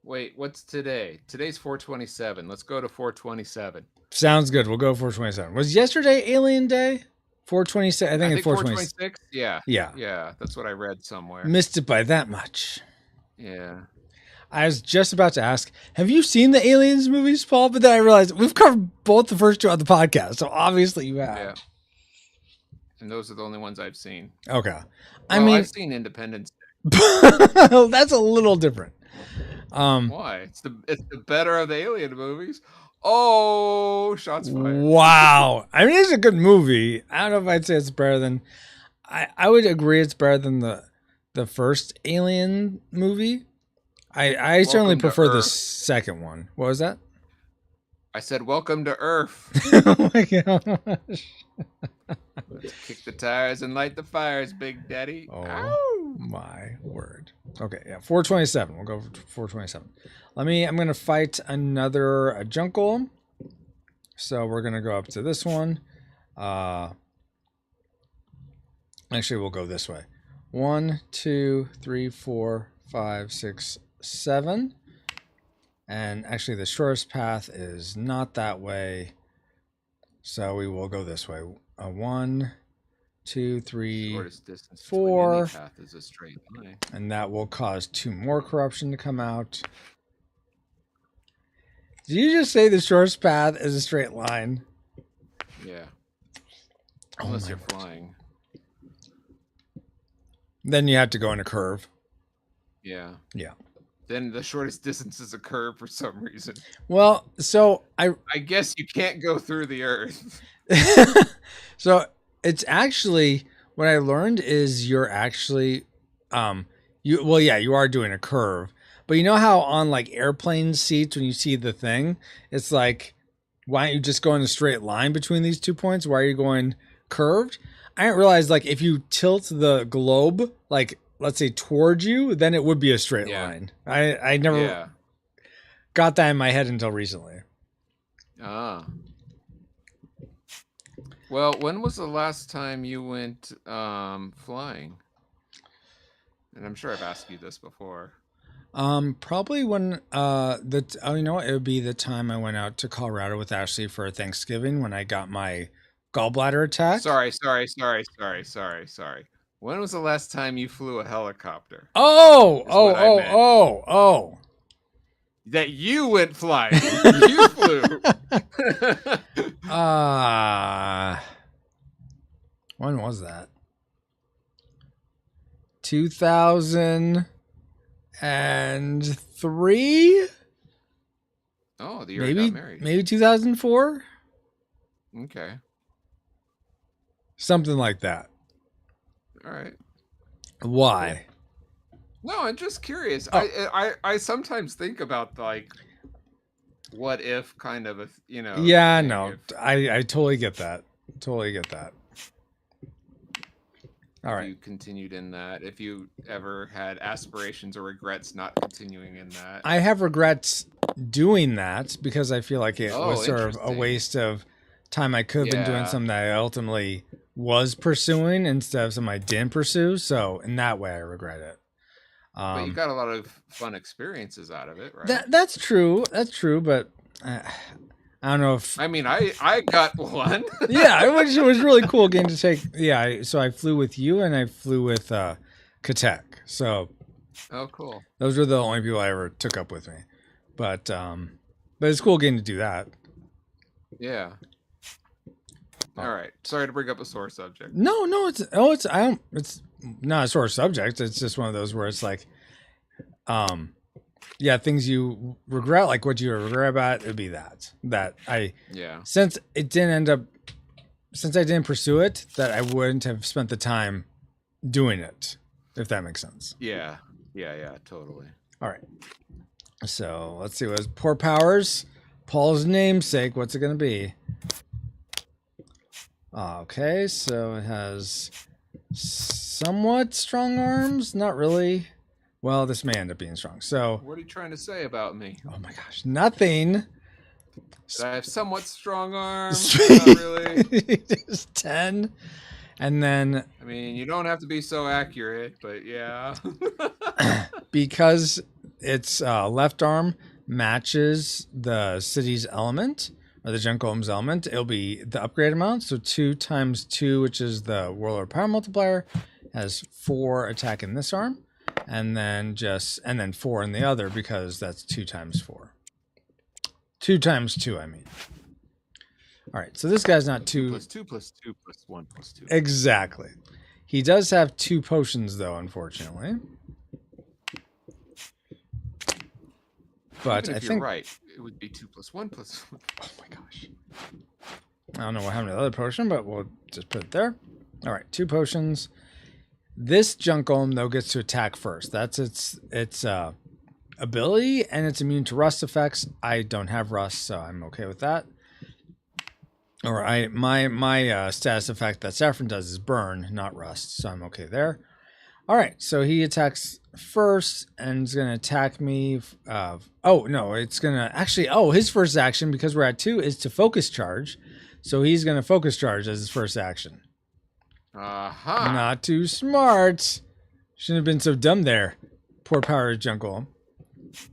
Wait, what's today? Today's 427. Let's go to 427. Sounds good. We'll go 427. Was yesterday Alien Day? 427. I think it's 426. Yeah. Yeah. Yeah, that's what I read somewhere. Missed it by that much. Yeah. I was just about to ask, have you seen the Aliens movies, Paul? But then I realized we've covered both the first two on the podcast, so obviously you have. Yeah. And those are the only ones I've seen. Okay. Well, I mean, I've seen Independence Day. that's a little different. Why? It's the better of the Alien movies. Oh, shots fired. Wow. I mean, it's a good movie. I don't know if I'd say it's better than. I would agree it's better than the first Alien movie. I certainly Welcome to prefer the Earth. second one. What was that? I said, "Welcome to Earth." Oh my gosh. Let's kick the tires and light the fires, Big Daddy. Oh Ow! my word. Okay, yeah, 427. We'll go for 427. I'm gonna fight another Jungle. So we're gonna go up to this one. Actually, we'll go this way. 1, 2, 3, 4, 5, 6, 7. And actually, the shortest path is not that way. So we will go this way. 1, 2, 3, Shortest distance 4. between any path is a straight line. And that will cause 2 more corruption to come out. Did you just say the shortest path is a straight line? Yeah. Oh Unless my you're word. flying. Then you have to go in a curve. Yeah. Yeah. Then the shortest distance is a curve for some reason. Well, so I guess you can't go through the Earth. so it's actually what I learned is you're actually you are doing a curve. But you know how on like airplane seats when you see the thing, it's like, why don't you just go in a straight line between these 2 points? Why are you going curved? I didn't realize like if you tilt the globe like let's say towards you, then it would be a straight line. I never got that in my head until recently. Ah. Well, when was the last time you went flying? And I'm sure I've asked you this before. Probably when you know what, it would be the time I went out to Colorado with Ashley for Thanksgiving when I got my gallbladder attack. Sorry. When was the last time you flew a helicopter? Oh. That you went flying. You flew. When was that? 2003? Oh, the year I got married. Maybe 2004? Okay. Something like that. All right. Why? No, I'm just curious. Oh. I sometimes think about like what if kind of a Yeah, thing no. if- I totally get that. All if right. you continued in that, if you ever had aspirations or regrets not continuing in that. I have regrets doing that because I feel like it Oh, was sort of a interesting. waste of time. I could have been doing Yeah. something that I ultimately was pursuing instead of something I didn't pursue. So in that way, I regret it. But you got a lot of fun experiences out of it, right? That's true. But I don't know if. I mean, I got one. Yeah, it was really cool getting to take. Yeah, so I flew with you and I flew with Katek. So Oh, cool. those were the only people I ever took up with me. But it's cool getting to do that. Yeah. All right. Sorry to bring up a sore subject. No, it's not a sore subject. It's just one of those where it's like, things you regret, like what you regret about it would be that I Yeah. since I didn't pursue it, that I wouldn't have spent the time doing it, if that makes sense. Yeah. Totally. All right. So let's see what Poor Powers, Paul's namesake. What's it going to be? Okay, so it has somewhat strong arms. Not really. Well, this may end up being strong. So, What are you trying to say about me? oh my gosh, nothing. I have somewhat strong arms. Not really. Just 10. And then I mean, you don't have to be so accurate, but yeah. because its left arm matches the city's element or the junk golem's element, it'll be the upgrade amount. So 2 times 2, which is the warlord power multiplier, has 4 attack in this arm, and then 4 in the other because that's 2 times 4. 2 times 2, I mean. All right, so this guy's not 2 plus 2 plus 2 plus 1 plus 2. Exactly. He does have 2 potions, though, unfortunately. But Even I if think you're right, it would be 2 plus 1 plus 1. Oh my gosh. I don't know what happened to the other potion, but we'll just put it there. All right, 2 potions. This junk golem, though, gets to attack first. That's its ability, and it's immune to rust effects. I don't have rust, so I'm okay with that. Or my status effect that Saffron does is burn, not rust, so I'm okay there. All right, so he attacks first, and is going to attack me. Oh no, it's going to actually. Oh, his first action, because we're at 2, is to focus charge. So he's going to focus charge as his first action. Aha! Not too smart. Shouldn't have been so dumb there. Poor power junk golem.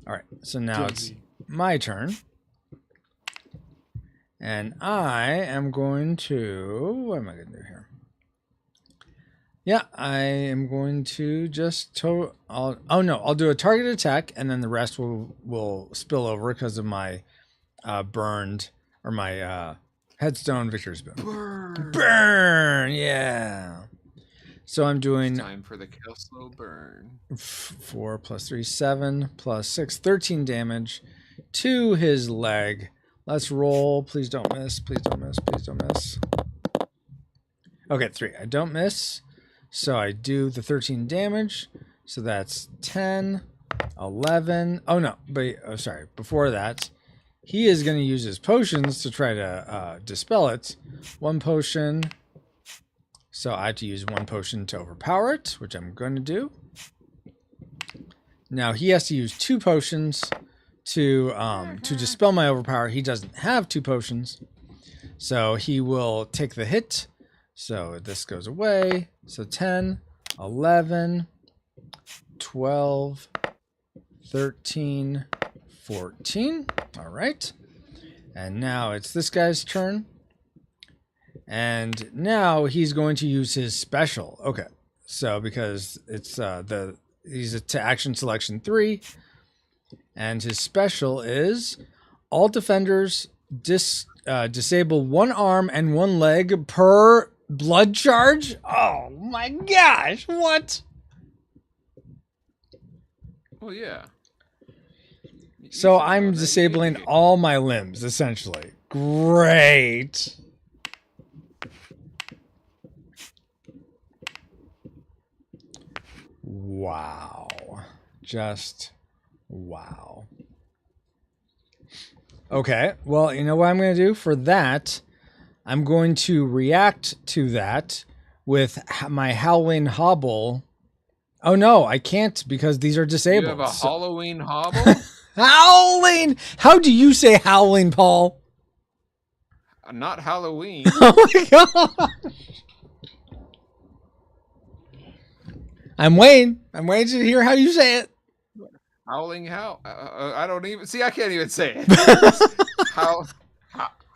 All right, so now it's my turn. And I am going to... What am I going to do here? Yeah, I am going to just... I'll do a target attack, and then the rest will spill over because of my burned... Or my headstone victor's boon. Burn! Yeah! So I'm doing... It's time for the Kelso burn. 4 plus 3, 7 plus 6, 13 damage to his leg. Let's roll. Please don't miss. Please don't miss. Please don't miss. Okay, 3. I don't miss. So I do the 13 damage. So that's 10, 11. Oh, no. Sorry. Before that, he is going to use his potions to try to dispel it. 1 potion. So I have to use 1 potion to overpower it, which I'm going to do. Now he has to use 2 potions to dispel my overpower. He doesn't have 2 potions, so he will take the hit. So this goes away. So 10, 11, 12, 13, 14. All right. And now it's this guy's turn. And now he's going to use his special. Okay. So because it's he's to action selection 3. And his special is all defenders disable 1 arm and 1 leg per blood charge. Oh my gosh, what? Well, yeah. So I'm disabling all my limbs, essentially. Great. Wow. Just wow. Okay, well, you know what I'm going to do for that? I'm going to react to that with my Howling Hobble. Oh, no, I can't because these are disabled. You have a Halloween hobble? Howling! How do you say howling, Paul? Not Halloween. Oh, my God. I'm waiting to hear how you say it. Howling how? I don't even see. I can't even say it.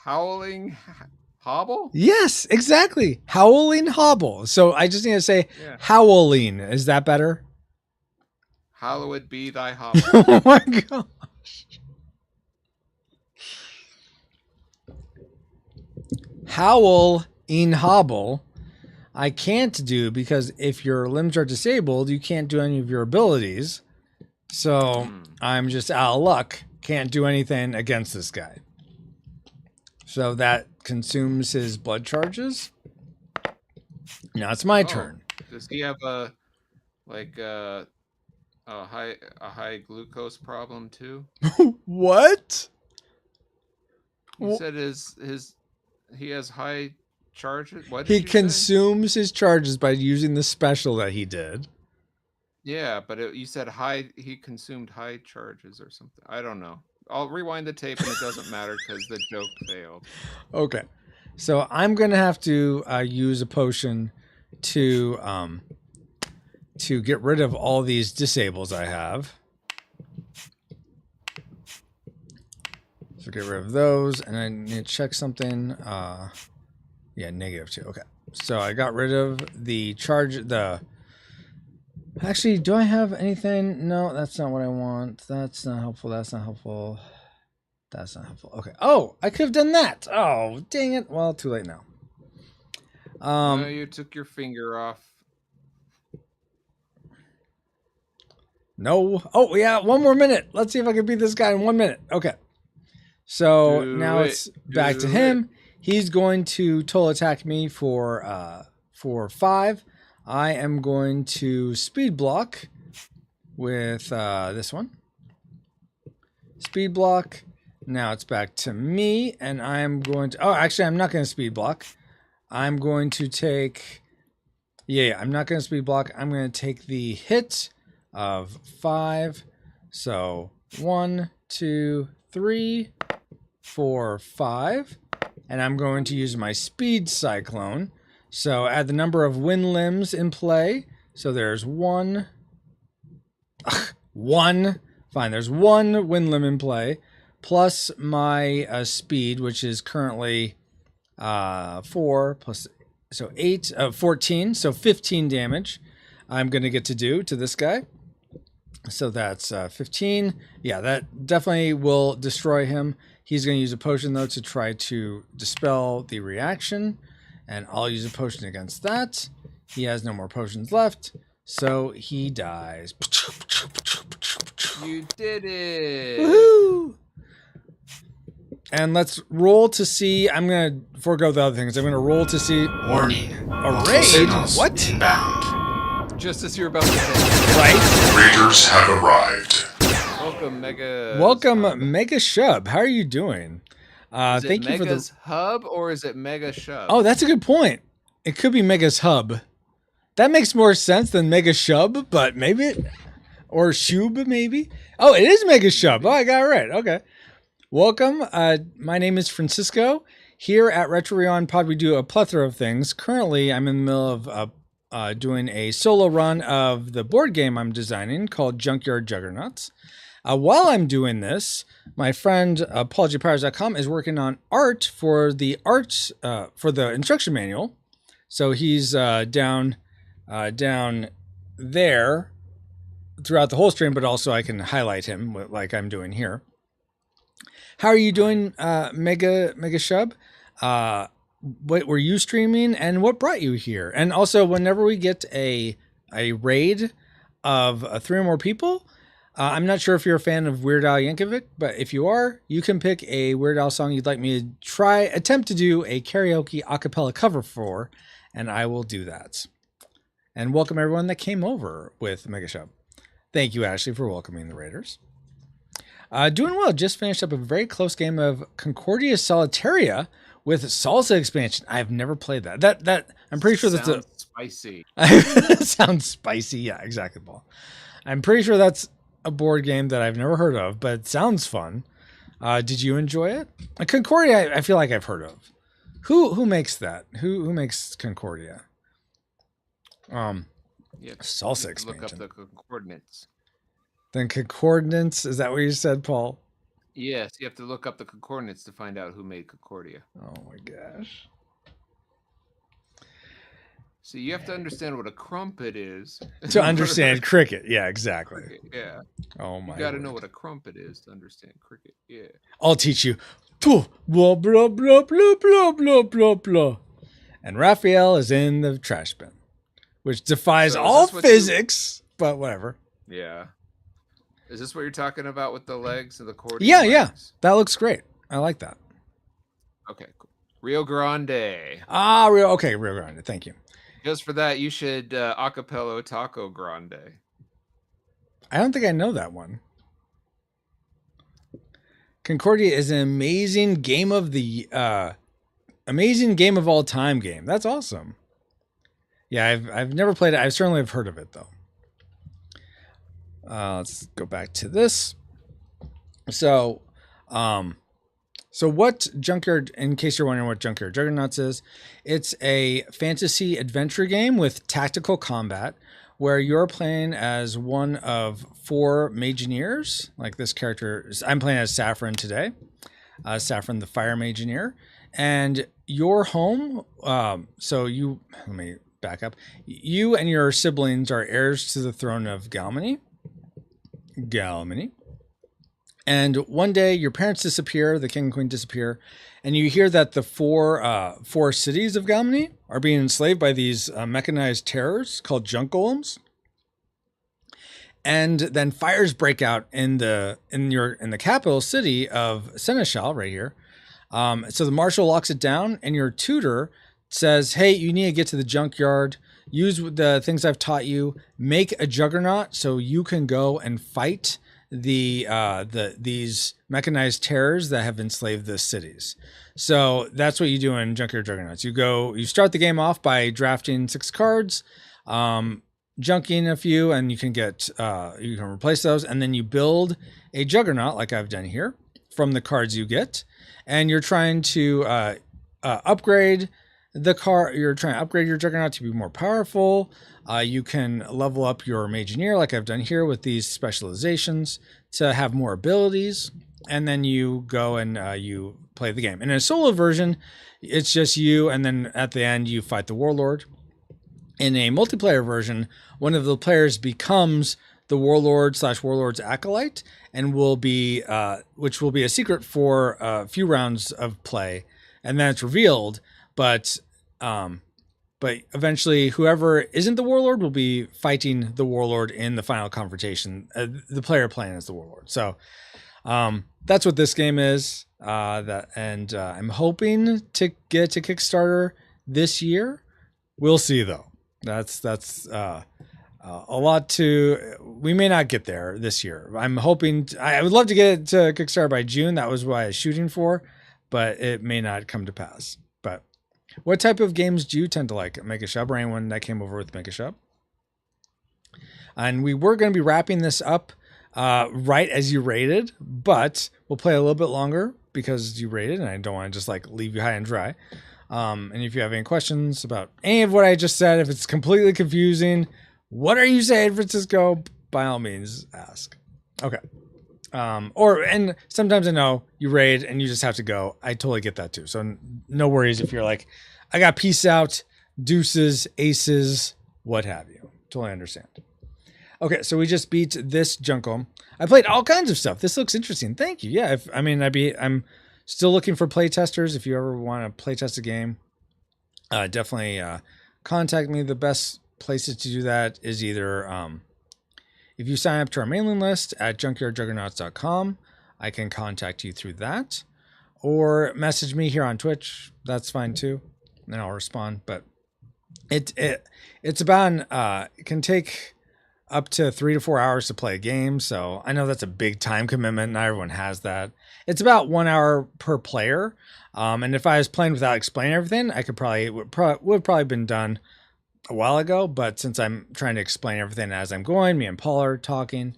Howling hobble? Yes, exactly. Howling hobble. So I just need to say howling. Is that better? Hallowed be thy hobble. Oh my gosh. Howl in hobble. I can't do because if your limbs are disabled, you can't do any of your abilities. So I'm just out of luck. Can't do anything against this guy. So that consumes his blood charges. Now it's my turn. Does he have a high glucose problem too? What? He said he has high charges. What did He you say? consumes his charges by using the special that he did. Yeah, but you said he consumed high charges or something. I don't know. I'll rewind the tape, and it doesn't matter because the joke failed. Okay. So I'm going to have to use a potion to get rid of all these disables I have. So get rid of those, and I need to check something. Yeah, -2. Okay. So I got rid of the charge. Actually, do I have anything? No, that's not what I want. That's not helpful. That's not helpful. That's not helpful. Okay. Oh, I could have done that. Oh, dang it. Well, too late now. No, you took your finger off. No. Oh, yeah. 1 more minute. Let's see if I can beat this guy in 1 minute. Okay. So now it's back to him. He's going to total attack me for 5. I am going to speed block with this one. Speed block. Now it's back to me, and I'm going to... Oh, actually, I'm not going to speed block. I'm going to take... Yeah, I'm not going to speed block. I'm going to take the hit of 5. So 1, 2, 3, 4, 5. And I'm going to use my speed cyclone. So add the number of wind limbs in play. So there's 1. 1. Fine, there's 1 wind limb in play. Plus my speed, which is currently 4 plus, so 8, 14, so 15 damage I'm going to get to do to this guy. So that's 15. Yeah, that definitely will destroy him. He's going to use a potion, though, to try to dispel the reaction. And I'll use a potion against that. He has no more potions left, so he dies. You did it! Woohoo! And let's roll to see. I'm going to forego the other things. I'm going to roll to see. Warning. A raid? Signals What? inbound. Just as you're about to say. Right? Raiders have arrived. Welcome, Mega. Welcome, Mega Shub. How are you doing? Is Thank it you for the. Mega's Hub or is it Mega Shub? Oh, that's a good point. It could be Mega's Hub. That makes more sense than Mega Shub, but maybe it. Or Shub, maybe? Oh, it is Mega Shub. Oh, I got it right. Okay. Welcome. My name is Francisco. Here at Retro Rewind Pod, we do a plethora of things. Currently, I'm in the middle of doing a solo run of the board game I'm designing called Junkyard Juggernauts. While I'm doing this, my friend PaulGPowers.com is working on art for the instruction manual. So he's down there throughout the whole stream, but also I can highlight him like I'm doing here. How are you doing, Mega Shub? What were you streaming, and what brought you here? And also, whenever we get a raid of 3 or more people, I'm not sure if you're a fan of Weird Al Yankovic, but if you are, you can pick a Weird Al song you'd like me to attempt to do a karaoke a cappella cover for, and I will do that. And welcome everyone that came over with Mega Shub. Thank you, Ashley, for welcoming the Raiders. Doing well. Just finished up a very close game of Concordia Solitaria with Salsa expansion. I've never played that. That I'm pretty sure that's spicy. Sounds spicy. Yeah, exactly, Paul. I'm pretty sure that's a board game that I've never heard of, but it sounds fun. Did you enjoy it? Concordia, I feel like I've heard of. Who makes that? Who makes Concordia? Salsa expansion. Look up the coordinates. Then concordance, is that what you said, Paul? Yes, you have to look up the concordance to find out who made Concordia. Oh my gosh. So you have to understand what a crumpet is. To understand cricket. Yeah, exactly. Cricket, yeah. Oh my. You got to know what a crumpet is to understand cricket. Yeah. I'll teach you. Blah, blah, blah, blah, blah, blah, blah, blah. And Raphael is in the trash bin, which defies all physics, but whatever. Yeah. Is this what you're talking about with the legs and the cord? Yeah, yeah. That looks great. I like that. Okay, cool. Rio Grande. Rio Grande. Thank you. Just for that, you should acapella Taco Grande. I don't think I know that one. Concordia is an amazing game of all time game. That's awesome. Yeah, I've never played it. I certainly have heard of it though. Let's go back to this. So So what Junkyard, in case you're wondering what Junkyard Juggernauts is, it's a fantasy adventure game with tactical combat where you're playing as one of 4 Mageneers. Like this character, I'm playing as Saffron today. Saffron, the Fire Mageneer. And your home, let me back up. You and your siblings are heirs to the throne of Galmany. And one day your parents disappear, the king and queen disappear, and you hear that the four cities of Galmany are being enslaved by these mechanized terrors called junk golems. And then fires break out in the capital city of Seneschal right here. So the marshal locks it down, and your tutor says, "Hey, you need to get to the junkyard. Use the things I've taught you. Make a juggernaut so you can go and fight these mechanized terrors that have enslaved the cities." So that's what you do in Junkyard Juggernauts. You start the game off by drafting 6 cards, junking a few, and you can replace those, and then you build a juggernaut like I've done here from the cards you get, and you're trying to upgrade the car. You're trying to upgrade your juggernaut to be more powerful. You can level up your Mageneer like I've done here with these specializations to have more abilities, and then you go and you play the game. In a solo version, it's just you, and then at the end you fight the warlord. In a multiplayer version, one of the players becomes the warlord/warlord's acolyte, and which will be a secret for a few rounds of play, and then it's revealed. But eventually, whoever isn't the warlord will be fighting the warlord in the final confrontation. The player playing as the warlord. So that's what this game is. I'm hoping to get to Kickstarter this year. We'll see, though. That's a lot to. We may not get there this year. I'm hoping. I would love to get it to Kickstarter by June. That was what I was shooting for, but it may not come to pass. But what type of games do you tend to like? Make a Shub, or anyone that came over with Make a Shub? And we were going to be wrapping this up right as you rated, but we'll play a little bit longer because you rated, and I don't want to just leave you high and dry. And if you have any questions about any of what I just said, if it's completely confusing, what are you saying, Francisco? By all means, ask. Okay. And sometimes I know you raid and you just have to go. I totally get that too. So no worries if you're like, I got peace out, deuces, aces, what have you. Totally understand. Okay, so we just beat this Junko. I played all kinds of stuff. This looks interesting. Thank you. Yeah, I'm still looking for playtesters. If you ever want to playtest a game, definitely contact me. The best places to do that is either if you sign up to our mailing list at junkyardjuggernauts.com, I can contact you through that, or message me here on Twitch. That's fine too, and I'll respond. But it's about it can take up to 3 to 4 hours to play a game. So I know that's a big time commitment. Not everyone has that. It's about 1 hour per player. And if I was playing without explaining everything, I could would probably been done a while ago. But since I'm trying to explain everything as I'm going, me and Paul are talking.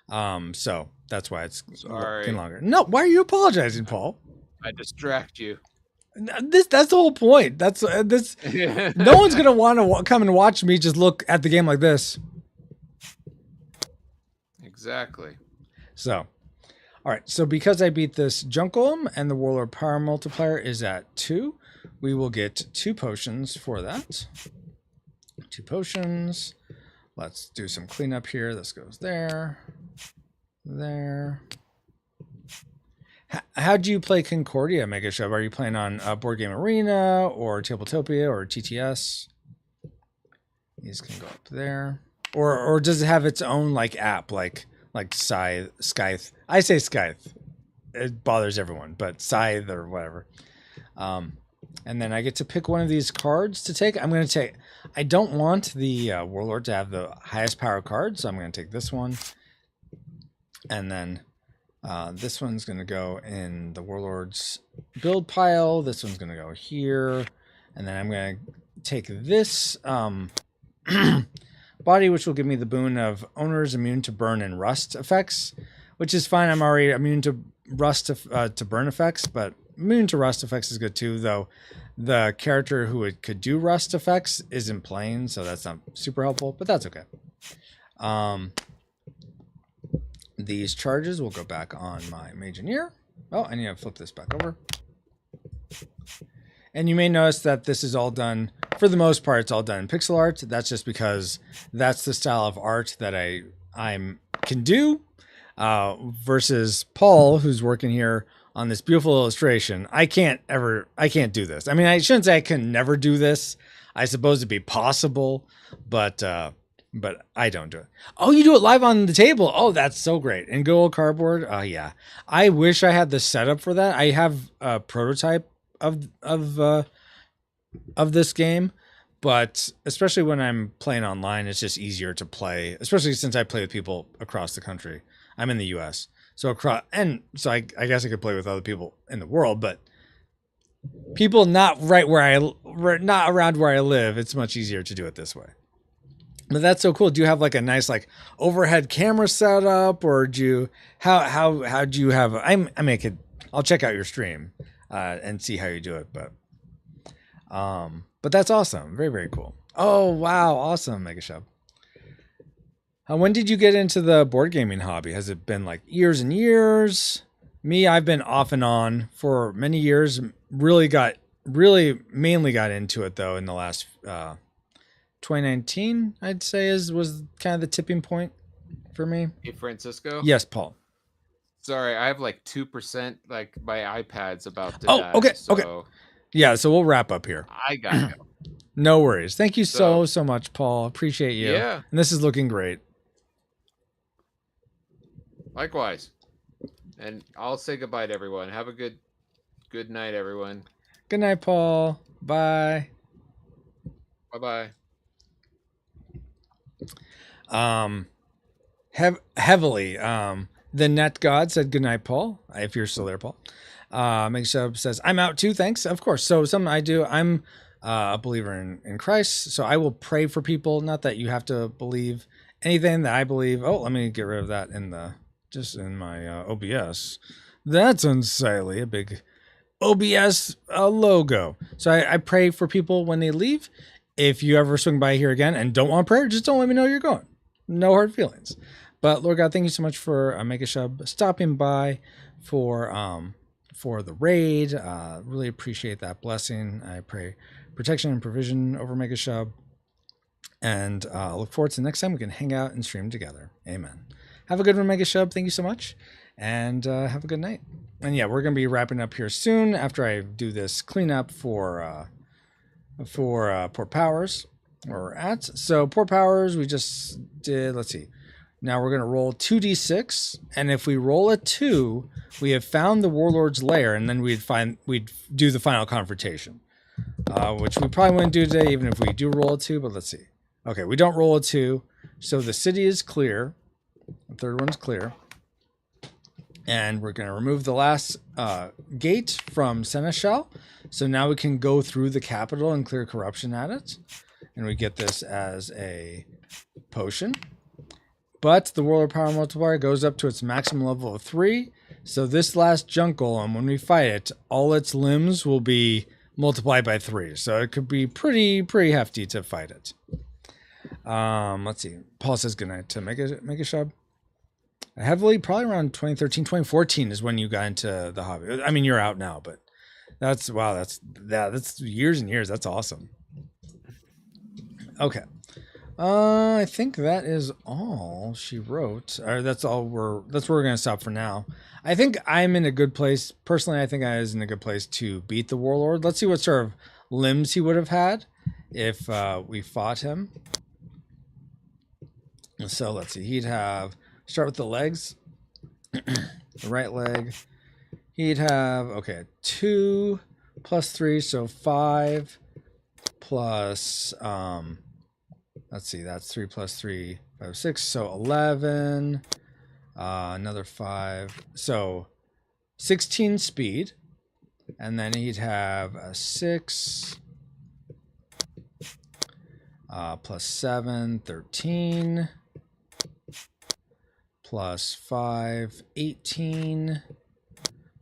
So that's why it's looking longer. No, why are you apologizing, Paul? I distract you. That's the whole point. That's this. No one's gonna want to come and watch me just look at the game like this. Exactly. So, all right. So because I beat this Junkolum and the Warlord Power multiplier is at 2, we will get 2 potions for that. 2 potions. Let's do some cleanup here. This goes there. There. How do you play Concordia, Mega Shove? Are you playing on Board Game Arena or Tabletopia or TTS? These can go up there. Or does it have its own app like Scythe? I say Scythe. It bothers everyone, but Scythe or whatever. And then I get to pick one of these cards to take. I'm going to take. I don't want the Warlord to have the highest power card, so I'm going to take this one. And then this one's going to go in the Warlord's build pile. This one's going to go here, and then I'm going to take this. Body, which will give me the boon of owners immune to burn and rust effects, which is fine. I'm already immune to rust to burn effects, but immune to rust effects is good too, though the character who could do rust effects isn't playing, so that's not super helpful, but that's okay. These charges will go back on my Mageneer. Oh, I need to flip this back over. And you may notice that this is all done, for the most part, it's all done in pixel art. That's just because that's the style of art that I can do, versus Paul, who's working here on this beautiful illustration. I can't do this. I mean, I shouldn't say I can never do this. I suppose it'd be possible, but I don't do it. Oh, you do it live on the table. Oh, that's so great. And go old cardboard. Yeah. I wish I had the setup for that. I have a prototype of this game, but especially when I'm playing online, it's just easier to play, especially since I play with people across the country. I'm in the US. So I guess I could play with other people in the world, but people not around where I live, it's much easier to do it this way. But that's so cool. Do you have like a nice like overhead camera setup, or do you how do you have? I'll check out your stream and see how you do it. But that's awesome. Very, very cool. Oh wow, awesome, Megashop. When did you get into the board gaming hobby? Has it been like years and years? Me, I've been off and on for many years. Mainly got into it though in the last 2019, I'd say was kind of the tipping point for me. Hey, Francisco? Yes, Paul. Sorry, I have like 2%, like my iPad's about to die. Okay, so okay. Yeah, so we'll wrap up here. I got it. No worries. Thank you so much, Paul. Appreciate you. Yeah. And this is looking great. Likewise. And I'll say goodbye to everyone. Have a good night, everyone. Good night, Paul. Bye. Bye-bye. Heavily. The Net God said good night, Paul. If you're still there, Paul. Megashub says, I'm out too, thanks. Of course. So something I do, I'm a believer in Christ. So I will pray for people. Not that you have to believe anything that I believe. Oh, let me get rid of that in my OBS. That's unsightly. A big OBS logo. So I pray for people when they leave. If you ever swing by here again and don't want prayer, just don't let me know you're going. No hard feelings. But Lord God, thank you so much for Megashub stopping by for the raid. Really appreciate that blessing. I pray protection and provision over Megashub. And look forward to the next time we can hang out and stream together. Amen. Have a good one, Megashub. Thank you so much. And have a good night. And yeah, we're going to be wrapping up here soon after I do this cleanup for Port Powers, where we're at. So Port Powers, we just did, let's see. Now we're going to roll 2d6. And if we roll a 2, we have found the Warlord's lair, and then we'd do the final confrontation, which we probably wouldn't do today, even if we do roll a 2, but let's see. Okay, we don't roll a 2. So the city is clear. The third one's clear. And we're going to remove the last gate from Seneschal. So now we can go through the capital and clear corruption at it. And we get this as a potion. But the Warlord Power Multiplier goes up to its maximum level of 3. So this last junk golem, when we fight it, all its limbs will be multiplied by 3. So it could be pretty hefty to fight it. Let's see. Paul says goodnight to Megashub. Heavily, probably around 2013, 2014 is when you got into the hobby. I mean, you're out now, but that's years and years. That's awesome. Okay. I think that is all she wrote. Or that's where we're going to stop for now. I think I'm in a good place. Personally, I think I was in a good place to beat the Warlord. Let's see what sort of limbs he would have had if we fought him. So let's see. He'd have, start with the legs. The right leg. He'd have, okay, 2 plus 3, so 5 plus, let's see, that's 3 plus 3, 5, 6, so 11, another 5, so 16 speed, and then he'd have a 6, plus 7, 13, plus 5, 18,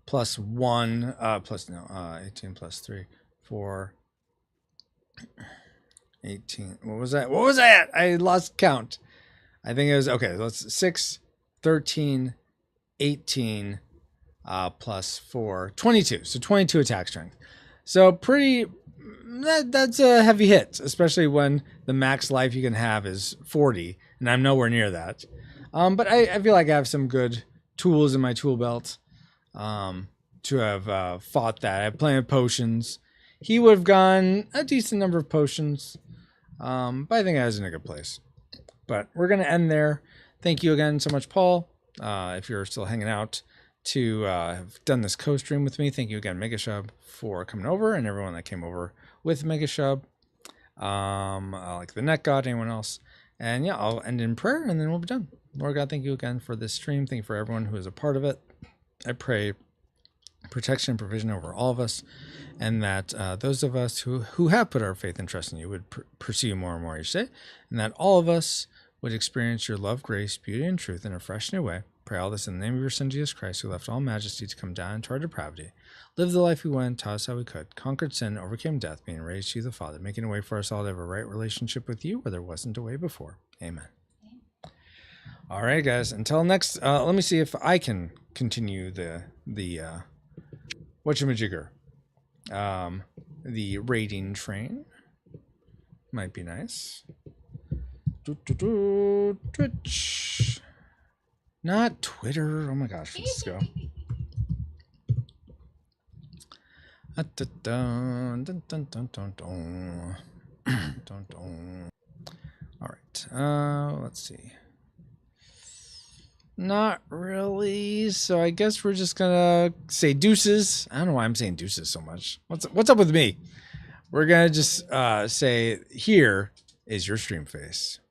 plus 1, 18 plus 3, 4, 18. What was that? I lost count. I think it was, okay, let's 6, 13, 18, plus 4, 22. So 22 attack strength. So that's a heavy hit, especially when the max life you can have is 40, and I'm nowhere near that. But I feel like I have some good tools in my tool belt to have fought that. I have plenty of potions. He would have gone a decent number of potions, but I think I was in a good place. But we're going to end there. Thank you again so much, Paul, if you're still hanging out, to have done this co-stream with me. Thank you again, Megashub, for coming over, and everyone that came over with Megashub, like the Net God, anyone else. And yeah, I'll end in prayer, and then we'll be done. Lord God, thank you again for this stream. Thank you for everyone who is a part of it. I pray protection and provision over all of us, and that those of us who have put our faith and trust in you would pursue more and more each day, and that all of us would experience your love, grace, beauty, and truth in a fresh new way. Pray all this in the name of your Son, Jesus Christ, who left all majesty to come down into our depravity, lived the life we went, taught us how we could, conquered sin, overcame death, being raised to you the Father, making a way for us all to have a right relationship with you where there wasn't a way before. Amen. All right, guys. Until next, let me see if I can continue the whatchamajigger. The raiding train might be nice. Twitch, not Twitter. Oh my gosh, let's go. All right. Let's see. Not really. So I guess we're just gonna say deuces. I don't know why I'm saying deuces so much. What's up with me? We're gonna just say here is your stream face.